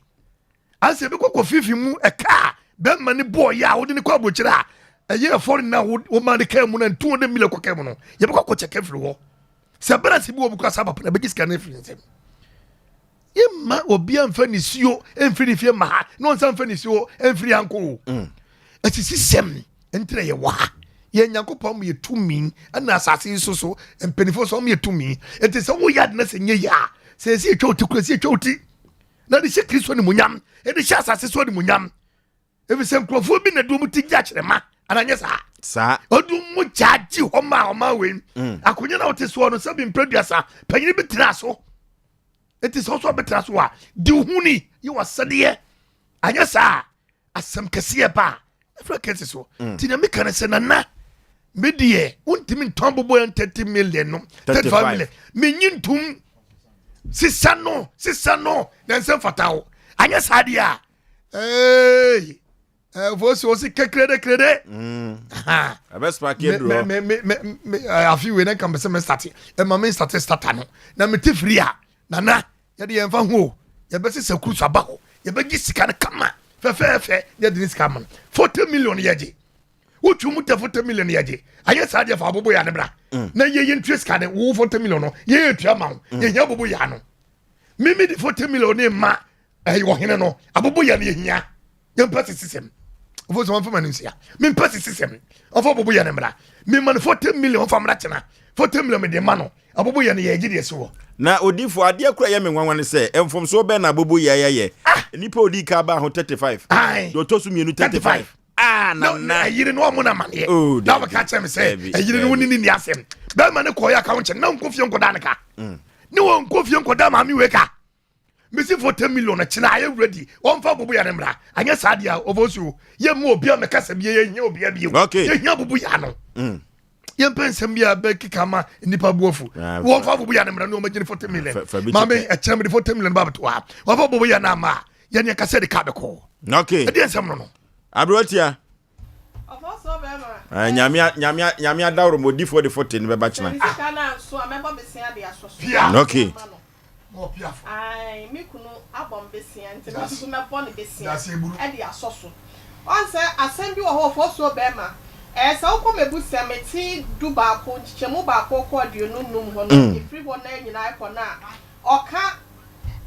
[SPEAKER 7] anse be kɔ fifi mu ɛka be ma ne boy ya wode ne kɔ abokyira ɛyɛ foreign na wo ma de ka mu na 200 million kɔ ka mu no ye be kɔ check afiri wo sɛ balance bi wo bu kra sa papa na be giska na afiri nsɛm yemma obi amfa ni suo emfiri fie ma ha no nsa amfa ni suo emfiri anko asisi sem entre ye wa ye nyankopɔn mu ye tumi ana asase so so empenifo so mu ye tumi enti sɛ wo yad na sɛ nye ya sɛ si etwa otikura si etwa oti na de Kristo ni munyam e de asase so ni munyam ebi sɛ nkrofo bi na do mu ti gya kyerɛ ma ananya saa odum mu gyaji ho ma we akonya na wote so no sɛ bi mpraduasa panyini bi tira so eti so betra so a di huni yi wasade anya saa asem kese ba efra kese so ti na me kan se na me die untimi ntombo 30 million no 35 million me nyintum sisa no na nsem fatawo anya saa dia vosi osi krede
[SPEAKER 2] abespa kedro
[SPEAKER 7] me afi we na kan be se me start e ma me start no na me tifri a nana yɛde yɛmfa ho yɛbɛse sɛ kuru so aba hɔ yɛbɛgye sika no kama fɛfɛɛfɛ yɛde ne sika ma no 40 million yɛgye wotwu mu 40 million yɛgye ayɛ saa deɛ fa abobo yɛ ne bra na yɛyɛ ntue sika no wo 40 million no yɛyɛ tua ma wo yɛhia abobo yɛ no mimi de 40 million ne ma wɔhene no abobo yɛ no yɛhia yɛmpa se system ofo so mfa ma no nsia mempa se system ɔfa abobo yɛ ne bra mema no 40 million ɔfa mmra kyena 40 million me de ma no abobo yɛ no yɛgye deɛ so wɔ
[SPEAKER 2] na odifo adeɛ kura yɛ me nwanwane sɛ emfom so bɛ na abobo yɛ nipa odi ka ba ho 35 do to so mienu 35 na
[SPEAKER 7] yire no mo na mane na ba ka kyerɛ me sɛ yire no ni asɛm bɛ ma ne kɔ ya ka ho kyɛ na nkofie nkoda ne ka ne wɔ nkofie nkoda ma me we ka mesi 40 million na kyena ayɛ ready wɔmfa abobo yɛ ne mra anyɛ saa deɛ ovosu yɛ mu obi a mekasa bi yɛ hia obi a bi yɛ hia abobo yɛ no yɛmpɛ nsɛm bi a bɛkeka ma nnipa buafu wɔmfa bobo yɛ ne mmara ne ɔmagyene 40 million mame ɛkyerɛ mede 40 million babɛto ha wɔfa bobo yɛ no ama a yɛne ɛka sɛ de ka bɛkɔɔ ɛdeɛ nsɛm no no
[SPEAKER 2] aberɛtia nyame adaworo mɔdifoɔ de 40 no bɛba kyena okay
[SPEAKER 8] me kunu abom besia nti me so me bɔ ne besia e de aso so on say asɛm bi wɔ hɔ fo so bɛma sɛ wokɔ mebusa meti du baako kyɛmu baako kɔ aduonu num hɔ no efiri hɔ na nyina ekɔ na ɔka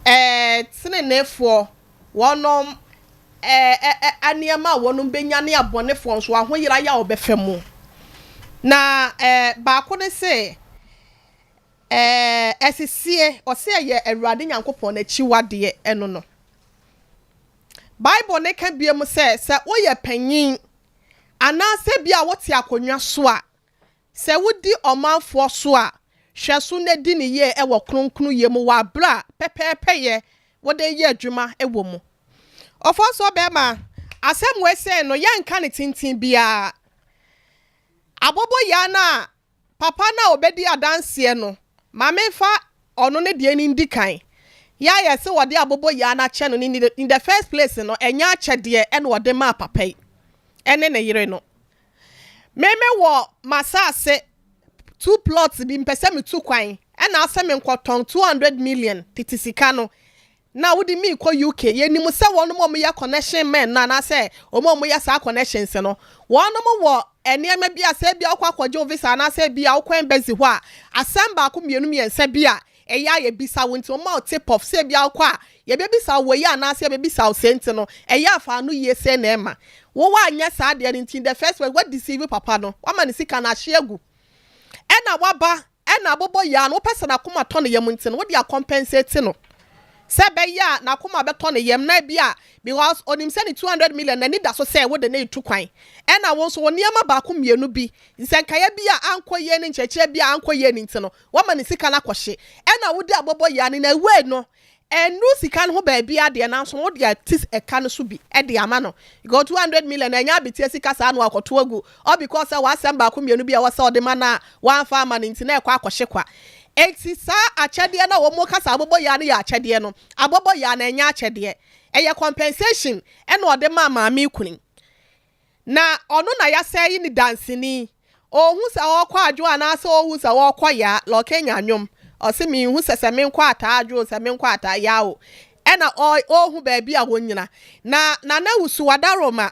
[SPEAKER 8] tenenefoɔ wɔnom aniema wɔnom benya ne abɔnefoɔ nso ahoyira ya obɛfɛ mu na baako ne se esisie ɔse yɛ awurade nyankopɔn na chiwade eno no bible ne ka biem sɛ woyɛ panyin anase bia wote akonwa so a sɛ wodi ɔmanfoɔ so a hwɛ so na di ne ye ɛwɔ kronkron ye mu wa bra pɛpɛɛpɛ ye wode ye adwuma ɛwɔ mu ɔfɔ so bɛma asɛm we sɛ no yɛnka ne tintin bia abobo ya na papa na obedi adanse no mamefa ɔno ne de ni ndikan ya yɛ sɛ wode abobo ya na kyɛ no in the first place no ɛnya kyɛdeɛ ɛna wode ma papa yi ene ne yire no meme wo masase 2 plots bi mpese me 2 kwan ena asem nkoton 200 million titisika no na wodi mi ko UK ye nim se wono mo ya connection men na na se o mo ya sa connections no wono mo wo eniema bi ase bi akwa akwaje visa na se bi akwa embassy ho a asem ba ko mienu miensa bi a eya ye bisa wonti o ma tip of se bi akwa ye be bisa wo ya na se be bisa o senti no eya afa no ye se na ema wo wa anya saa de nti the first way what deceive papa no wa ma ne sika na hyeagu ena waba ena bobo ya no pesa na koma to ne yam nti no wo dia compensate no sebe ya na koma be to ne yam na bia because onim se ni 200 million na ni da so say wo de na etu kwan ena wo so niam ba ko mienu bi nsenkaya bia ankoye ne nchechire bia ankoye ni nti no wa ma ne sika na kwhye ena wo dia bobo ya ni na we no enu sika no ho ba bia de na so mo de atis eka no so bi e de ama no go 200 million enya bitie sika sa no akoto agu all because wasem ba ko mienu bia wasa ode ma na wan fa ama nti na ekwa akohye kwa eti sa achede na wo mo kasa abobo ya na ya achede no abobo ya na enya achede eye compensation e na ode ma maami kunin na onu na ya say ni dancini ohun sa wo kwa adwo ana sa ohun sa wo kwa ya lo kenya nwom ose mi hu sese me nkwa ata adwo se me nkwa ata ya o e na ohun ba bia wonyina na wusu wadaroma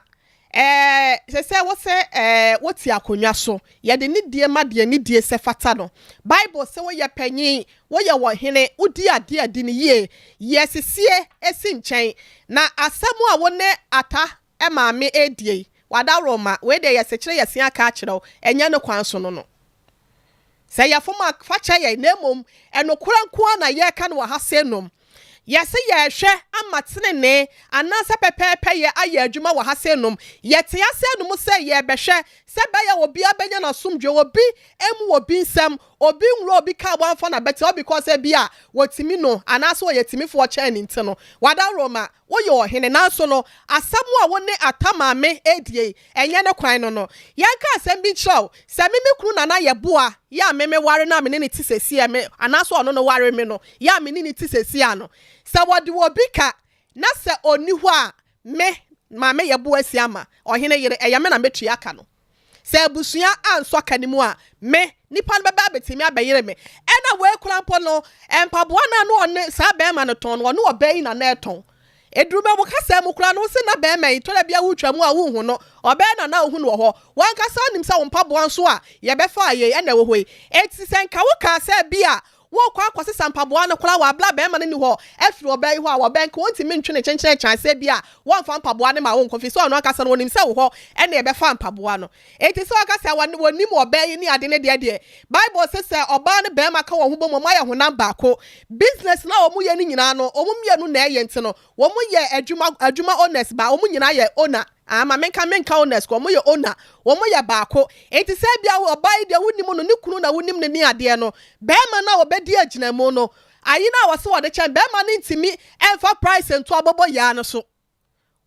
[SPEAKER 8] sese wo se woti akonwa so ye de ni die ma de ni die se fata no bible se wo ye panyin wo ye wo hene udi ade adi ni yesesie esi nchen na asemu a wo ne ata e maame edie wadaroma we de yesekire yesi aka akire enya ne kwan so no se ye foma facha ye nemom enokura nko na ye ka no ha senom yesi ye hwe amatene ne anasa pepepe ye aye adwuma wa ha senom ye te asenum se ye behwe se be ye obi abenya na somdwe obi emu obi nsem obi nwro obi ka wanfa na bete obi because bia wotimi no anasa wo yetimi fo cha ni nti no wada roma wo ye ohene na so no asamu a wo ne atamame edie enye ne kwan no yanka asem bi chow se mimi kru na ye boa ya meme ware na me ne tisesi me anasa ono no ware me no ya me ne tisesi ano se wodi obi ka na se oni ho a me mame ye boa si ama ohene yere eyame na metua aka no se abusua anso kanimu a me nipa no beba betimi abayire me ena we kurampo no empaboa na no one sa be ma no ton no obayi na na eton edurube mo kasa mu kura no se na be ma itola bia wutwa mu a wo hu no obe na wo hu no ho wan kasa nim sa wo mpaboa nso a ye be fa ye ena wo hoi eti senka wo ka sa bia wo kwa akwase sampaboa no kura wa bla be ma ni ho afiri obayi ho a wo ben ko ntimi ntwe ne chenchen chance bia wo mfa mpaboa ne ma wo nkofi so no akasa no nim sa wo ho ena ye be fa mpaboa no eti so akasa wonim obayi ni ade ne de bible says oba ne be ma ka wo hu bo mo ma ye ho namba ko business na wo mu ye ni nyina no wo mu mienu na ye nti no wo mu ye adwuma honest ba wo mu nyina ye owner ama menka honest ko mo ye owner wo mo ye baako enti se bia obayi de wonim no ni kunu na wonim ne ni ade no be ma na obedi agina mu no ayi na wose wode chen be ma ne ntimi emfa price ento abobo ya no so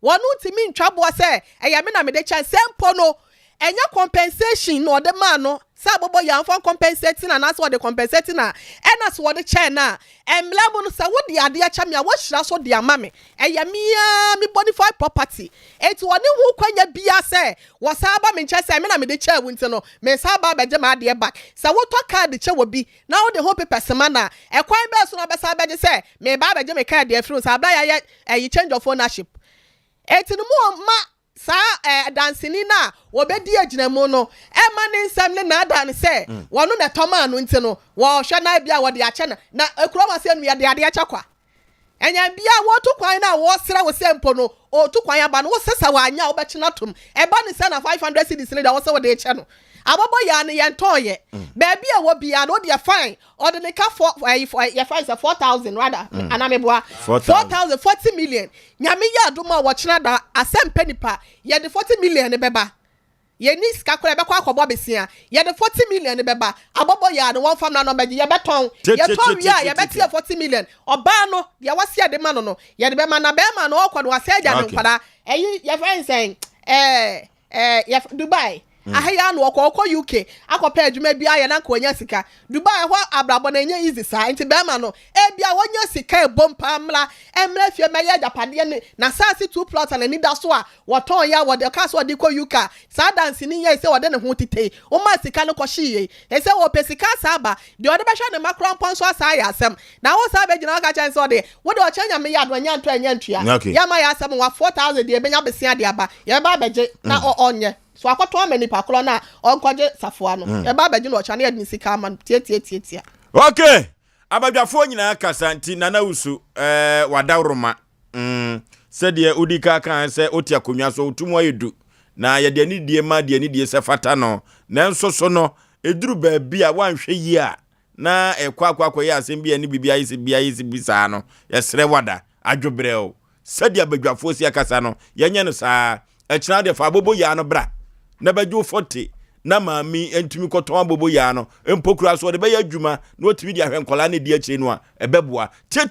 [SPEAKER 8] wonu ntimi ntwabo se eya me na me de chen sempo no enya compensation no de ma no sa abobo ya mfa compensating na na so de compensating na ena so wode chen na emlebo no sa wode ade acha me a wo hira so de ama me eya me bonify property eti woni hu kwanya bia se wo sa ba me nche se me na me de cha wunti no me sa ba beje ma ade back sa wo to card che wo bi na wo de ho paper sema na ekwan be so no be sa beje se me ba beje me card e free sa bla ya change of ownership eti no mo ma sa dancing na obedi agina mu no e ma ne nsam ne na adan se wono na toma no nti no wo hwe na bia wo de ache na ekuro ma se no ya de ade ache kwa enya bia wo to kwan na wo sra wo sempo no o to kwan aba no wo sesa wa anya wo be chena tom e ba ne se na 500 cedis ne da wo se wo de eche no abobo ya ne yentoye baby a wo bia no de fine or the ka for your fine 4,000 rather anameboa 4,000 40 million nyame ya adoma wo chena da Asem Mpe Nipa ye de 40 million ne beba ye ni ska kora be kwa akobo besia ye de 40 million ne beba abobo ya no one fam na no beji ye beton ye ton wi a ye betie 40 million oba no ye wase de ma no ye de be ma na be ma no okwa no wase agya no kwada eyi ye fine saying ye Dubai ahaya no okọ UK akọpa adwuma bia ya na nka onya sika Dubai ho abrabo na enya easy sa nti be ma no bia wonya sika ebompa mla emra fie meye japade ne na sase 2 plots na ni da so a woton ya wode ka so de ko UK sa dance ni ye se wode ne ho titei o ma sika no ko hye e se wo pesika sa ba de wode be hwa ne makron pon so asa ya asem na wo sa be gina ka chan so de wode o chanya me ya do nya nto anya ntua ya ma ya asem wa 4,000 de benya besia de aba ye ba beje na onye so akoto amani pakolo na onkoje safoa no e ba baji no chane adin sika man tie
[SPEAKER 2] okay abadwafo nyina kasa nti nana usu wadawroma sede udika kan se otia konwa so otumu ayedu na ye de ni die ma de ni die se fata no na nso so no eduru ba bia wanhwe yi a na ekwa ye asem bia ni bibia yi bisa no ye sere wada adwobreo sede abadwafo si akasa no ye nye no saa echina de fa bobo ya no bra na badwo 40 na maami entumi kɔtɔn abobo ya no empokura so de be adwuma na otumi di ahwe nkola ne di akyi no a ebeboa tie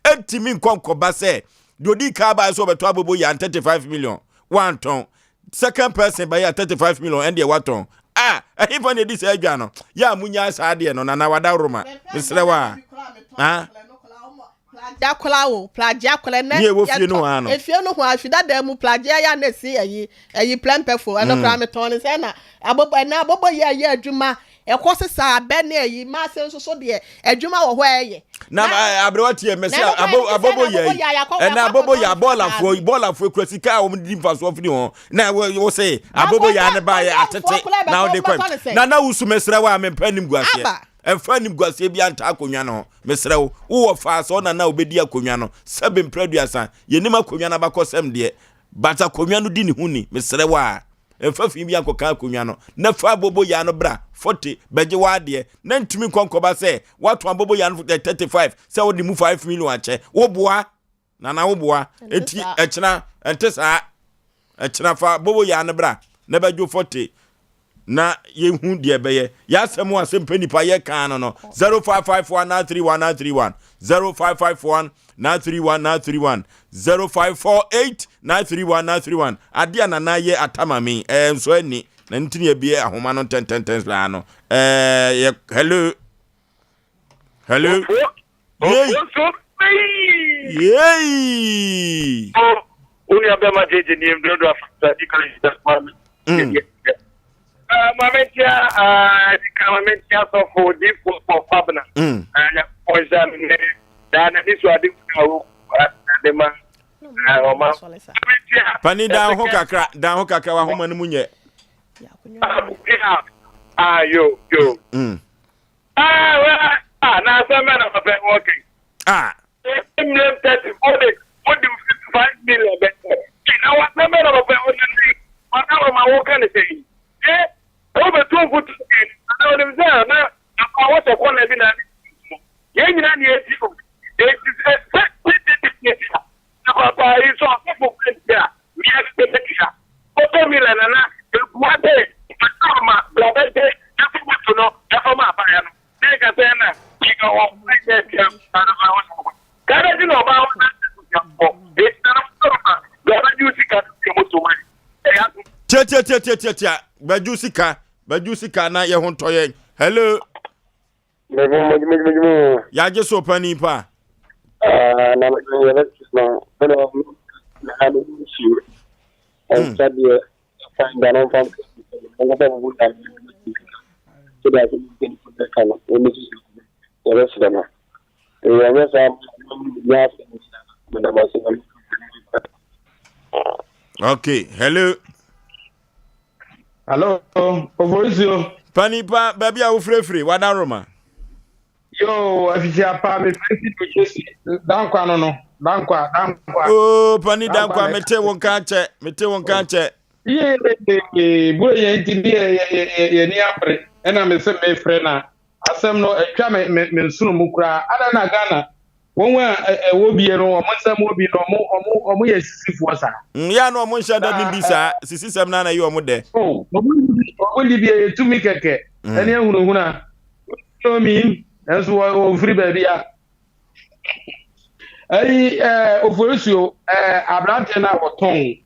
[SPEAKER 2] entimi nkonkoba se dodi ka ba so beto abobo ya 35 million one ton second person by 35 million and the waton if on this adwa no ya munya sa de no na wada roma misrewa
[SPEAKER 8] plagia kola na efie no ho afida da mu plagia ya na si eyi plempefo no kra meton se na abobo ya adwuma ekosesa abe na eyi ma se nso so de adwuma wo ho eye
[SPEAKER 2] na abrewati mesi abobo ye na abobo ya bola fo krasika o mdi mfaso fini ho na wo say abobo ya ne ba ya atete na o de kwem na wusu mesrewa amempanim guase efanim guase bi anta akonwa no mesrewo wo fa so na obedi akonwa no sebe mpraduasa yenim akonwa na bakosem de bata akonwa no di ne huni mesrewa efafi bi akoka akonwa no na fa abobo ya no bra 40 beje wade na ntumi konkoba se watu abobo ya no 35 se wo di mu 5 million ache wo boa na wo boa eti echina entesa echina fa abobo ya no bra na bejo 40 na yehu de beye ya Asem Mpe Nipa ye kan no 0551931931 0551931931 0548931931 adia na ye atamami nso ani na ntini ebie ahoma no 10 bla no hello yey
[SPEAKER 9] uni abema jeje ni mdodo afisa dikali dasman Mamentia so for deep for Fabna. And poison than this was the man.
[SPEAKER 2] Pani down hokaka wa homa munye.
[SPEAKER 9] Yo. Now some men are working. What do 55 million better? Now what the men are my work and say. Over 2 foot again. I know them there. Now, I was a corner in a young man. It is exactly the Papa is on people there. We have to take care. Open Milan and what day? Black day. Nothing to know. After buyer. Take a tenner. Take a walk. Can I know about that? It's not a music at the
[SPEAKER 2] Tia. Bajusika na ye hontoye. Hello. Ya je so pani pa.
[SPEAKER 9] Na no. Na issue. And said you find down from so that you can put the kind of images the rest of them.
[SPEAKER 2] Okay, hello.
[SPEAKER 9] Hello, Oforisuo.
[SPEAKER 2] Pani pa baby a wo frefre wada roma.
[SPEAKER 9] Yo, afisia pa me frefre to Jesse. Dankwa no. Dankwa.
[SPEAKER 2] Oh, pani dankwa mete won kanche.
[SPEAKER 9] Ye bo ye ntindi ye ni apre. Ena me se me frɛ na. Asɛm no atwa me nsunu mu kura. Ada na Ghana. Wonwa wo bie no omonsam obi no omo ye sisifo sa.
[SPEAKER 2] Ya no omo nhyada ni bisa sisisem na ye omo de.
[SPEAKER 9] Oh, omo libie tumi keke. Ene ehununa. No mi enso o free baby a. Ai Oforisuo abrante na woton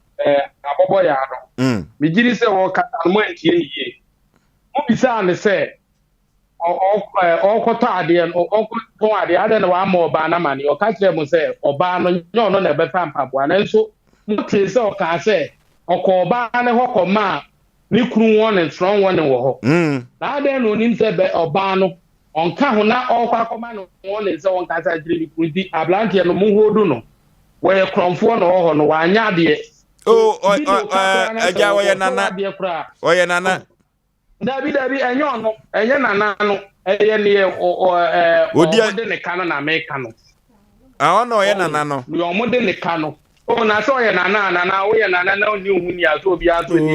[SPEAKER 9] abobo ya no. Mi giri se wo katalmo antie yiye. Mo bisa ne se ọkọtọ ade ọkọtọ ade ade na wa ma ọba na mani o ka kire mo se ọba no nyo no na be fa mpaboa na nso mo kire se o ka se ọkọ ọba ne hokọ ma ni kuru won ne strong won ne wo ho na ade no nim se be ọba no onka ho na ọkọ akọma no won ne se won ka sa jiri kuru di ablante no mo hodu no we kromfo no ho no wa anya ade
[SPEAKER 2] aja wo ye nana
[SPEAKER 9] Dabi enye nana no eye ne odi ne kanu na America no
[SPEAKER 2] no oye nana no
[SPEAKER 9] ni omode ne kanu na so oye nana wo ye nana na oni hu ni aso obi aso ni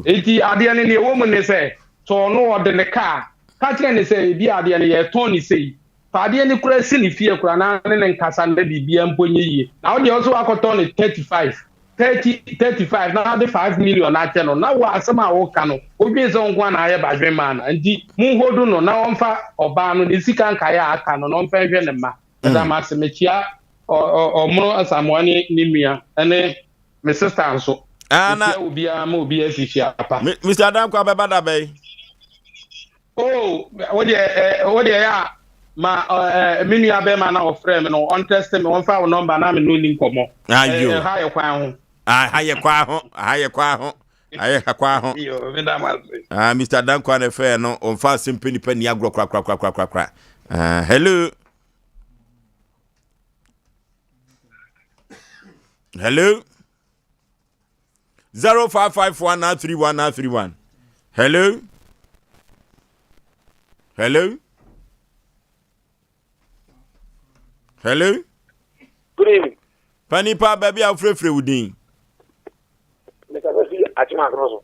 [SPEAKER 9] eti ade ne wo mu ne se so no ode ne ka kire ne se bi ade ne ye ton ni sei fa ade ne kura si ni fie kura na ne nkasa na bibia mponye yie na wo de oso akoto ne 35
[SPEAKER 10] 35 now the 5 million na channel now wa asema wo ka no odwe so nkwa na aye badwe ma na ndi mu hodu no na wonfa oba no ne sika nka ya aka no no mfa hwe ne ma da ma se mechia omro asamwani ni mia ene me sister anso ana obi ama obi afifia papa
[SPEAKER 2] Mr. Adam kwa beba da bay
[SPEAKER 10] oh what ya ma menu abe ma na ofre me no on test me wonfa wo number na me no ni nkomo
[SPEAKER 2] ayo
[SPEAKER 10] ha ye kwa ho
[SPEAKER 2] haye kwa ho
[SPEAKER 10] yo me da ma
[SPEAKER 2] Mr. Dan kwa na fe no onfa Asem Mpe Nipa ni agro kra hello 0551931931 hello
[SPEAKER 9] Good evening.
[SPEAKER 2] Panipa baby afrefre wudin.
[SPEAKER 9] Achima cross.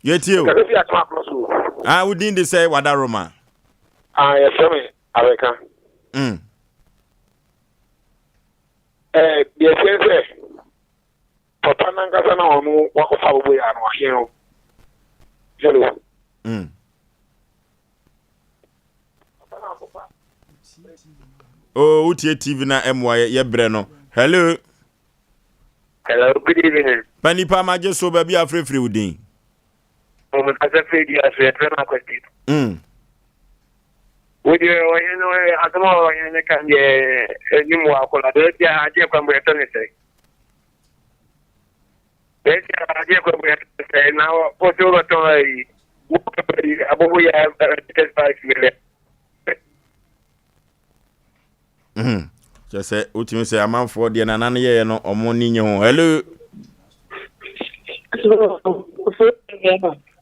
[SPEAKER 2] Yetio.
[SPEAKER 9] Kasi achima cross.
[SPEAKER 2] Wudin de say wadaroma.
[SPEAKER 9] Yes me America. Yes yes. Papa nangasa na onu wakofa bobo ya no ahero. Hello.
[SPEAKER 2] Oh, utie TV na MY ye bre no. Hello,
[SPEAKER 9] good evening.
[SPEAKER 2] Panipa maje so baby afrefre wudin.
[SPEAKER 9] Asafre di asafre na kwesti. Would you know atamo yen kan ye nimu akola de ya aje kwa mwe to ne se. De ya aje kwa mwe se na po to to ai. Abobo ya 35 million.
[SPEAKER 2] Just say ultimate say amanfo de na nan ye no omo ni nye ho. Hello.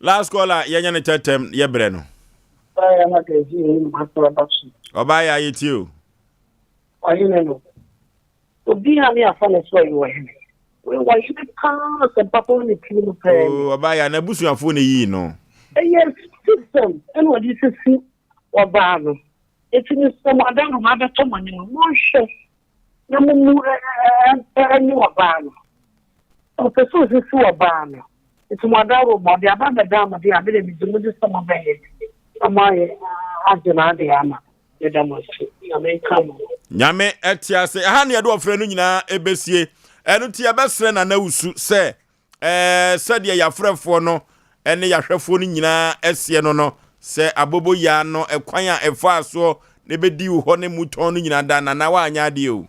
[SPEAKER 2] Last caller yenya ne tetem ye bre no. Oba ya yiti o.
[SPEAKER 11] Oyine no. Obi ha me afa na so yi wo he. We wa yi ka se papa ni kilo pe.
[SPEAKER 2] Oh, oba ya na busuafo ne yi no.
[SPEAKER 11] Yes, system. And what is it? Oba no. It's in some other mother to money. No shit. No more any Oba no. O peso is so Oba no. It's mother or mother about the dam of the ability to do some of it. My agena de ama. The demonstration. I mean, come on.
[SPEAKER 2] Nyame etia se ha ne do ofre no nyina ebesie enu tia besre na nawusu se se de ya frefo no ene ya hwefo no nyina esie no se abobo ya no ekwan a efa so ne bedi wo ne muton no nyina da na wa anya de o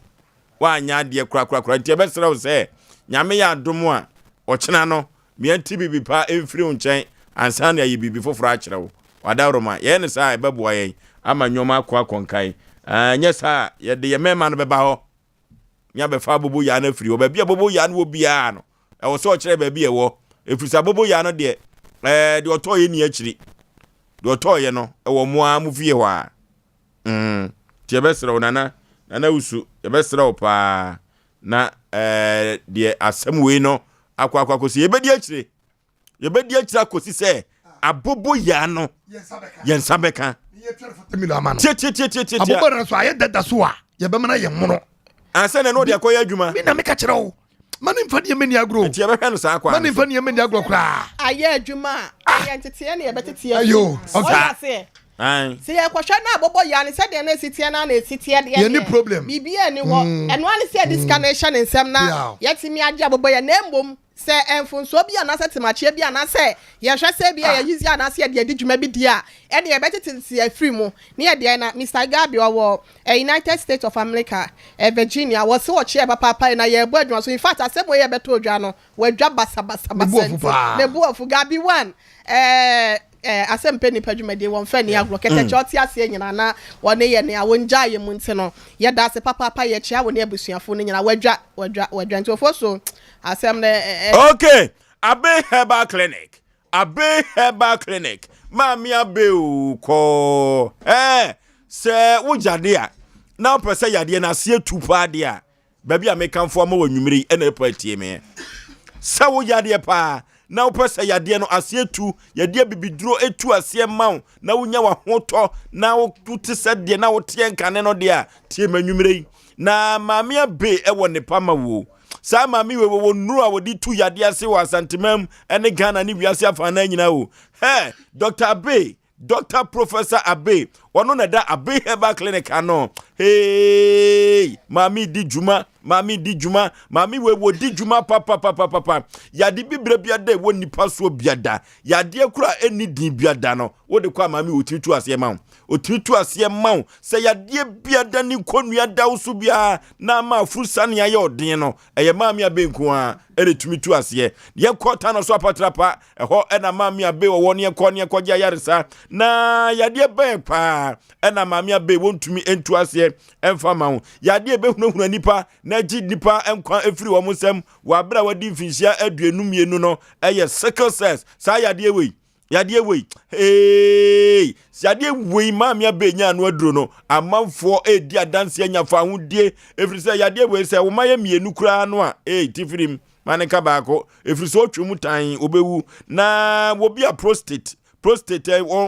[SPEAKER 2] wa anya de kra tia besre wo se nyame ya domo a ochena no mianti bibi pa emfiri unchen ansa na yi bibi foforo a kire wo wadaroma ye ne sa ebeboa yen ama nyoma akwa konkai nyesa ye de ye mema no beba ho nya be fa bobo ya na firi oba bia bobo ya no obia no e wo so kire ba bia wo efisa bobo ya no de de otoye ni akiri de otoye no e wo moa mu fie ho a tie besra onana nana usu ye besra opa na de asem we no akwa kosi ye bedi akiri akosi se abobo ya no yensabeka
[SPEAKER 7] abobo na so aye dada so a ye be mana ye mono
[SPEAKER 2] anse ne no de akoya adwuma
[SPEAKER 7] mi na me ka kire wo mani mfa ne meni agro
[SPEAKER 2] tie be hwe no sa kwa
[SPEAKER 7] mani mfa ne meni agro kra
[SPEAKER 8] aye adwuma aye ntete ne ye betete
[SPEAKER 7] ayo okay
[SPEAKER 8] se ye kwhwa na abobo ya ne se de na esitie na esitie de
[SPEAKER 7] ye ni problem
[SPEAKER 8] bibia ni wo eno ani se disconnection nsem na yetimi age abobo ya na embom se enfonso bia na se temachie bia na se ye hwe se bia ye yizi na se de adwuma bi dia e de ye betete se free mu ne ye de na Mr. Gabi owo United States of America Virginia was so che papa na ye bo adwuma so in fact asemo ye beto odwa no wadwa basa ne bu ofu Gabi one Asem Mpe Nipa dwumade won fa ne agro kete choti ase nyina na wone ye ne awonja ye mu nti no ye da se papa ye chia wone abusuafo ne nyina wadwa nti ofo so asem ne
[SPEAKER 2] okay abe herbal clinic mami abe ko se wujade a na opese yade na se tupa de a ba bia mekanfo ma wanwumiri ene pa tie me se wujade pa na wo pese yade no ase etu yade bibiduro etu ase ma na wonya wa hoto na wo tuti sede na wo tie nkane no de a tie manwumre na maame be e wo ne pama wo sa maame we wo nuru a wo di tu yade ase wa santemam ene Ghana ni wiase afa na nyina wo Dr. Abe Dr. Professor Abe ono na da Abe Herbal Clinic ano hey mami di juma mami we wo di juma papa yade bibre biada wo nipa so biada yade kura eni din biada no wo de kwa mami otitu ase ma se yade biada ni konua da so bia na ma furusa ne aye odin no eye mami Abe nko a ere tumitu ase ye kwota no so apatrapa eho ena mami Abe wo ne ko gya yaresa na yade be pa ena mami Abe wontumi entu ase emfa ma ho yade be hunahuna nipa na ji nipa enkwa efiri wo musem wa bra wadi mfinhia aduenum yenu no eye sickle cells sa yade we hey yade we mami Abe nya no aduro no amanfo edi adanse anya fa hodie efiri se yade we se wo maye mienu kura no a tifirim maneka baako efiri se otwemu tan obewu na wo bia prostate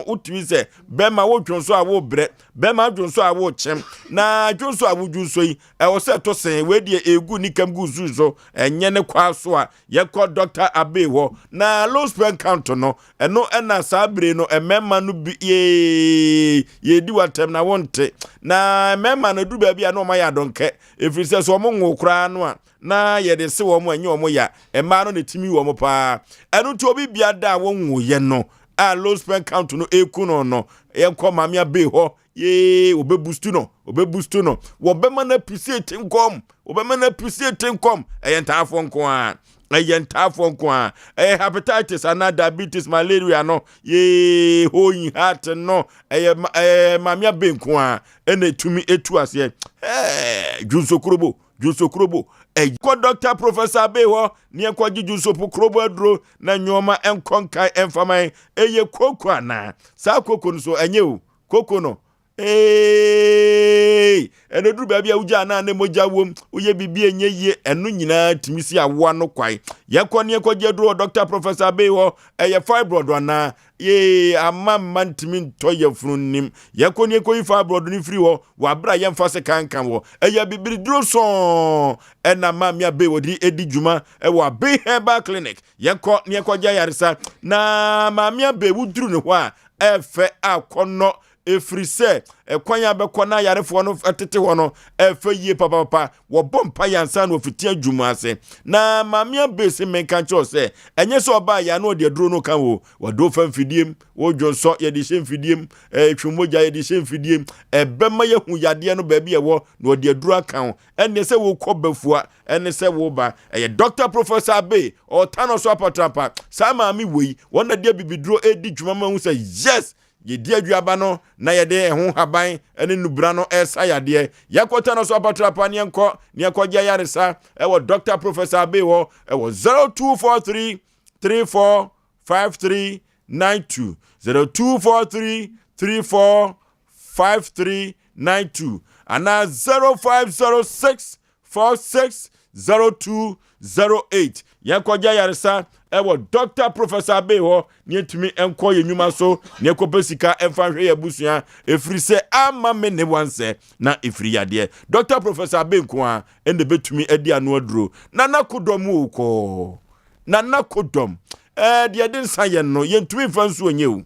[SPEAKER 2] utumi se bema wo dwonso a wo bre bema dwonso a wo chem na dwonso a wo dwonso yi wo se to sen we die egu nikam gu zuzo enye ne kwa so a ye ko Dr. Abe ho na low sperm count no eno ena sabre no emema no bi ye di watem na wonte na emema no du ba bia no ma ya donke efiri se so mo nwo kra no a na ye de se wo mo enye wo mo ya ema no ne timi wo mo pa eno to obi bia da wo nwo ye no a low sperm count no ekuno no yenko mami Abe ho ye obebustu no wo bema na appreciate nkom eyentafo nko a hepatitis and diabetes malaria no ye hoyin heart no mami Abe nko a ene tumi etu ase junso krobo ko Dr. Professor Abe ho ne ko gijuso pokrobo aduro na nyoma enkonkai emfaman eye koko ana sa koko no so enye o koko no eno duru ba bia uja na ne moja wom uye bibi enye ye eno nyina timisi awo no kwai ye ko ne ko jeduro Dr. Professor Abe ho eye fibroid ana ye amamma ntimi to ye frunim ye ko ne ko fibroid ni free ho wa bra ye mfa se kankan ho eye bibiri duro so ena mami Abe wodi edi juma wa Abe Herbal Clinic ye ko ne ko gya yaresa na mami Abe wuduru ne ho a efe akono efrise kwanya bekọ na yarefo no atete ho no efe yie papa wo bompa yansa no fiti adwuma ase na mami Abe se menka cho se enye so oba ya no de duro no kan wo do fa mfidiem wo dwonso ye de mfidiem twumoja ye de mfidiem ebema ye hu yade no ba bi ewo no de duro kan enne se wo kọ bafua enne se wo ba Dr. Professor Abe o tano so apatrapa sa mami wei wona de bibiduro edi dwuma ma hu se yes ye di aduaba no na ye de ho haban ene nubra no esa yade yakota no so apatrapa ne enko gya yaresa wo Dr. Professor Abe ho wo 0243 345392 0243 345392 ana 0506 460208 yakogya yaresa ewo Dr. Professor Abe ho ne tumi enko ye nyuma so ne kopesika emfa hwe ya busua efiri se ama me ne wanse na efiri yade Dr. Professor Abe nko a ende betumi edi anu aduro na nakodom uko na nakodom de den saye no yentumi fansu onye o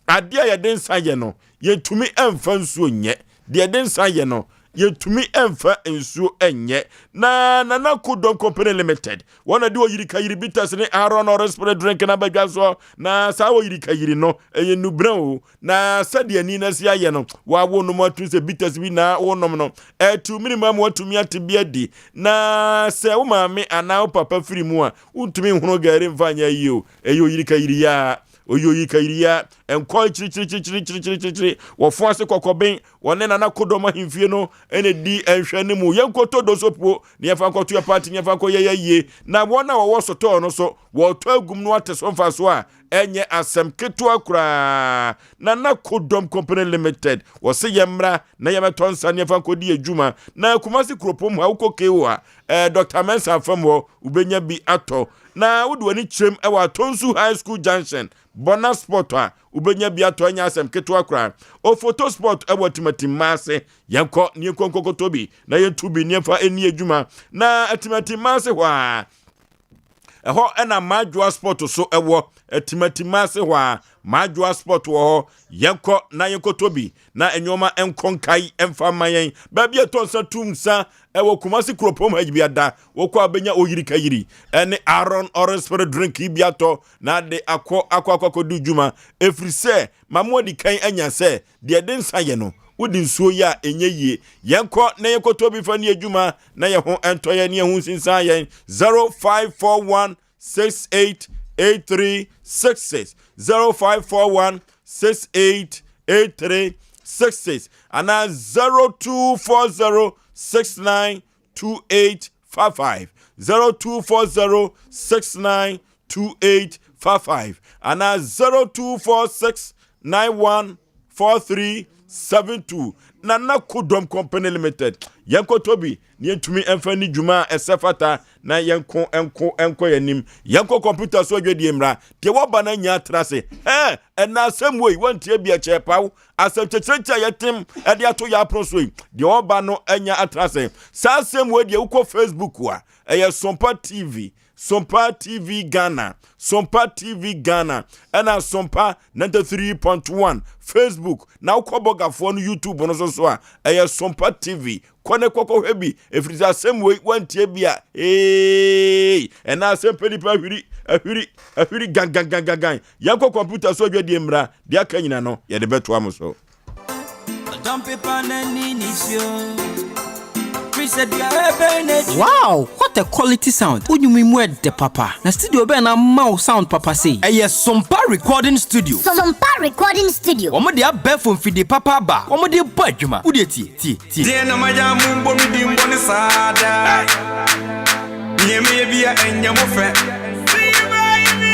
[SPEAKER 2] ade ya den saye no yentumi emfansu onye de den saye no yetumi emfa ensuo enye na nakodom company limited wona de oyirika yiri bitters ne Aaron or spirit drink na badwaso na sa oyirika yiri no eyenubran o na sade ani na sia ye no wa wo no matu se bitters bi na wonom no etu minimum watumi atebia di na se wo maame ana wo papa firi mu a untumi hunu gari mfanya yi o eyoyirika yiri ya oyoyika iriya enko chiri wo fo ase kokoben wone na nakodoma himfie no ene di enhwe ne mu yenkoto dosopo ne yefa nkoto ya party ne yefa nko ye na wona wo soto no so wo to agum no ateso mfa so a enye asem ketua kura na kodom company limited wose yemra na yemeton sane fa kodi adwuma na Kumasi kropom ha ukokewa Dr. Mensa famwo ubenya bi ato na wudwani chem ewa Tonsu High School Junction bonus sport a ubenya bi ato anya asem ketua kura o photo sport ewa timati mase yanko ni konkokotobi na yentubi ni fa eni adwuma na timati mase hwa eho ena Majua sport so ewo timati mase hwa Majua sport wo yenko na yenkotobi na enyoma enkonkai emfamayen babia tonsa tumsa ewo Kumasi kropom hajibiada wokwa abenya oyiri kayiri ene Aaron orange spirit drink ibiato na de akwa dujuma efrise mamodi kan anya se de densa ye no wodi nsuo ya enye yie yenko na yenkotobi fa ne adwuma na ye ho entoye ne hu sinsan yen 0541 688366 0541 688366 and 0240 692855 0240 692855 and 0246 914372 Nana Kodom Company Limited Yanko Tobi Nientumi Enfani Juma Esefata na enko yanim Yanko computer so dwedi emra te wobana nya trase na Asem way wantie bia chepaw Asem chechecha yatim ade ato ya prosoi de oba no anya atrase sa Asem way de uko Facebook wa Sompa TV Sompa TV Ghana Sompa TV Ghana and Sompa 93.1 Facebook na ukoboga phone YouTube no so a Sompa TV kone koko hebi efriza Asem way wantie bia and Asem Mpe Nipa ahwiri gang yanko computer so dwedi emra dia kanyina no ye de beto amoso
[SPEAKER 12] Wow, what a quality sound. The papa. Na studio be na mau sound papa say. Sompa recording studio.
[SPEAKER 13] Sompa recording studio.
[SPEAKER 12] Omo dia be from fidi papa ba. Omo dia badwuma. Wo dia tie.
[SPEAKER 23] Dia na maja mumbo mi di mboni sada. Nyeme bia enya mo fe.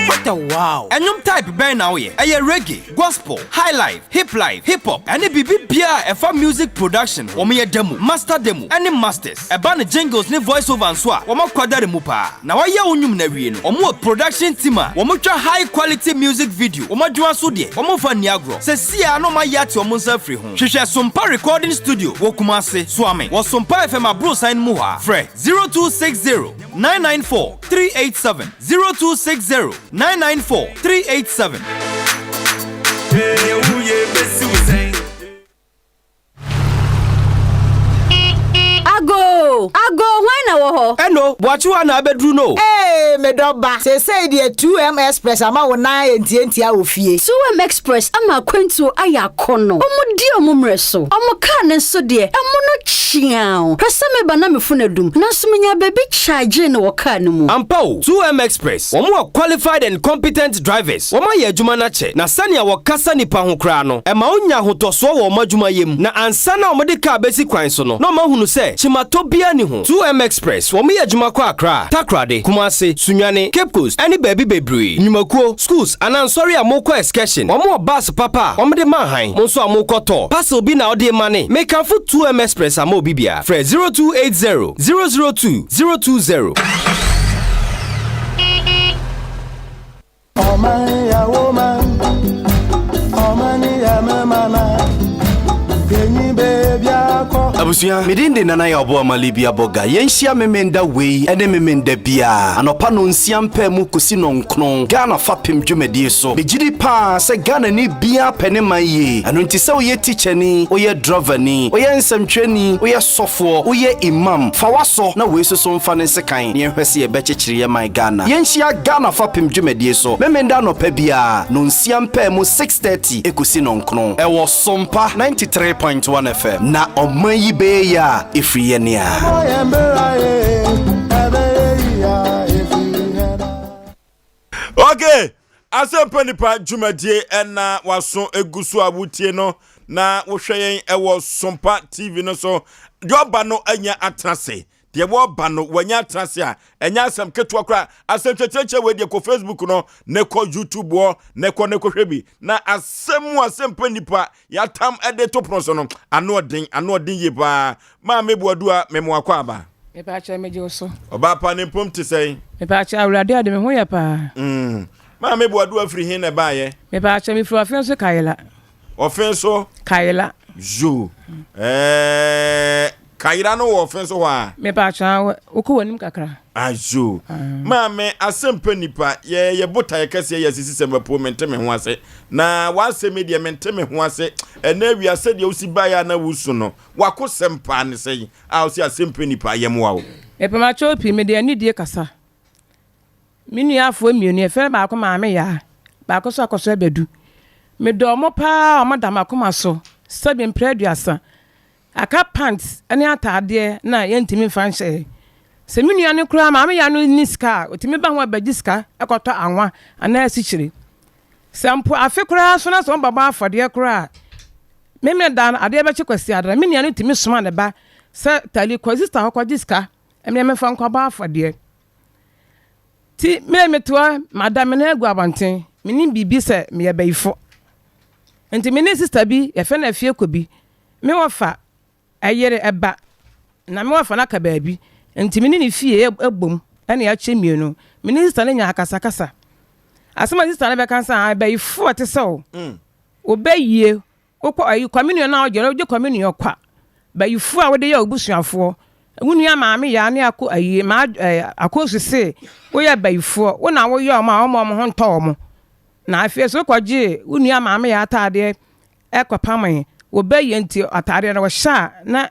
[SPEAKER 12] What a wow. Enyum type ben now ye. Reggae, gospel, high life, hip hop. Any bibi bia efa music production. Omo ye demo, master demo. Any masters. Eba ne jingles ne voice over and so. Omo kwadare mu pa. Na wa ye onyum na wie no. Omo production team a. Omo twa high quality music video. Omo dwan so de. Omo fa niagro. Se sia no ma yate omo nsa free ho. Hwehwe Sompa recording studio. Wo Kumasi, Swame. Wo Sompa FM abro sign mu ha. Fre 0260 994 387 0260 994-387.
[SPEAKER 13] Ago, why na wo ho?
[SPEAKER 12] Eno, boachiwa na abedru no.
[SPEAKER 13] Me doba. Say the 2M Express ama wo na enti a ofie. 2M Express ama kwentu aya kono. Omo di omo mreso. Omo ka ne so de. Emo no chiao. Pesa me ba na me funadum. Na so menya baby charge no wo ka no mu.
[SPEAKER 12] Ampao, 2M Express. Omo are qualified and competent drivers. Omo ye adwuma na che. Na sania wo kasa nipa ho kra no. Ema onya hotoso wo madwuma yem. Na ansa na omo de ka besi kwan so no. Na omo hunu se chimatobia ni ho. 2M Express. Omo ye adwuma kwa Accra, Takrade, Kumasi, Sunyane, Cape Coast, any baby bebre. Nyumakuo, schools, and I'm sorry I'm more excursion. One more bus papa, one de mahain, Monso Amokoto. Parcel be now de money. Make a foot 2M Express a mobibia. Fred 0280 002 020.
[SPEAKER 24] Oh man, ya woman. Oh man, ya mama.
[SPEAKER 18] Abusuya medinde nana ya obo amalibia boga yenhia memenda wei ene memenda bia anopa no nsiam pa mu kosi no nkron Ghana fapem dwumadi so begidi pa se Ghana ni bia pene maye ano nti se oye teacher ni oye driver ni oye nsamtwani oye sofo oye imam fa waso na wei so mfa ne sekan ne hwese ye bechechire ye my Ghana yenhia Ghana fapem dwumadi so memenda no pa bia no nsiam pa mu 6:30 ekosi no nkron ewo Sompa 93.1 FM na omayi beya ifriyenia.
[SPEAKER 2] Okay, Asem Mpe Nipa jumadie ena waso egusu abutie no na wo hweyen ewo Sompa TV no so joba no anya atrase de wo ba no wanya trase a enya asem keto kra asem checheche we de ko Facebook no ne ko YouTube wo ne ko hwebi na Asem Mpe Nipa ya tam ede to proso no ano odin ye ba ma mebuadu a memo akwa aba
[SPEAKER 1] me pa cha meje so
[SPEAKER 2] oba pa ne pom te sei
[SPEAKER 1] me pa cha awurade ade me ho ya pa
[SPEAKER 2] ma mebuadu afri hin na ba ye
[SPEAKER 1] me pa cha me fru afen so kayela
[SPEAKER 2] ofen so
[SPEAKER 1] kayela
[SPEAKER 2] jo Kaira no offense wa
[SPEAKER 1] me pa cha uko wanim kakra
[SPEAKER 2] ajo ma me Asem Mpe Nipa ye bota ye kase ye sisi semba po menteme ho ase na wa se media menteme ho ase na wi ase de usi baya na wusu no wako sempa ne sei a usi Asem Mpe Nipa ye mo wo
[SPEAKER 1] e pa ma cho pi me de ani die kasa minu afo mienu e fe ba ko ma me ya ba ko so akoso abedu me do mo pa o madama ko ma so sabi mpreduasa aka pants ene atade na yentimi fanhye se minua ne kura ma me ya no niska otimi ba ho abagiska ekoto anwa ana asichire sampo afe kura so na so baba afode kura me dan ade be chikwasi adra minua ne timi soma ne ba se tali kwasista hokogiska eme me fa nkwa ba afode ti me toa madam na egu abanten mini bibi se me ye bayifo enti mini sister bi ye fe na fie kobi me wofa ayere eba na me wafa na ka baabi enti mini ni fie ebom ene ya chemienu mini sister nya akasa asema sister na be kansa abayifo ate so obeyie okọ ayi communion na oje communion kwa bayifo a wode ya obusuafo wunua maame ya ne akọ ayi ma akosese wo ya bayifo wo na wo ya omo ho nto omo na afie so kwaje wunua maame ya atade ekwapaman obeye nti atade na wo sha na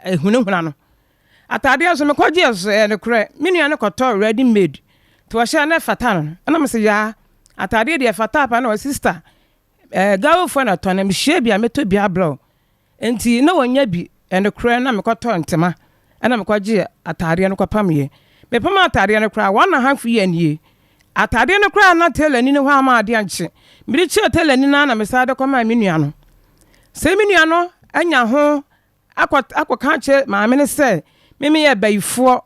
[SPEAKER 1] ehunehuna no atade so me kwaje so ne kre menua ne koto ready made to sha na fata no na me se ya atade de fata pa na wo sister gawo fo na to na me hye bia meto bia bro enti na wonya bi ene kre na me koto ntema ana me kwaje atade no kwapam ye me pam atade no kra 1.5 year nie atade no kra na tele ni ne ho ama ade anche me chi tele ni na me sa de kwama menua no se menua no anya ho akwa che maame ne se me ye bayifo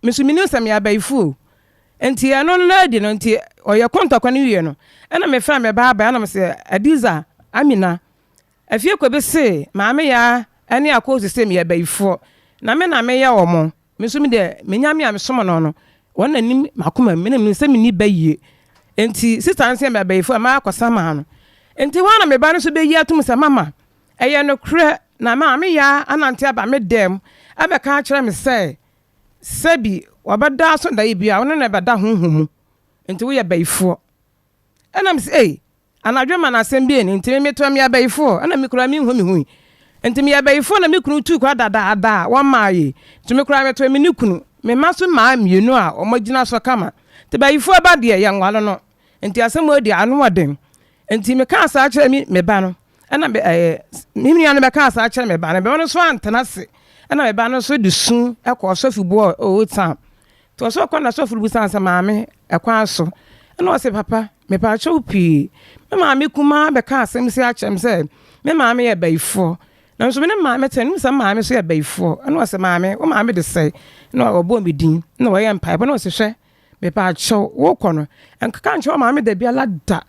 [SPEAKER 1] me so minu se me abayifo enti ano na di no enti oye kontakwa ne wie no ana me fra me ba ana me se Adiza Amina afie ko be se maame ya ani akozi se me abayifo na me ya omo me so me de menya me somo no wona nim makoma me se me ni baye enti sister anse me abayifo ma akwasa ma no enti wana me ba no so be yi atum se mama eye no kre na maame ya anante aba me dem abeka kire me se sebi wabada so da ibia wona na bada honhomu enti wo ye bayifo ana me se anadwe ma na asem bi eni enti me to me abayifo ana me kura me hu me hu enti me abayifo na me kunu tu kwa dada wa maaye enti me kura me to me ni kunu me maso maa mienu a omagina so kama te bayifo ba de ye nwalo no enti asem odi anu waden enti me ka asa kire me ba no ana mimi anu be ka asa kire me ba na be wono so antena se ana me ba no so de sun ekọ sofi bo o time to so kwa na sofi bu san sa maame ekwa so ana o se papa me pa cho pi me maame kuma be ka asem se a chem se me maame ye bayifo na so me ne maame tenu se maame so ye bayifo ana o se maame o maame de se na o bo mi din na o ye mpa na o se hwe me pa cho wo kọ no enka nche o maame da bia la da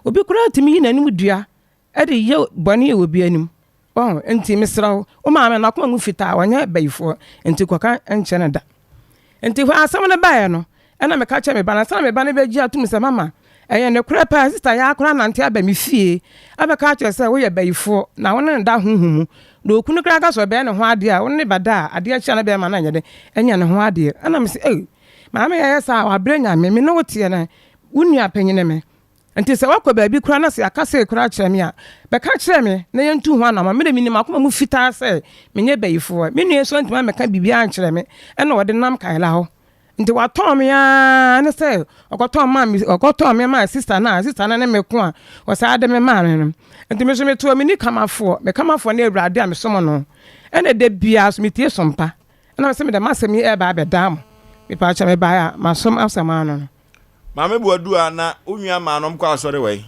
[SPEAKER 1] obi kura timi yi nanim dua e de ye bone ye obi anim enti misraw o maame na koma mu fita wanya bayifo enti kwaka enche na da enti ho asam na bae no ena me ka che me bana sana me bana be gi atum se mama eye ne kura pa sister ya kura nante aba me fie aba ka che se wo ye bayifo na wona ne da honhumu na okunu kra ka so be ne ho ade a wona ne bada ade a chia na be ma na nyede enya ne ho ade ana me se maame ya sa wa brenya me no wote na wunua panyine me enti se wakọ baabi kura na se akase kura kire me a be ka kire me na yentu ho anama me de minim akoma mu fita se menye bayifo me nue so ntima me ka bibia an kire me ena wode nam kaila ho nti waton me a ne se okoton me ma sister na ne me ko a o sa ade me ma no nti me so me to me ni kamafo na ewrade a me somo no ena de bia so me tie sompa ena me se me de masem e ba be dam me pa cha me ba ya masom afsama no
[SPEAKER 2] Mame buadu na onua maanom kwa asore we.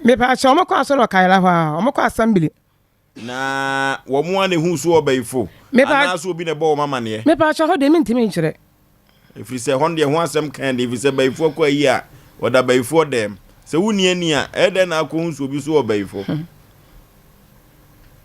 [SPEAKER 1] Me pa cha omko asore kaila ho omko assembly.
[SPEAKER 2] na wo mo ane hu so obayifo ana so obi ne bo mama ne
[SPEAKER 1] me pa cha ho de mentimi nkyere
[SPEAKER 2] if say honde ho asem kan if say bayifo kwa yi a woda bayifo dem se wuni ani a ede na akọ hu so obi so obayifo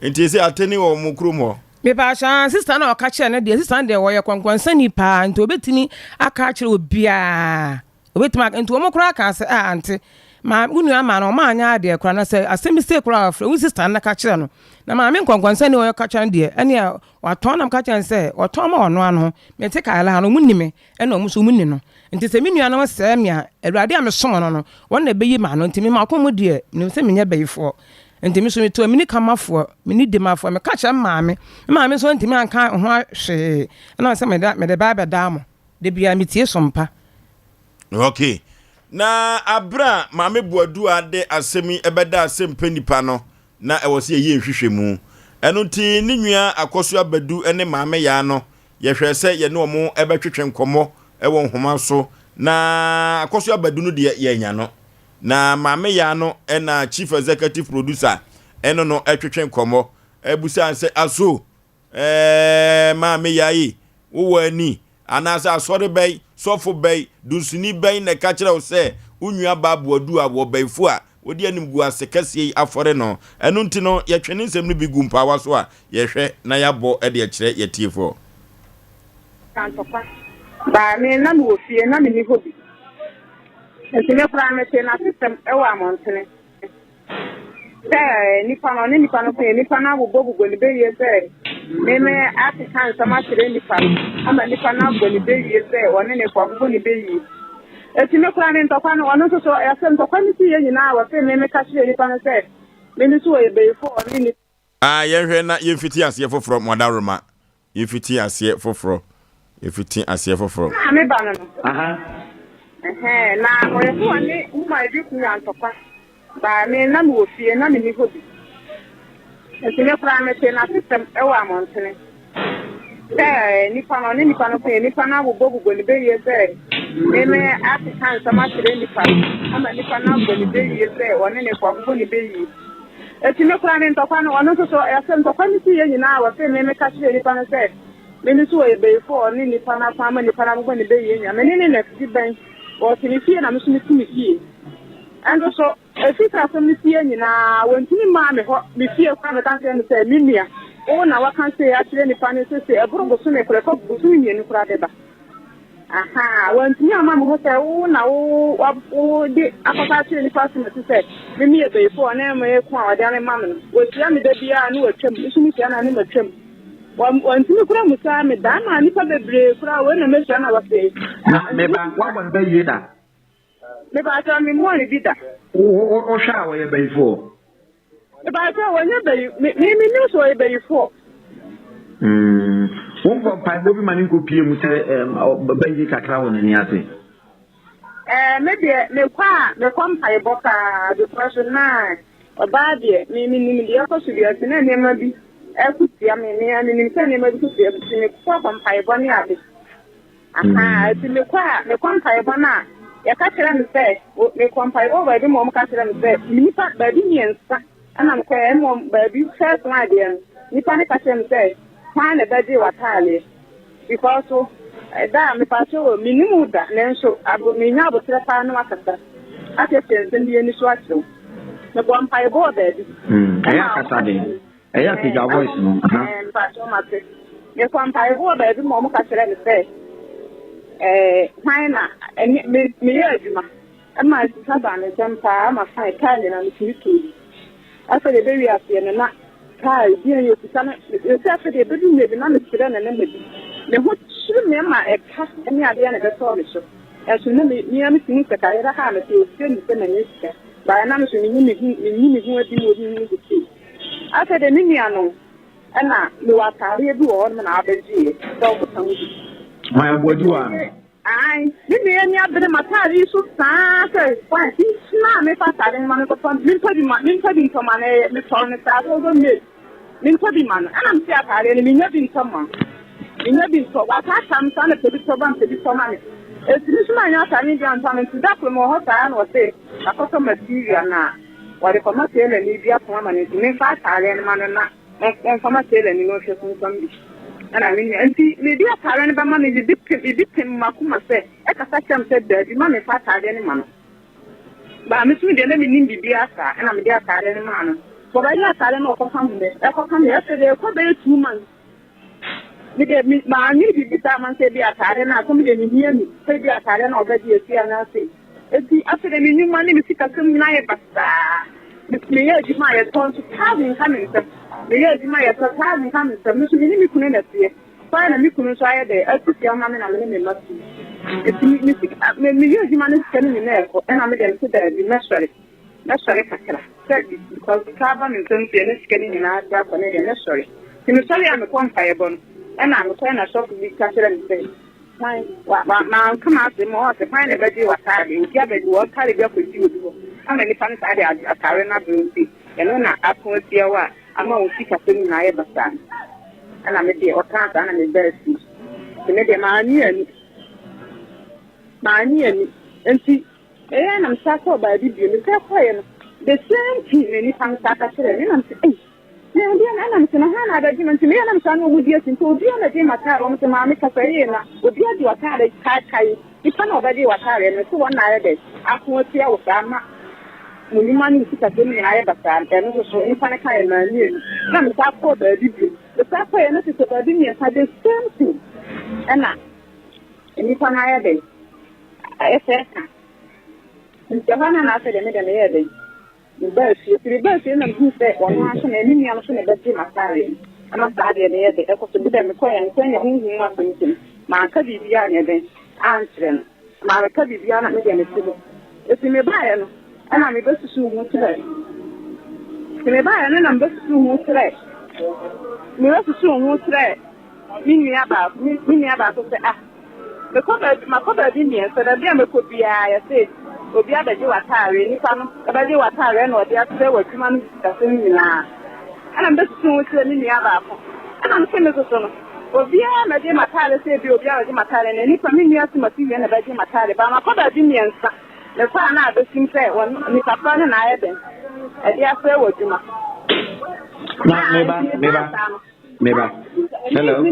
[SPEAKER 2] enti se ateni wo mo krom ho
[SPEAKER 1] me pa cha sister na oka kire ne de sister de wo ye kwankwansa ni pa nti obetimi aka kire obia obetimi nti wo mo kra ka se ante ma unu ama no ma anya ade kra na se asemi se kra afro wu sister na ka kire no na ma me kwankwansa ni wo ka kire de ene waton nam ka kire se waton ma ono ano me te ka ala no munime ene omuso munni no nti se minua no se me a awurade am so no won na beyi ma no nti me ma ko mu de nim se menye bayifo nti me so me to mini kamafo mini demafo me ka kire maame so nti me anka ho hwe na se me de ba da mo de bia me tie sompa
[SPEAKER 2] okay na abra maame buadu ade asemi ebeda Asem Mpe Nipa no na e wose ye nhwehwemu eno ti ni nua akoso abadu ene maame ya no ye hwe se ye ne omo ebetwetwe nkomo e wo nhoma so na akoso abadu no de ye nya no na maame ya no ena chief executive producer eno no etwetwe nkomo ebusa anse aso maame ya yi wo ani anasa asore bay sofo bay dusuni bay na ka kire wo se unua babu adu a wo bayfu a wodi anim gu asekase afore no eno nti no ye twene nsem no bi gu mpawa so a ye hwe na ya bo e de kire ye tiefo
[SPEAKER 11] kantopa ba me na mo fie na me ni hobi enti me kra me te na system e wa montene nipa no pe nipa na bobo ni be ye se me African sama tire nipa ama nipa na bo ni be ye se woni ne kwa bo ni be yi eti me kra ne ntokwa no ono so Asem ntokwa ni ti ye nyina wa pe me ka tire nipa no se me ni so ye be fo ni
[SPEAKER 2] ye hwe na ye fiti ase foforo modaroma ye fiti ase foforo
[SPEAKER 11] me ba no aha na o ye fo ni uma ebi ku ya ntokwa ba me na mo fie na me ni hobi eti me kra me te na system e wa montene nipa no pe nipa na bobo ni be ye se me African sama tire nipa ama nipa na bo ni be ye se woni ne kwa bo ni be yi eti me kra ne ntokwa no ono so Asem ntokwa ni ti ye nyina wa pe me ka tire nipa no se me ni so ye be fo ni nipa na kwa ma nipa na bo ni be ye nya me ni next ben o ti ni fie na me so mi fie and so if it has some fear na when tini ma me fear kwa me kan say minia o na wa kan say actually ni pan say eburo so me kure ko busu ni ni kura deba aha when tini ama mo say o na o di akota actually ni pass me say me me be fo na me ko a wada ne ma me o tia me da bia na o twam isu mi tia na ne ma twam when tini kura mo say me da na ni pa bebre kura we na me tia na wa say
[SPEAKER 14] na me ba wa wa be yi da
[SPEAKER 11] me ba ta mi mo ni bida
[SPEAKER 14] o sha wo ye bayfo
[SPEAKER 11] me ba ta wo ye bay me ni so ye bayfo
[SPEAKER 14] won ko pa bo bi mani ko pie mu te bayi kakra won ni ase
[SPEAKER 11] me de me kwa mpa bo ka the person na oba de me de ko su bi ase na ne ma bi e ku tia me ni se ne ma bi ku tia me kwa mpa bo ni ade aha ti me kwa mpa bo na ya ka kira mi se me kwampai over bi mo ka kira mi se nipa ba bi nyensa ana mo kwa mo ba bi first one there nipa ne ka kira mi se kwa na ba di watale because so da me pa so minimu da nenso abo me nya abo tere pa na wakata ate sense ndi ni so acho me kwampai bo ba bi
[SPEAKER 14] ya kasa de ya ti ja voice no
[SPEAKER 11] pa so mate me kwampai bo ba bi mo ka kira mi se China me yajuma ama saba ne tempa ama fai kale na mititu asa de be wi afi na kai bi yo tisana yo se afi de be du me na me tire na me bi me ho shiri me ma e ka ni ade na be so me so e so na me mi tin se kai ra ha me ti o se ni se na ni se ba na me so ni hu adi no ni ti asa de ni ano ana me wa tare bi wo na abeji so ko tan
[SPEAKER 14] my abodua
[SPEAKER 11] ai ni ni abere matari so sa kwa ti na me patare man ko pon min padi to man me to ne sa so go me min padi man ana me atare ni nya bi to man nya bi to wa ta sam sa na pedi to ban pedi to man e ti ni ma nya ta ni bi an ta me ti da ko mo ho ta na o se akoso material na wa de ko ma se le ni bi afo man ni me fa atare ni man na on former tailor and no shop from me. And I mean, and see, maybe a parent by money, the dip him, Makuma said, Ekasacham said that the money fat had any man. But I'm assuming the enemy need be a star, and I'm there at any man. But I got I don't know for something. I come yesterday, for 2 months. My need to be someone say be a car, and I come in hear me, say be a car, and already a see and I say. After the new money, we see a similar basta. Miss Mayor, you might have turned to having coming. Mayor, you might have having coming. Miss Minnie couldn't see. Finally, you couldn't try there. I took your man and I'm in the it's Mayor, you managed coming in there, and I'm going to the necessary. That's right, because the carbon is getting in our job and necessary. You sorry, I'm a quantifiable, and I'm a kind of shop to be catcher and say. Now, come out the more to find a better was having, Gabby, what carry up with you. How many fans I had a carrying up with you? And when I appoint you, I'm all sick of things I ever stand. And I'm a dear or can't, and I'm a very sick. To make a man and see, and I'm shackled by the beauty. The same thing, any fans are and I'm saying, I'm saying, I had a argument to me, and I'm saying, would you into the game at home to Mamma Cafarina, would you do a card at Kai? You can't already what I am, so one night after what you are. Money is a thing I ever stand, and also in Panakai and you. I'm for the debut. The Papa and the Sardinians had the same thing. And now, and if I had it, I said, Johanna and I said, I made an air. The best in them who said, one nation and any other thing about my salary. I'm not bad in the air, the effort to be them and saying, who wants to my cousin Viana, answering. My cousin Viana, maybe a civil. If you may buy it. And I'm able to sue you today. Can I buy an number to sue you today? We have to sue you today. Meaning about to say, the cover, my cover of Indian, so that them could be, I say, will be able to do a tire, any time about you a tire, or the other was human doesn't mean. And I'm just suing to any about. And I'm saying, well, be a dear Matala, say, you'll be a Matala, and any family has to material and about Matala, but my cover of Indian. The fan out the same say, one, Mr. Fan and I have been. And yes, there was you.
[SPEAKER 14] Neighbor. Hello.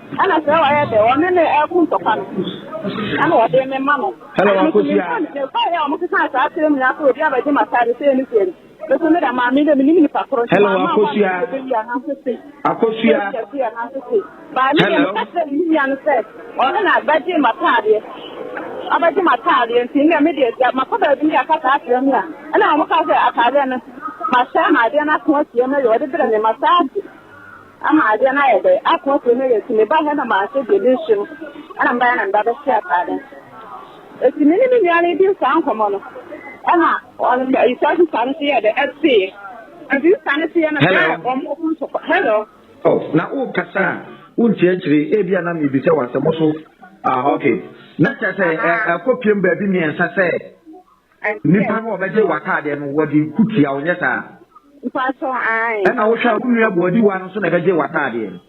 [SPEAKER 11] And I say, I had the one in the air pump of fun. And what they may mamma.
[SPEAKER 14] Hello, Uncle.
[SPEAKER 11] I almost asked him after the other day, I tried to say anything. Hello,
[SPEAKER 14] Akosia. Akosia.
[SPEAKER 11] Hello.
[SPEAKER 14] Oh, now, Kasa, Unchri, Abiana, maybe so was a muscle. Okay. Not just a copium baby, and say, Nipa or Baja Wakad and what you could see our letter. And I shall be a body one so never do Wakadian.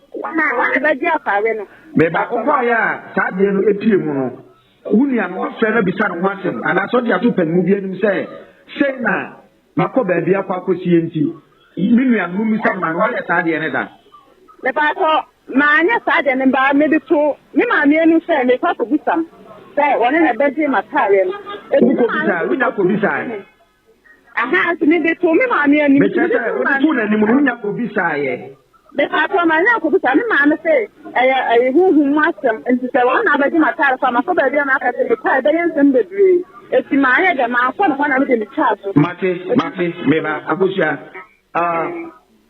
[SPEAKER 14] Maybe Okwaya, Sadian, Epimuno. Union was fair beside Watson, and I saw the open movie and say na Makoba be a Pakusienti. Million Mumisan, my wife, Sadian.
[SPEAKER 11] The battle, Mania Sadian and by maybe two, Mima nearly say, may pass with some. Say, one in a bedroom at Tarian. We not could be signed. I have to need it to me, Mammy, and you be signed. The battle, my uncle, which I mean, say, I who must them, and to say, one other my car from a cover, and I can retire the end the dream. It's my head, and my son, one of the charge. Mate,
[SPEAKER 14] Meba, Abusia.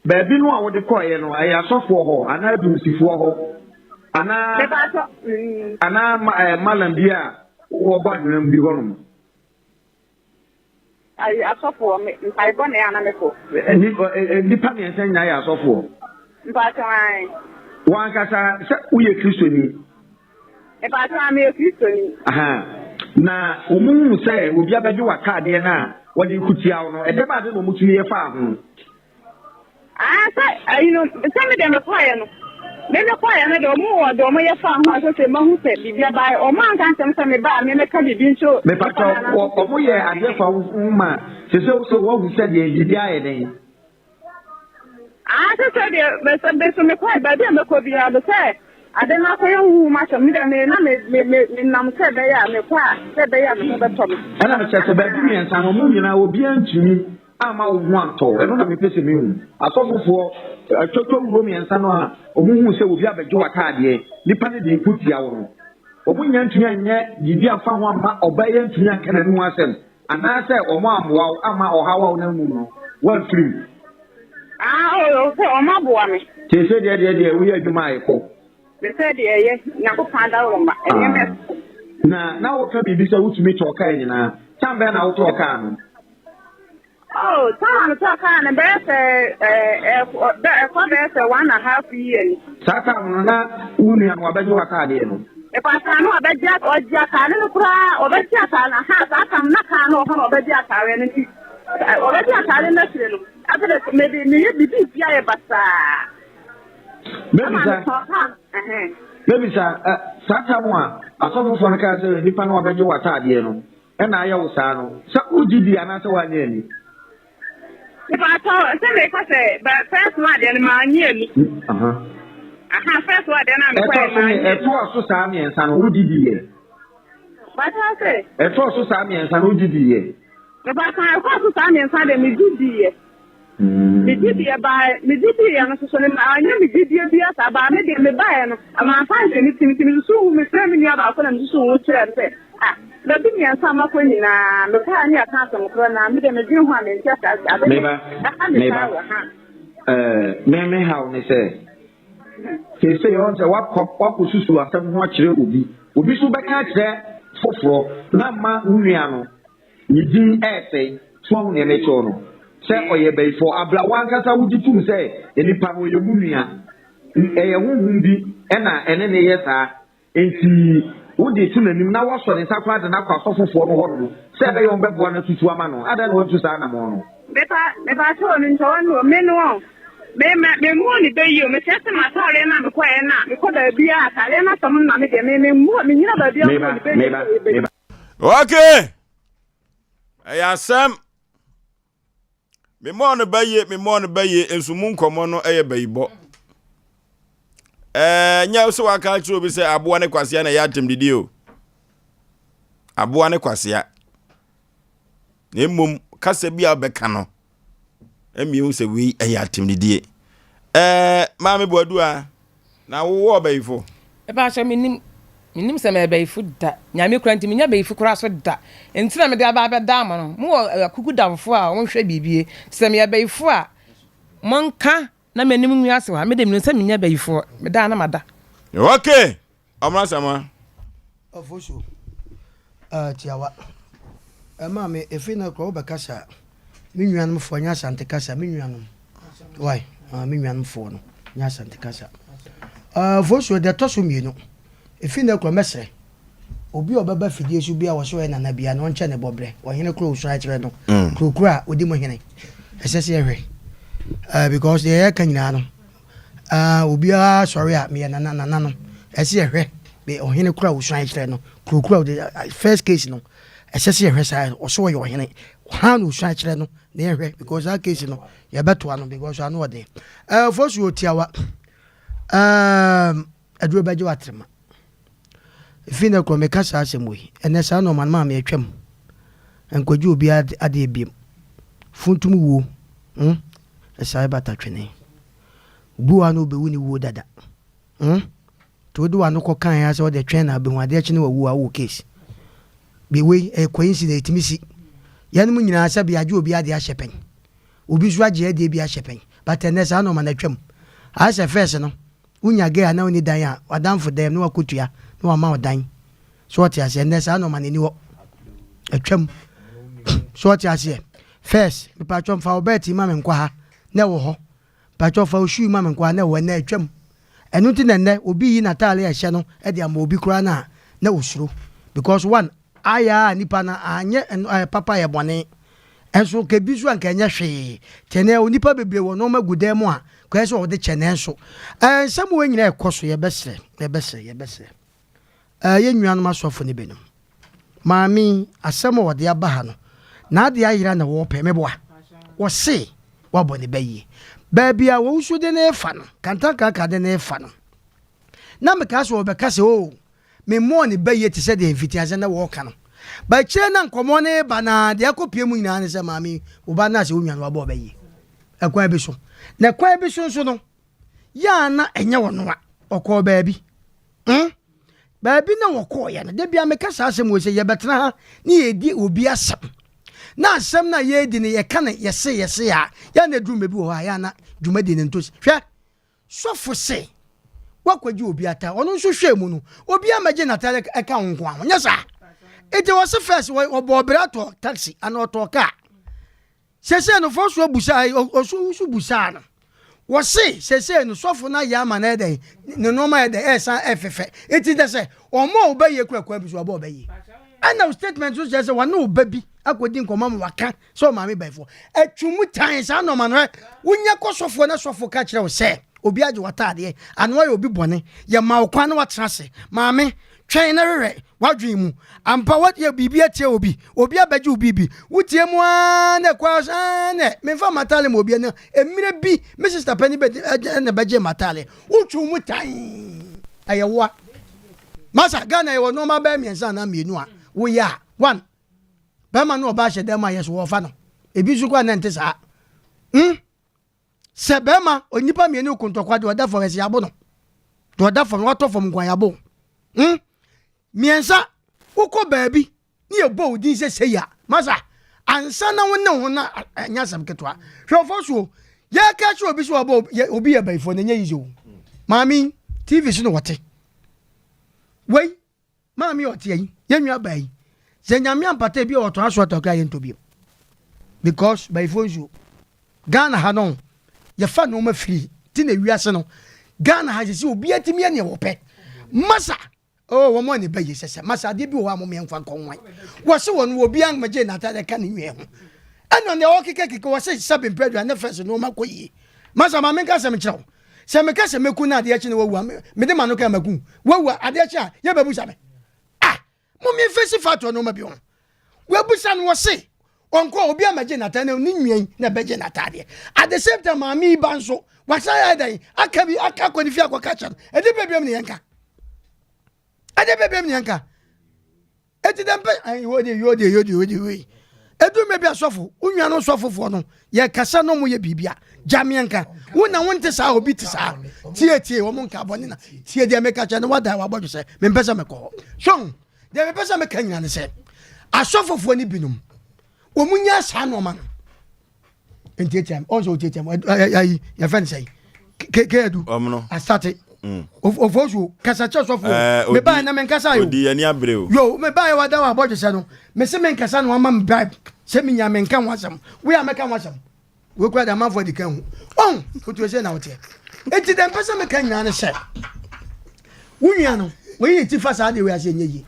[SPEAKER 14] Baby, no, what the coin, I saw for her, and I do see for her. Anna, Malambia, or Badlam, be home.
[SPEAKER 11] I saw for me, I want an animal.
[SPEAKER 14] And depending on I saw for.
[SPEAKER 11] But I.
[SPEAKER 14] One Casa, we are Christian.
[SPEAKER 11] If I try me a Christian.
[SPEAKER 14] Aha. Now, Umu say, we have a do a card here now. What you could see out, and the bad woman to your farm.
[SPEAKER 11] I know, some of them are quiet. Meme kwa ya me do mu o do mo ye fa ho so se ma hu se bibia bai o man kan sem se me ba me ka bibi nso
[SPEAKER 14] me pato o mo ye ade fa uma se so wo hu se de bibia ye den
[SPEAKER 11] so de so me kwa ba de me ko bia do se ade na ko ye hu ma so me de me na me nam se be ya me kwa se be ya me be to me
[SPEAKER 14] ana me che so ba bi mi nsa no mu nyina obi antumi ama wo hu anto e no na me pese me hu asofofo atwotwo wo mi nsa no a omuhu se obi abegye wakaade nipa ne de ikutia wo no omunya ntumi anye bibi afa ho ama obaye ntumi akana no asem ana se omo amoa ama ohawa na mu no one free
[SPEAKER 11] o ma boa me
[SPEAKER 14] te se de wo ye adwuma ayeko
[SPEAKER 11] me se de ye na ko panda wo ma
[SPEAKER 14] na wo ka bibi se wutumi to ka nyina chambe na wo to ka no
[SPEAKER 11] time to kind of for 1.5 years.
[SPEAKER 14] Saka na uni an wabaji wakade no.
[SPEAKER 11] E pa kanu abaji aka no kura obaji aka na ha saka na kanu obaji aka we no ti. Obaji aka na sire no. After maybe me bibi bia e basa.
[SPEAKER 14] Maybe saka mo a asofo fo nka se nipa na wabaji wakade no. E na aye wo sa no. Sa ugidi ana se wanye ni.
[SPEAKER 11] If I told, say, but first one, then my nearly. First one, then I'm quite
[SPEAKER 14] a force to Sammy and San who did ye.
[SPEAKER 11] What I say?
[SPEAKER 14] A force to Sammy and San who did ye.
[SPEAKER 11] If I can't cross to Sammy and San, me did ye. Me did ye by me did ye, and so I knew me did ye, about me, me buy, and I'm finding it to so me framing you about them so much. But me and some of when na me ka anya ka so mo na me de me dwun ho a me ntia sa sa
[SPEAKER 14] me how ne say on say what susu asem ho akire obi so be ka kire foforo na ma nwua no ni din say so ne le cho no say oye be for abla wan kasa wuji tum say enipa no ye munua eye hunhun bi na ene ne ye sa enti Udi tu nanim na waso ne sakwa de na kwasofofo no hono se be yon bebo na tutu ama no ada no tu sa na mo no
[SPEAKER 11] me ba so ni nto no me no me mu ni be yo me se ma tore na me kwa na me ko da bia atare na so na me de me mu me nyina ba bia
[SPEAKER 2] me ba okay Asem me mo no ba ye ensu mu nkomo no eye baibo nya so waka chi obi se aboa ne kwasia na ya atemdidi o aboa ne kwasia na emom kasa bia obeka no emiu se wi ya atemdidi maame boadu a na wo obaifo
[SPEAKER 1] e ba sha minim se me baifu da nyame kura ntimi nya baifu kura so da entina me de aba da ma no mo akuku damfo a won hwe bibie se me baifu a monka na menim nwiase wa me de me se menya bayifo me da na mada
[SPEAKER 2] okay amra sama
[SPEAKER 4] ofosho tiawa mama efina ko obekasa me nwanum fo nya sante kasa me nwanum why me nwanum fo no nya sante kasa ofosho de toso mienu efina ko mesre obi obaba fidie su bia wo so na na bia no nche ne bobre wo hene kro so a kire no kro odi mo hene esese ehwe because the air can no obia sorry me na no ese ehwe be ohene kura wo swan kire no kura the first case no ese ehwe sai oso yo ohene han wo swan kire no na ehwe because that case no ye beto ano because ano de for so tiawa aduro baje watrema fina ko me kasa asemoi ene sa no man ma me atwam enkoju obi ade ebiem funtum wo esai bata twene buwa no be wuni wo dada to do anu ko kan ya so de twen na be hu ade kine wo case be we coincident misi yan mu nyina asa be age obi ade a shepen obi so age ade bi a shepen but enesa no man atwam asa first no unya ge ana oni dan a wadamfo dem no akotua no ama odan so what ase enesa no man ni wo atwam so what ase first me pa twam fa obeti ma me nkwa ha na wo ho patcho fa oshu ma me kwa na wo na atwam enu ti nenne obi yi natale ya hye no e de ama obi kura na osuro because one aya nipa na anye papa ye bone enso ke bizu anka nya hwe tene onipa bebre wo no magude mu a kwese o de chene nso nsɛm wo nyina ɛkɔ so yɛbɛsrɛ ye nuanom asɔfo ne benum maami asɛm o de aba ha no na ade ayira na wo pɛ meboa wo se wabɔ ne bayi baabi a wo so de ne fa no kanta de ne fa no na meka so obɛka se o me mo ne bayi te sɛ de mfitiase na wo ka no ba kyerɛ na nkɔmɔ ne ba na de akɔpie mu nyina ne sɛ maami wo ba na sɛ wo nuanom abɔ bayi akwa bi so na kwa bi so no ya na enye wono a okɔ baabi baabi na wɔkɔ ya no da bia meka saa asɛm wo sɛ yɛbɛtena ha ne yɛdi obi asɛm na asɛm na yɛdi ne yɛka ne yɛse ya na dwuma bi wɔ ha ya na dwuma di ne ntosi hwɛ sɔfo se wakɔgye obi ata ɔno nso hwɛ mu no obi amagye natale ɛka nko a nyɛ saa ete wɔ se first wɔbɔ operator taxi ana ɔtɔ car sese no fo so busa osu busa no wo se sese no sofo na ya ma na eden ne no ma eden esan efefe eti de se omo obaye kura bi so oba obaye ana statement so say wa no obabi akodi nkoma ma waka so ma me baifo atwumu tan sa no ma no wonya kosofo na sofo ka kire wo se obi age watade ano ya obi bone ya ma okwa na watena se ma me twɛn na rere wadwen mu ampa wat ye bibia tie obi abaje obi bi wotie mu na kwa ne memfa matale mo obi na emire bi me sister pani be na baje matale wotwu mu tan ayewa masa Ghana ye no ma ba miensa na mienu a wo ya one ba ma no ba hye dem a yeso wo fa no ebi su kwa na nte sa se be ma onipa mienu kontokwa de oda for esi abo no de oda for wato from gwan abo miensa ukọ baabi ni ebo odi se ya masa ansa na wonne ho na anya sam ketwa hwefo so ya ka chi obi so obi ya baifo na nya yizo mami tv so no wote wei mami ote yi yenwa bai se nyame ampata bi oto aso to ka yento bi because baifo so Ghana ha no ya fa no ma free ti na wiase no Ghana ha se obi atimi ne wo pe masa oh wo mo ne baye sese masa de bi wo amom yemfa konwan wo se won wo bi an maje na ta de ka ne nwe ho eno ne o keke wo se sabin pedro na first no makoyi masa ma menka se me kire se me ka se meku na de achi ne wo me de manu ka maku wo ade achi a ye babu sabe mo mi fesi fato no ma bi ho wo busa no wo se onko obi amaje na ta ne ni nwen na beje na ta de at the same time ma mi ba nso wa sa ya dan aka ko ni fi akwa kacha e de bebiem ne yanka ade bebem nyanka eti dempe yodi edu mebi asofo unwa no sofofo no ye kasa no mo ye bibia jamianka wona wonte sa obi te sa tie wo mo nka bone na tie de meka cha no wada wa bodwo se me mpesa me ko shon de me pesa me kanya ne se asofofo ni binum wo munya sa no ma no entietiam onso entietiam ayi ya fan say ke edu astate ofosu kasacha sofo me ba na men kasa yo
[SPEAKER 2] odi ani abreu
[SPEAKER 4] yo me ba wa da wa boje se no me se men kasa no ma me bribe se me nya men kan wasam we ameka wasam we kwa da man for the kan on otu se na wote enti dem pesa me kan nya ne se wunya no we yi ti fasa de we ase nyeyi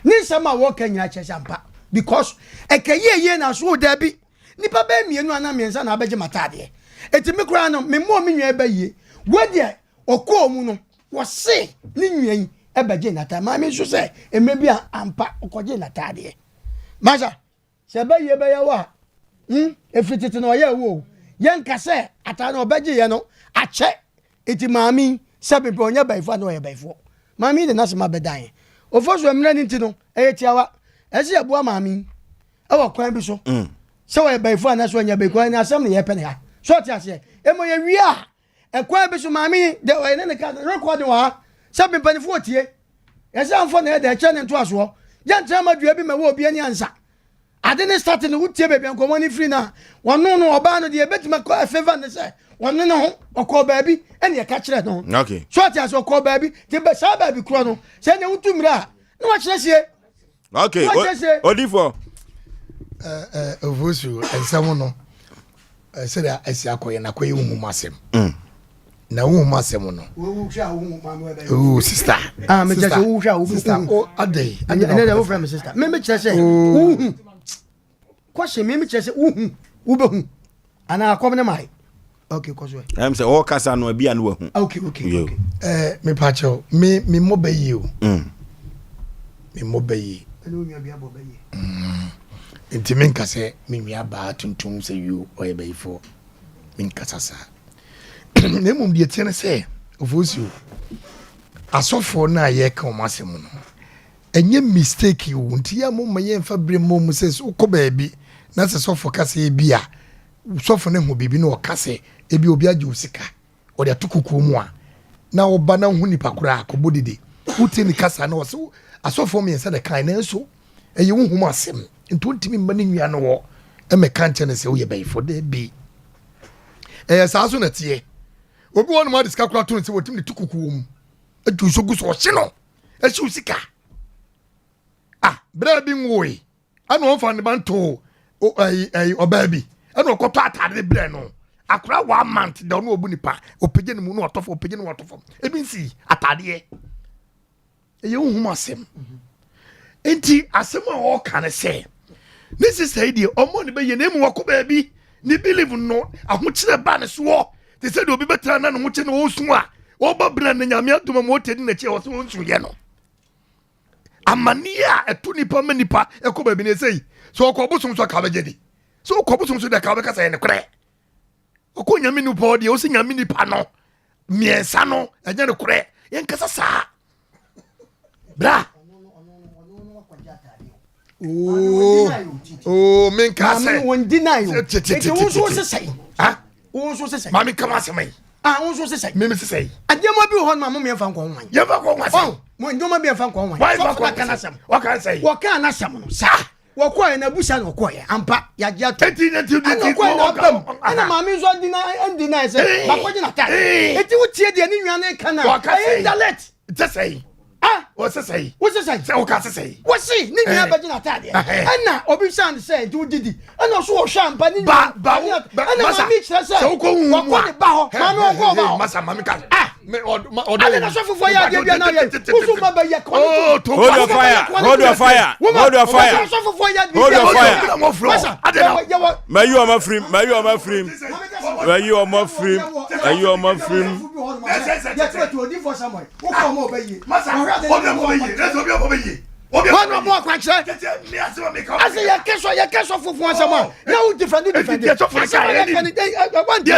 [SPEAKER 4] ni sama wo kan nya che sampa because ekeye na so da bi nipa ba mienu ana miensa na abeje matade enti me kura no me mo me nwa ba yie we de okọ mu no wo se ni nwan e baje nata ma me so se emebi ampa okoje nata de maja se ba ye ba ya wa efititi no ye wo ye nka se ata na obaje ye no ache eti maami se be onya baifo na ye baifo maami de nase ma bedan ofoso emna ni ti no e tiawa e se abo maami e wo kwan bi so se wo ye baifo na so onya baifo na asem ne ye pene ha so ti ase e mo ye wi a ekwa bi so maami de o ne ka record wa sabe panifo otie yesa amfo na de che ne nto aso je ntrama dua bi ma wo obi ani ansa ade ne start ne wutie be bi ankomo ni free na wono no oba no de betima ko favor ne se wono no ho okọ baabi ene ye ka kire no
[SPEAKER 2] okay
[SPEAKER 4] so ti aso okọ baabi te be sa baabi kro no se ne wutumira na wa kire sie
[SPEAKER 2] okay odifo
[SPEAKER 7] ovusu ensamo no se da asi akoye na koye hu masem na hu masem no
[SPEAKER 4] wo hwa hu mama ba
[SPEAKER 7] oh sister
[SPEAKER 4] me just wo hwa wo
[SPEAKER 7] sister o adey
[SPEAKER 4] ne da wo from sister me kire se hu kwashe me kire se hu wo be hu ana akom ne mai Okay, cause we.
[SPEAKER 2] I'm say all kasa no bia no hu.
[SPEAKER 4] Okay.
[SPEAKER 7] Me pacho, me mobe yi. Me mobe yi.
[SPEAKER 4] Enu mi abi abo be yi.
[SPEAKER 7] Nti men kase me nua ba tuntum se you oye be fo. Men kasa sa. Ne mum de tie ne se Oforisuo. Asofo na ye ka o masem no. Enye mistake you nti ya mum ye mfa bre mum se ukọ baabi na se sofo kase bia. Sofo ne ho bibi na o kase ebi obi age osika. O de atokuku mu a. Na oba na hu nipa kura akobodede. Uti ni kasa na o se asofo me nsa de kan na enso eye wo hu asem. Nti ontimi mma ne nua no wo e me kan chene se wo ye bai for de bi. Sa so na tie. Obi won ma diska kura to nse wotim ne tukuku mu. Adu so gu so hye no. E hye osika. Bra bi nwoi. Ana on fa ne banto obabi. Ana okoto atade bra no. Akura 1 month da no obu nipa. Opege ne mu no otofo, opege ne otofo. Ebi nsi atade ye wo hu asem. Enti asem a o kan se. This is idea omo ne be ye na mu wako baabi. Ni believe no ahokyere ba ne so. They said obi betra na no ho kye no osu a. Oba bra na nyame adoma mo tedi na kye o so nsu ye no. Amania etu nipa manipa ekoba bi ne sei so okobosom so ka begedi so okobosom so de ka be ka say ne kure okonyame ni po de o se nyame nipa no miensa no enya ne kure yen kasa sa bra oh men ka say
[SPEAKER 4] won deny you
[SPEAKER 7] e
[SPEAKER 4] won so say
[SPEAKER 7] ha
[SPEAKER 4] won so say
[SPEAKER 7] mami kama semai
[SPEAKER 4] won so say
[SPEAKER 7] me say
[SPEAKER 4] adema bi ho na mo me fa nko wan
[SPEAKER 7] ye fa ko wan
[SPEAKER 4] mo ndoma bi fa nko wan
[SPEAKER 7] why fa ko kana sam wa kan say
[SPEAKER 4] wo kan na sam no sa wo ko na busa no ko ye ampa ya ja to
[SPEAKER 7] eti na ti
[SPEAKER 4] ko na bam ana ma mi zo deny say ba ko na ta eti wo tie de ni nwan kana e dalet
[SPEAKER 7] say what's say say o ka say
[SPEAKER 4] what see ni nwan ba na ta de ana obi san say ti wo didi ana so wo hwa ampa ni nwan ana ma mi kire say
[SPEAKER 7] wo ko hu
[SPEAKER 4] wo ko de ba ho ma no ko ba ho
[SPEAKER 7] masa ma mi ka me
[SPEAKER 4] ale na so fufu ya de bia na ye usu ma ba ye
[SPEAKER 2] hold your fire hold your fire hold your fire hold your fire may you am free may you am free may you am free may you am free
[SPEAKER 4] ya tro to odi for samoy wo ko mo ba ye
[SPEAKER 7] masa obi mo ba ye let's obi mo ba ye obi
[SPEAKER 4] no mo kwa kire ase ye keso fufu asama na u different
[SPEAKER 7] ye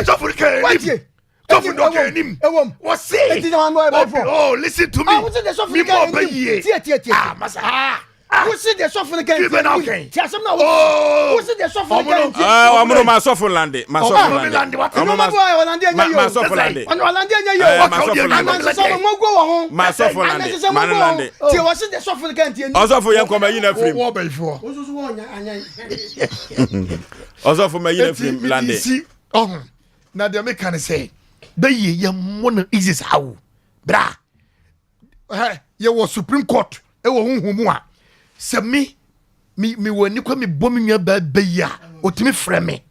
[SPEAKER 7] so for ka Tofu do ke nim. What say? Oh, listen to me. Me mo be ye.
[SPEAKER 4] Tie.
[SPEAKER 7] Masa.
[SPEAKER 4] Who see the soften again?
[SPEAKER 7] Tie
[SPEAKER 4] some now. Who see the soften again?
[SPEAKER 2] Amro ma soften lande. Ma soften lande. Ma soften lande.
[SPEAKER 4] On lande nya yo.
[SPEAKER 2] Ma soften lande. Ma lande.
[SPEAKER 4] Tie was the soften again tie.
[SPEAKER 2] Osofo yen ko ma yin afrim.
[SPEAKER 7] Wo be fo.
[SPEAKER 4] Osusu wo anya.
[SPEAKER 2] Osofo ma yin afrim lande.
[SPEAKER 7] Na de me kan say Beye ye mon is how bra ye was Supreme Court e wo hunhumu a se me wani kwa me bom nwa ba beya otimi frɛ me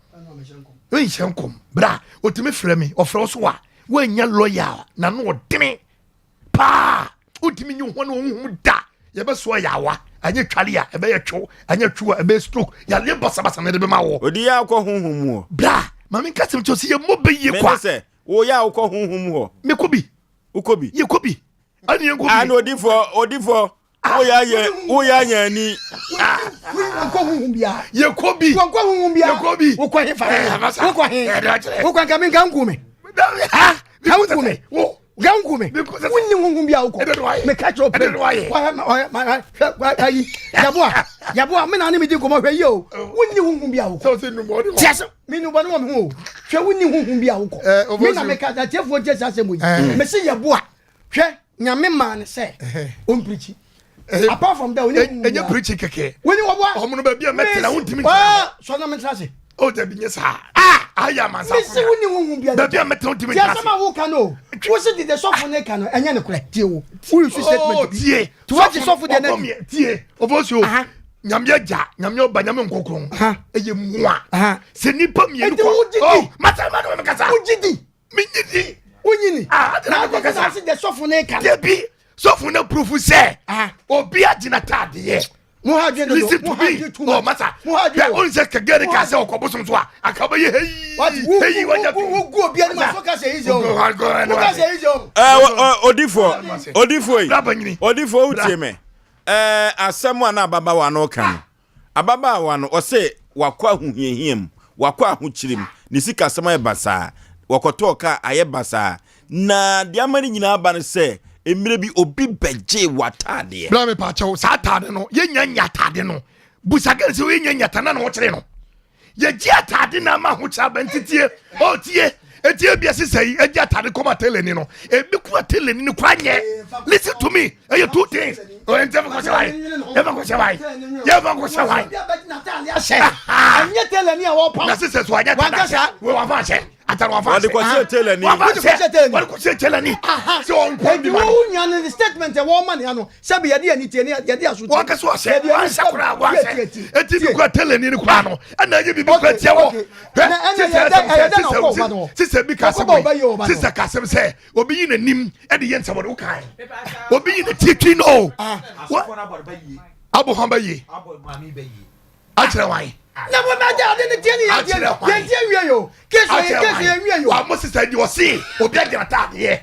[SPEAKER 7] we hyenkom bra otimi frɛ me ofrɛ so a we nya lawyer na no odene pa otimi nyu ho no hunhum da ye be so yawa anye twale a ebe ye twu anye twu a ebe stroke ya le basa me de be ma wo
[SPEAKER 2] odi ya akɔ hunhumu
[SPEAKER 7] bra ma me kasem to se ye mo beye kwa
[SPEAKER 2] wo ya ukọ hunhum ho
[SPEAKER 7] me kobi
[SPEAKER 2] ukobi
[SPEAKER 7] ye kobi ani ye kobi
[SPEAKER 2] ani odifo wo ya nya ni
[SPEAKER 4] ukọ hunhum bia
[SPEAKER 7] ye kobi
[SPEAKER 4] ukọ hunhum bia
[SPEAKER 7] ye kobi
[SPEAKER 4] ukọ he fa ukọ he ukọ ka me gankume ha gankume gankume wonni hunhum bia ukọ me catch up yabo me na ni me di komo hwe yo wonni hunhum bia ukọ
[SPEAKER 7] so se no mo
[SPEAKER 4] me no banu mo ho hwe wonni hunhum bia ukọ me na me ka da tefo je sase mo yi me se yabo a hwe nyame ma ne se on preach apart from that
[SPEAKER 7] enye preach keke
[SPEAKER 4] woni wo boa
[SPEAKER 7] omo no ba bia metela wontimi
[SPEAKER 4] so na me trase
[SPEAKER 7] o da binya sa aya mansa
[SPEAKER 4] me se wonni hunhum bia
[SPEAKER 7] da bia metela wontimi
[SPEAKER 4] trase ya sama wo ka no wo se de sofo ne ka no enye ne kure tie wo wo su statement
[SPEAKER 7] tie
[SPEAKER 4] to what is sofo de na
[SPEAKER 7] tie Oforisuo nyame agya nyame oba nyame nkokron eye mua se nipa mienu ko mata ma no me kasa
[SPEAKER 4] ujidi
[SPEAKER 7] minyidi
[SPEAKER 4] unyini
[SPEAKER 7] na
[SPEAKER 4] ko kasa se de sofo ne ka
[SPEAKER 7] debi sofo na proof say obi agina tade ye Listen to me. Oh, master. Yeah, only say kagere kase okobosom so a. Akaba ye hey. What
[SPEAKER 4] go bia ma so ka say izo. Ka say izo.
[SPEAKER 2] Odifo utie me. Asem wa na baba wa no kan. Ababa wa no o say wakwa huhiehiem, wakwa ahuchirim. Ni sika asem ayebasa. Wakoto ka ayebasa. Na diamani nyina aba ne say emire bi obi beje watade.
[SPEAKER 7] Bla me pa cho sa atade no ye nya atade no. Busagere se ye nya atana no kire no. Ye ji atade na ma ho cha bantitie. O tie etie bia sesai e ji atade koma teleni no. E bi ku teleni ni kwa nye. Listen to me. E two things. O ente ko se wai. E ko se wai. Ye ko se wai.
[SPEAKER 4] Anya teleni a wo pa.
[SPEAKER 7] Na sesai so anya atade. We wa fa che.
[SPEAKER 2] What the question telling you?
[SPEAKER 7] What the question telling you? So on point the
[SPEAKER 4] one statement a woman ano sabi yadi aniti ani yadi asu.
[SPEAKER 7] What ka so say? One sakura wa say. Eti bi kwa telling you kwa no. Na ye bi kwa tia wo. Sister bi ka say. Sister ka say obi yi nanim e de yen sabo do kan. Obi yi na titwi no. Abo hamba yi. Abo mami be yi. Achira wan.
[SPEAKER 4] Na mo ma ja de tieni ya tie wie yo keso wie yo
[SPEAKER 7] amo sister di o si obi agina ta de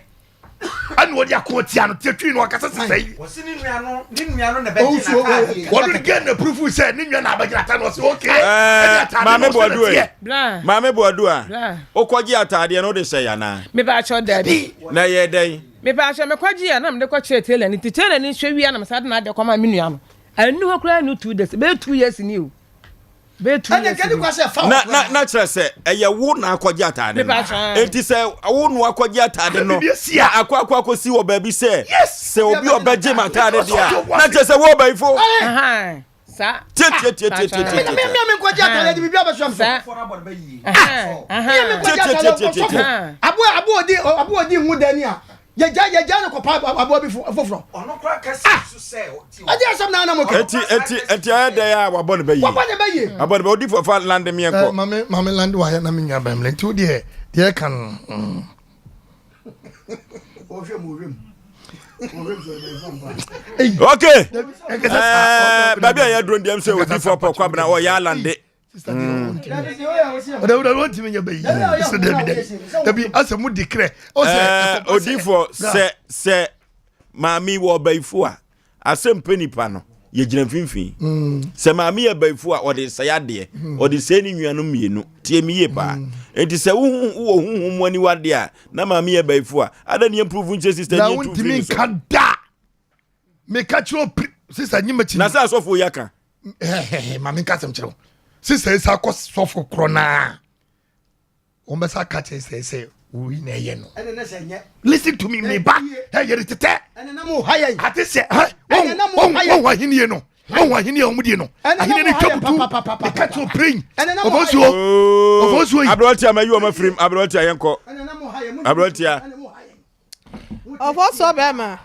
[SPEAKER 7] anu odi akotia no tetwi no akasa sister yi
[SPEAKER 6] wo si ni nua no na be gina ta de
[SPEAKER 7] wo do get na proof say ni nua na abagina ta no say okay
[SPEAKER 2] mame boadu a okogi atade no de say ya na
[SPEAKER 1] me ba cho dabi
[SPEAKER 2] na ye den
[SPEAKER 1] me ba cho me kwaji ya na me de kwa che tele ni tele ni hwe wi na me sa de na de kwa ma me nua no anu hokura nu 2 days be 2 years ni o na
[SPEAKER 2] chere say eye wo na akwaji atade enti say wo no akwaji atade no akwa si wo ba bi say say obi obaje matade dia na chere say wo ba ifo
[SPEAKER 1] sa
[SPEAKER 2] tie
[SPEAKER 4] me kwaji atade bi ba sham sa abu odi hu dani a ya no kopa abo bi foforo
[SPEAKER 6] ono kra kasi so say
[SPEAKER 4] adi asam na mo
[SPEAKER 2] enti ayda ya wabon be yi abon be odi for land me enko
[SPEAKER 7] mame land wa ya na me nya bamle nti odi e kan
[SPEAKER 2] okay baby ya drone dem say odi for pokwa bna o ya lande
[SPEAKER 7] Oda want me be yi so David Asem mu declare o say
[SPEAKER 2] odi for say mami wo baifu a Asem Mpe Nipa no ye gina finfin se mami ye baifu a odi sayade odi se ni nnuanu mienu tie mi ye pa enti se wo huhu ani wade a na mami ye baifu a ada ne improve nche sister
[SPEAKER 7] ni tu fi kada me catch your sister nyima chi
[SPEAKER 2] na sa sofo yaka
[SPEAKER 7] mami kasem chiro sister isa ko sofo krona o me sa catch say we na ye no listen to me me ba hey ye tete
[SPEAKER 4] na mo haye
[SPEAKER 7] ate se won wa hini no won wa hini omudi no ahini ni twabutu catch your brain oboso
[SPEAKER 2] abroti amayi o mafrim abroti ayenko abroti a
[SPEAKER 8] ofoso be ma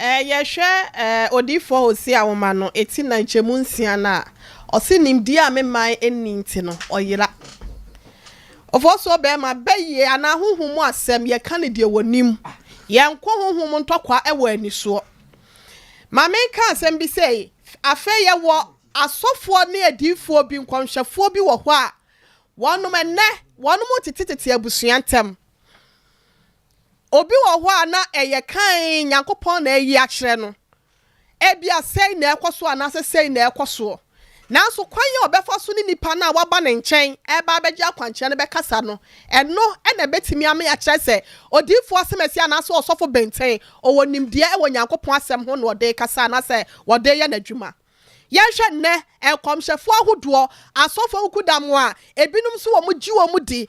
[SPEAKER 8] ye hwe odifo hosi awoma no eti na nchemu nsia na osi nimdi a memman eni nti no oyira ofoso be ma beye ana huhumu asem ye kan de wonim ye nko huhumu ntokwa ewo aniso ma me kan asem bi sei afa ye wo asofo ne adifo bi nkonhwefo bi wo ho a wonum titititi abusuantem obi wo ho a na eye kan Nyankopon na eyi akere no ebia sei na ekoso ana sei na ekoso nanso kwanye obefa so ni nipa na waba ne nchen eba beji akwanche ne bekasa no eno ena betimi ame ya kire se odifo asemesi ana so osofo benten owo nimdia e wo Nyankopon asem ho no ode kasa na se wode ye nadwuma yehwe ne enkomhefo ahodo asofo ukudam a ebinum so wo mu gi wo mu di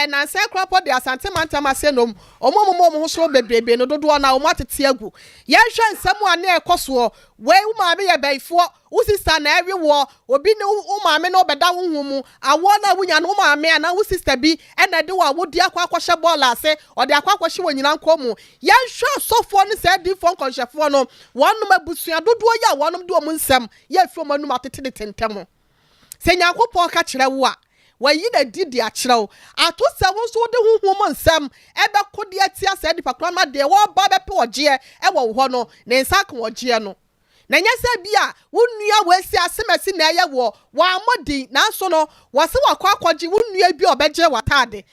[SPEAKER 8] na nse kropo de asante mantam asenom omomomo ho so bebrebe no dodo na wo matete agu yehwe nsem a na ekoso we uma be ye baifo wo sister na ewe wo obi ne uma me no beda wo humu awo na wunya no uma me na wo sister bi ena de wo wodi akwakwahye ball ase ode akwakwahye wo nyina nkomu yehwe asofo ne se di fon konhefo no wonum abusua dodo ya wonum de wo nsem ye fi omanum atete de tentamo se Nyankopon ka kire wo a wayi na didi a kire wo ato se wo so de huhum nsem ebe kode atia se di pakra ma de wo ba be pe oje e wo ho no ne nsa kan oje no na nya se bia wonnua wasi asemasi na ye wo wa amodi na so no wase wakwakoji wonnua bi obegye watade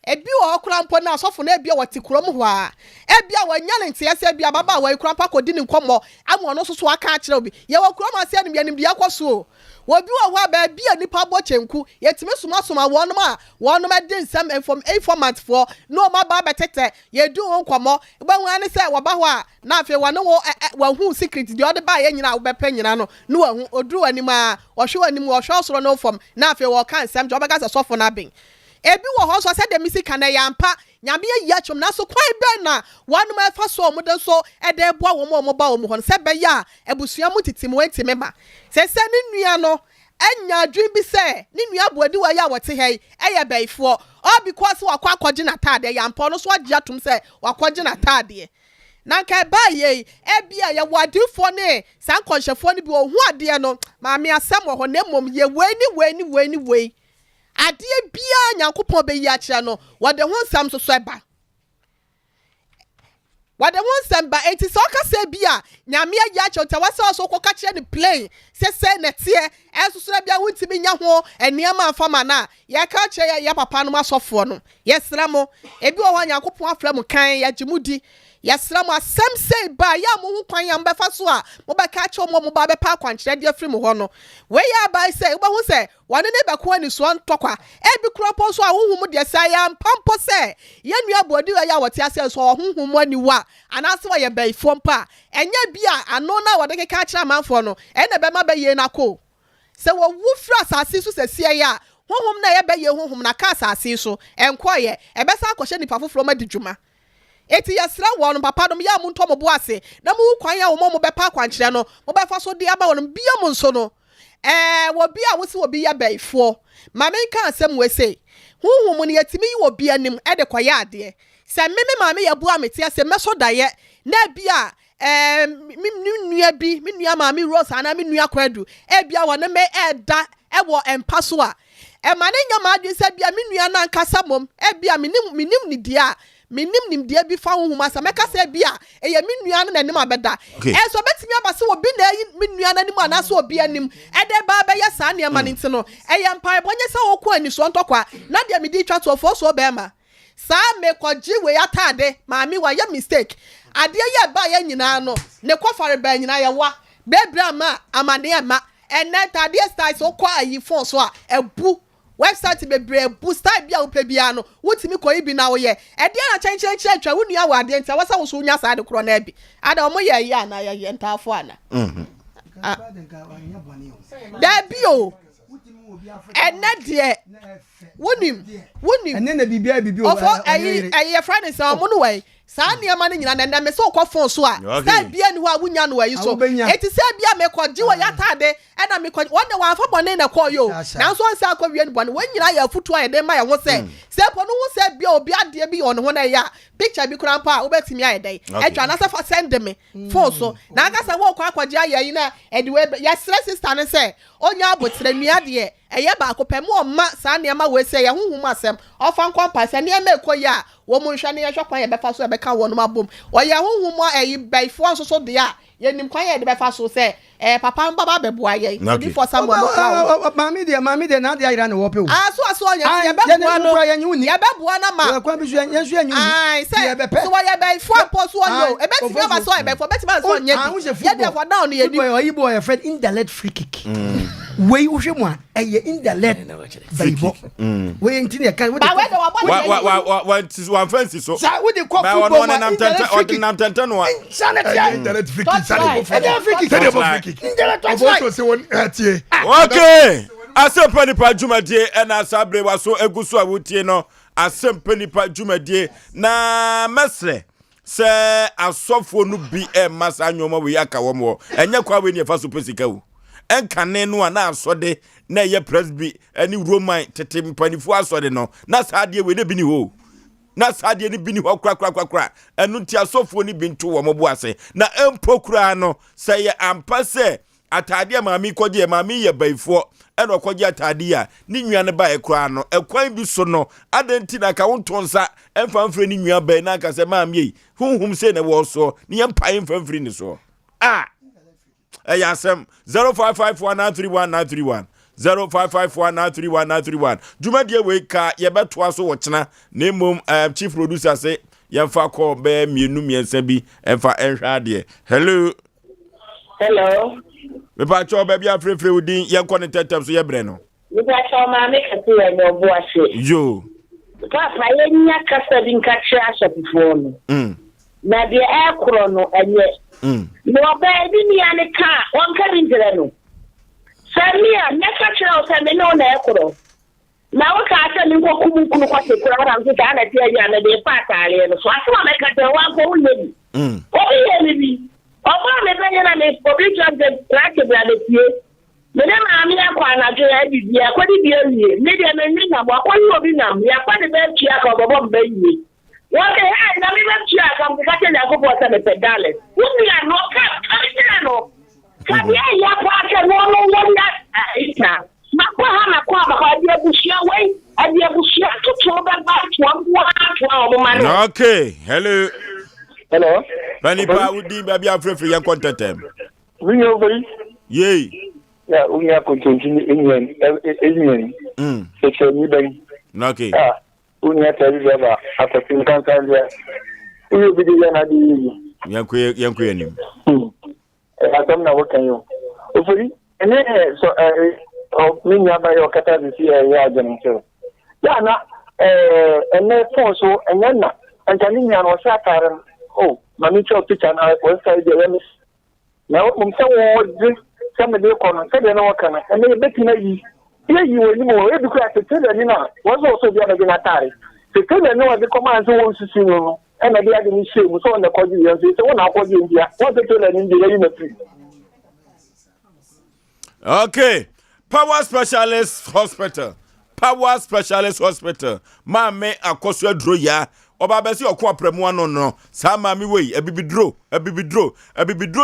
[SPEAKER 8] ebi wo okura mpo na asofo na ebi wati kurom ho a ebi a wanya ne ntia se bia baba wa ikura mpa kodi ne nkomo amo no so aka akire obi ye wa kurom ase ne bianim dia kwaso obi wo ho ba bia nipa bo chenku yetime soma wonom a wonom de nsam informant for no ma ba betete ye du nkomo gba hu ane se wo ba ho a na afi wo ne wo hu secret di ode ba ye nyina wo be pa nyina no no wo hu oduru anim a wo hwe anim wo hwe osoro no fom na afi wo kan nsam jo be ga se sofo na ben ebi wo ho so se de misika na yampa nyame ya chom na so kwai be na wanu ma fa so mo de so e de boa wo mo ba wo mo ho se be ya ebusua mu titim wentime ma se ni nua no enya adwin bi se ni nua boadi wa ya wote hei eye beifo all because wakwa akogye na tade yampa no so agye atom se wakogye na tade na nka ba ye ebia ye wadifo ne san konhyefo ne bi ohu ade no ma me asem wo ho na mom ye weni adie bia nyankopon be yi akire no wode ho nsam so eba wade ho nsam ba enti so ka se bia nyame ya akire ta wase so koka kire ne plane se netie enso so bia wontimi nya ho eniama afama na ya ka kire ya papa no masofo no yesra mo ebi wo ho nyankopon afra mu kan ya gimudi yesra mo asem sei ba ya mo hu kwan ya mbefa so a mo be ka kire mo ba be pa kwankire dia firi mo ho no we ya ba sei wo hu se wane ne beko ani so ntokwa ebi kropo so a huhum de sai ya mpampo se ye nua bodi ya wote ase so huhum ani wa anase wa ye bai fompa enya bia ano na wode keka kira manfo no ene be ma be ye na ko se wo wufra asase so sesie ya huhum na ye be ye huhum na ka asase so enkoye ebesa akɔhye nipa foforo ma didwuma eti yesra won papa dom ya mu ntomo bo ase na mu kwan ya wo mo be pa kwankire no mo be fa so de aba won bia mu nso no wo bia wo se wo bia baifo ma men kan asem we se huhum ne yetimi yi wo bia nim e de koye ade se meme ma me ye bua meti ase meso daye na bia mi nua ma me rose ana me nua kwadu e bia wo ne me eda e wo empa so a e ma ne nya ma adwe se bia me nua na nkasa mom e bia minim ni dia minim dia bi fa huhum asa meka se bia e ye me nua na nim abeda e so betimi abase wo bi na me nua na nim ana so obi anim e de ba be ye sa ne ma nti no e ye mpa bonye se wo ko ani so ntokwa na de me di twa to fo so be ma sa me koji we atade ma mi wa ye mistake ade ye ba ye nyina no ne kofare ba nyina ye wa bebra ma amane ma ene tade style so kwa ayi phone so a ebu website bebre booster bia upe bia no wutimi koyi bi na wo ye e de na chenchen atwa wunua wa de ntia wasa wo so nya sa de kro na bi ada omo ye ya na ye ntafo ana da bio ene de wonim
[SPEAKER 4] ene na bibia
[SPEAKER 8] ofo ayi friend say omo no we saa niama ne nyina na me so kwafon so a saa bia ni ho a wunya no ayi so eti saa bia me kwaji wo yatade e na me kwaji wonne wa afa bone na kwayo na so ansa akwawie ni bone wonyina ya futu a de ma ya ho se po no ho se bia obi ade bi on ho na ya picture bi kura mpa obetimi aye dai e twa na se fa send me phone so na aka se wo kwa akwaji aye na e de we ya stress sister ne se onya abotre nua de eye ba akopem o ma saa niama we se ya huhum asem ofa nkompa se niama ekoyi a wo mu nhwa ne ye hwakwan ye befa so e beka wo no mabom oye huhum ayi baifo nso so de a ye nim kwan ye de befa so se papa mbaba beboa ye di for someone
[SPEAKER 4] mami de na de ayira ne wo pe o
[SPEAKER 8] so oye ye beboa no ye beboa na ma
[SPEAKER 4] kwa bi so ye so enyu
[SPEAKER 8] ai se so ye baifo po so oyo e betimi ba so e baifo betimi so nye ye de for down ye di
[SPEAKER 4] oyi boy your friend indirect free kick wey uhwe mu a eye indirect baibo wey ntine kan we
[SPEAKER 2] wa fancy so
[SPEAKER 4] sa we de ko football
[SPEAKER 2] ma nam tanta no a
[SPEAKER 7] indirect free kick
[SPEAKER 4] free kick indirect
[SPEAKER 2] okay Asem Mpe Nipa dwumadie na asabre waso eguso a wotie no Asem Mpe Nipa dwumadie na mesre se asofo no bi masa anyoma we aka wo mo enye kwa we ne fa so pesika wo enkane no a na asode na ye presby ani roman tete mpanifu asode no na saade we ne bi ni ho na saade ni bi ni ho kra enu ti asofo ni bi nto wo mo bo ase na empokura no se ye ampa se atade maami koje maami ye baifo eno koje atade a ni nwua ne ba ekura no ekwan bi so no adenti na ka wontonsa emfamfre ni nwua ba na ka se maami yi hunhum se ne wo so ni empa emfamfre ni so Asem 0551931931 0551931931 Jumadi we ka ye beto so wochena na mom chief producer say yemfa call be mienu miensa bi emfa enhwa de. Hello. Me pa cho be bia frefre udin ye ko ne tetem so ye bre no.
[SPEAKER 11] Me pa cho ma me ka ti ye no bo ase.
[SPEAKER 2] Yo.
[SPEAKER 11] Papa ye nya kasa bi nka kire asopifo no. Na de e kro no enye. No ba bi ni ane ka won ka rinjere no. Samia neka kire o se me no na e kro. Na wo ka ata ni ko kumu kunu kwa se kura ran se ta na ti ya na de pa tare no. So asema me ka te wa ko unye. O ye ni bi. Oba me be na me public job de track bra de tie. Me na ma mi akwa na jo ya bi bia kwa di bia wie. Me de me ni na kwa ni obi na ya kwa de be tia ka bobo mbe yi. Wo ke ha na me be tia ka mka te na ko bo ta me pedale. Wo ni na no ka no. Ka bia ya kwa ke no wonda ita. Ma kwa ha na kwa ba kwa dia bushia we. Adia bushia to ba ba twa o mo ma no.
[SPEAKER 2] Okay, hello.
[SPEAKER 15] Hello.
[SPEAKER 2] Panipa udi baby afrefre yan contentem.
[SPEAKER 15] Winyo bari.
[SPEAKER 2] Yey.
[SPEAKER 15] Ya unya kontinue enyen. Section ni bari.
[SPEAKER 2] Okay.
[SPEAKER 15] Unya tari ba afafin kan ya. Uyo bidi na di.
[SPEAKER 2] Yanku yanim.
[SPEAKER 15] Asam na wakan yo. Ofuri ene so minya ba yo kata di ya jamin so. Ya na ene phone so enya na antani nya no sa taran. Oh, mami cho picture na website de remis. Na mum se wo di se me de kono se de na waka na e beti na yi. Ye yi wo ni mo e bi kura se de ni na wo so bia na de na tare. Se de na wo de command so wo susu no. E na de ade ni shame so na kwaji yan se wo na kwaji ndia. Wo se de ni ndia yi na free.
[SPEAKER 2] Okay. Power Specialist Hospital. Power Specialist Hospital. Mame akosua dro ya. Oba besi okwa premu ano no sa mami wei abibidro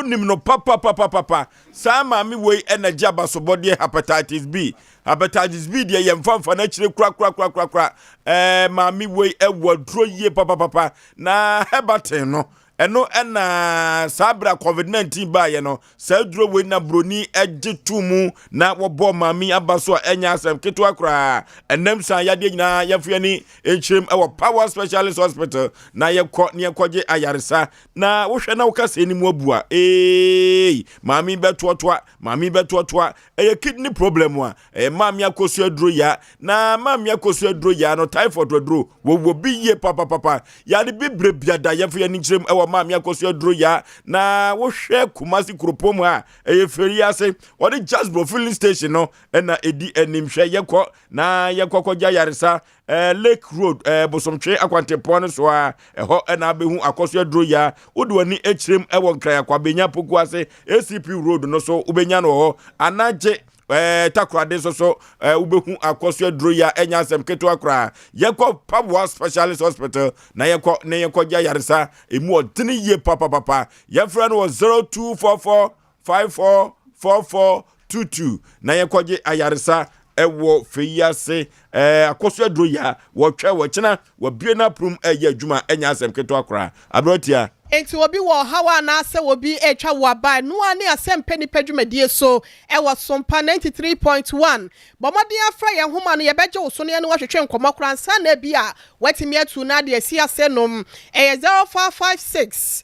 [SPEAKER 2] nim no papa sa mami wei energy abasobode hepatitis B de yemfa na chire kra mami wei ewadro ye papa na hebatin no eno na sabra covid-19 ba ye no sa duro we na broni egetumu na wobo mami abaso enya asem keto akra enem san yade nyina yefie ni echirem ewo Power Specialist Hospital na yekwaje ayaresa na wohwe na wokase ni mu abua mami betotoa kidney problem a mami akosu aduro ya na mami akosu aduro ya no typhoid aduro wo bi ye papa yade bibre biada yefie ni chirem ewo mami akosu aduro ya na wohwe Kumasi Kuropom a feri ase odi just bro filling station no na edi animhwe yekọ na yekọkọja yaresa Lake Road bosomtwe akwantepon no so a ho na behu akosu aduro ya wodi wani echirem ewo nkran akwabenya poku ase ACP Road no so ubenya no ho anaje takrade so ubehu akosu aduro ya enya asem keto akra yekọ Power Specialist Hospital na yekọ ja yaresa emu odini ye papa yefra no 0244544422 na yekọje ayaresa ewo feyase akosu aduro ya wotwe wochena wabie na prum eye adwuma enya asem keto akra abrotia
[SPEAKER 8] enti obi wo hawa na ase obi etwa wo ba no ani Asem Mpe Nipa dwumadie so e wo sompa 93.1 bomode afra ye homa no ye beje wo so ne no wahwehwe nkomo kransa na bia watimi atu na de asi ase nom 0556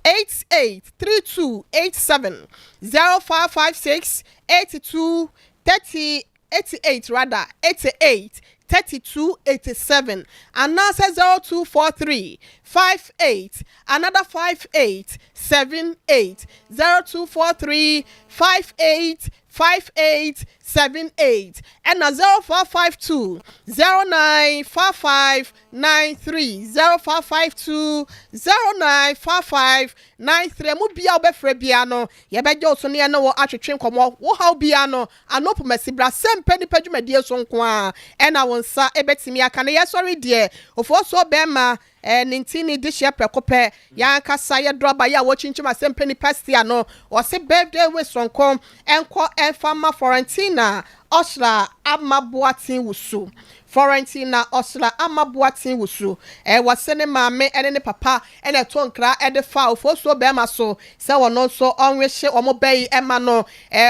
[SPEAKER 8] 883287 0556 82 30 88 rather 88 3287 and now says 0243 58 another 58 78 0243 58 5878 and now 0452 095593 0552 095593 mu bia obefre bia no ye beje osone na wo atwetwe nkomo wo haw bia no anopo masibra Asem Mpe Nipa dwumadie so nko a na wonsa ebetimi aka na ye sorry de ofo so bema nintini dishia prekope ya nkasa ye droba ya wo chinchim Asem Mpe Nipa stia no o se birthday we sonko enko enfama Florentina Oshra Amabuatin wusu Florentina Osla Amabuatin Wusu wasene maame ene ne papa ene tonkra ede fa ofoso bema so se wono so onwehye omo bayi ema no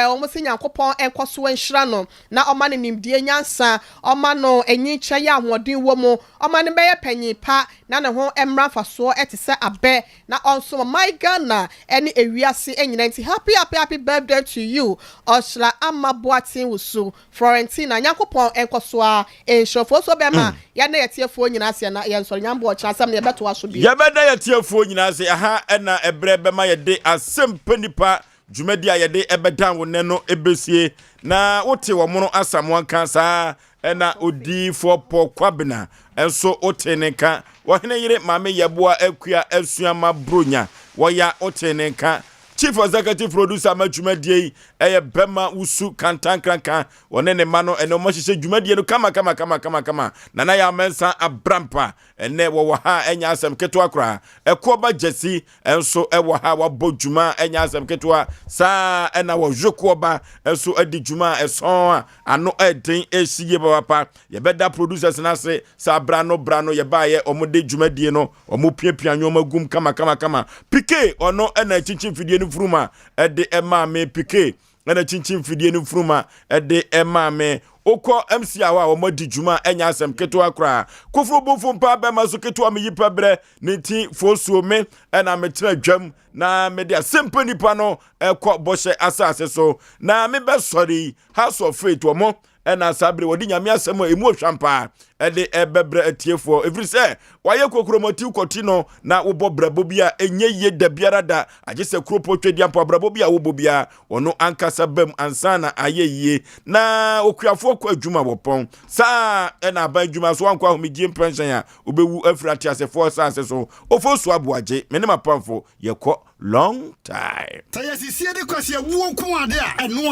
[SPEAKER 8] omo se Nyankopon enkoso enhira no na oma ne nimdie nyansa oma no enyi kye ya ahoden wo mu oma ne beye panyi pa na ne ho emra faso etise abe na onso my Ghana ene ewiase enyina nti happy birthday to you Osla Amabuatin Wusu Florentina Nyankopon enkoso a enhofo bema ya na yetiefo nyina ase na yensori nyambo o kyasam na yebeto aso bi
[SPEAKER 2] ya beda yetiefo nyina ase aha na ebre bema yede Asem Mpe Nipa dwumadi a yede ebedan wo ne no ebesie na wote wo mono asamwan kan saa na odi fo kwabena enso oteneka wo hene yire maame yeboa akua asuama bronya wo ya oteneka Chief Executive Producer ma dwumadie eye bema usu kantankranka wone ne ma no ene mo hyehyɛ dwumadie no kama nana ya mensa abrampa ene wo ha enya asem keto akra ekoba jesi enso ewo ha wabɔ dwuma enya asem keto sa ena wo jokoba enso adi dwuma eson ano eden esiye papa ye beda producers na se sa brano ye baaye omode dwumadie no omopiapia nyoma gum kama pike ono ena chinchin fidie fruma ede emame pike na chinchin fidie no fruma ede emame oko MC awa wo madi djuma enya asem keto akra kofro bofo mpa be maso keto am yipa bre nti fosuo me na metra dwam na me de Asem Mpe Nipa no ekọ boshe asase so na me be sorry house of faith wo mo na sabre wodi nyame asem emu ohwampa ede ebebre atiefo every say waye kokromoti ukoti no na wo brabo bia enye ye da biara da agese kropo twedi ampa brabo bia wo bobia ono ankasa bam ansana ayeye na okuafo kwa adwuma wopon sa na ban adwuma so ankwa homigye pension ya obewu afrati asefo sanse so ofosu aboagye menema pamfo yekọ long time
[SPEAKER 16] tayasisie de kwase wuo ko ade a eno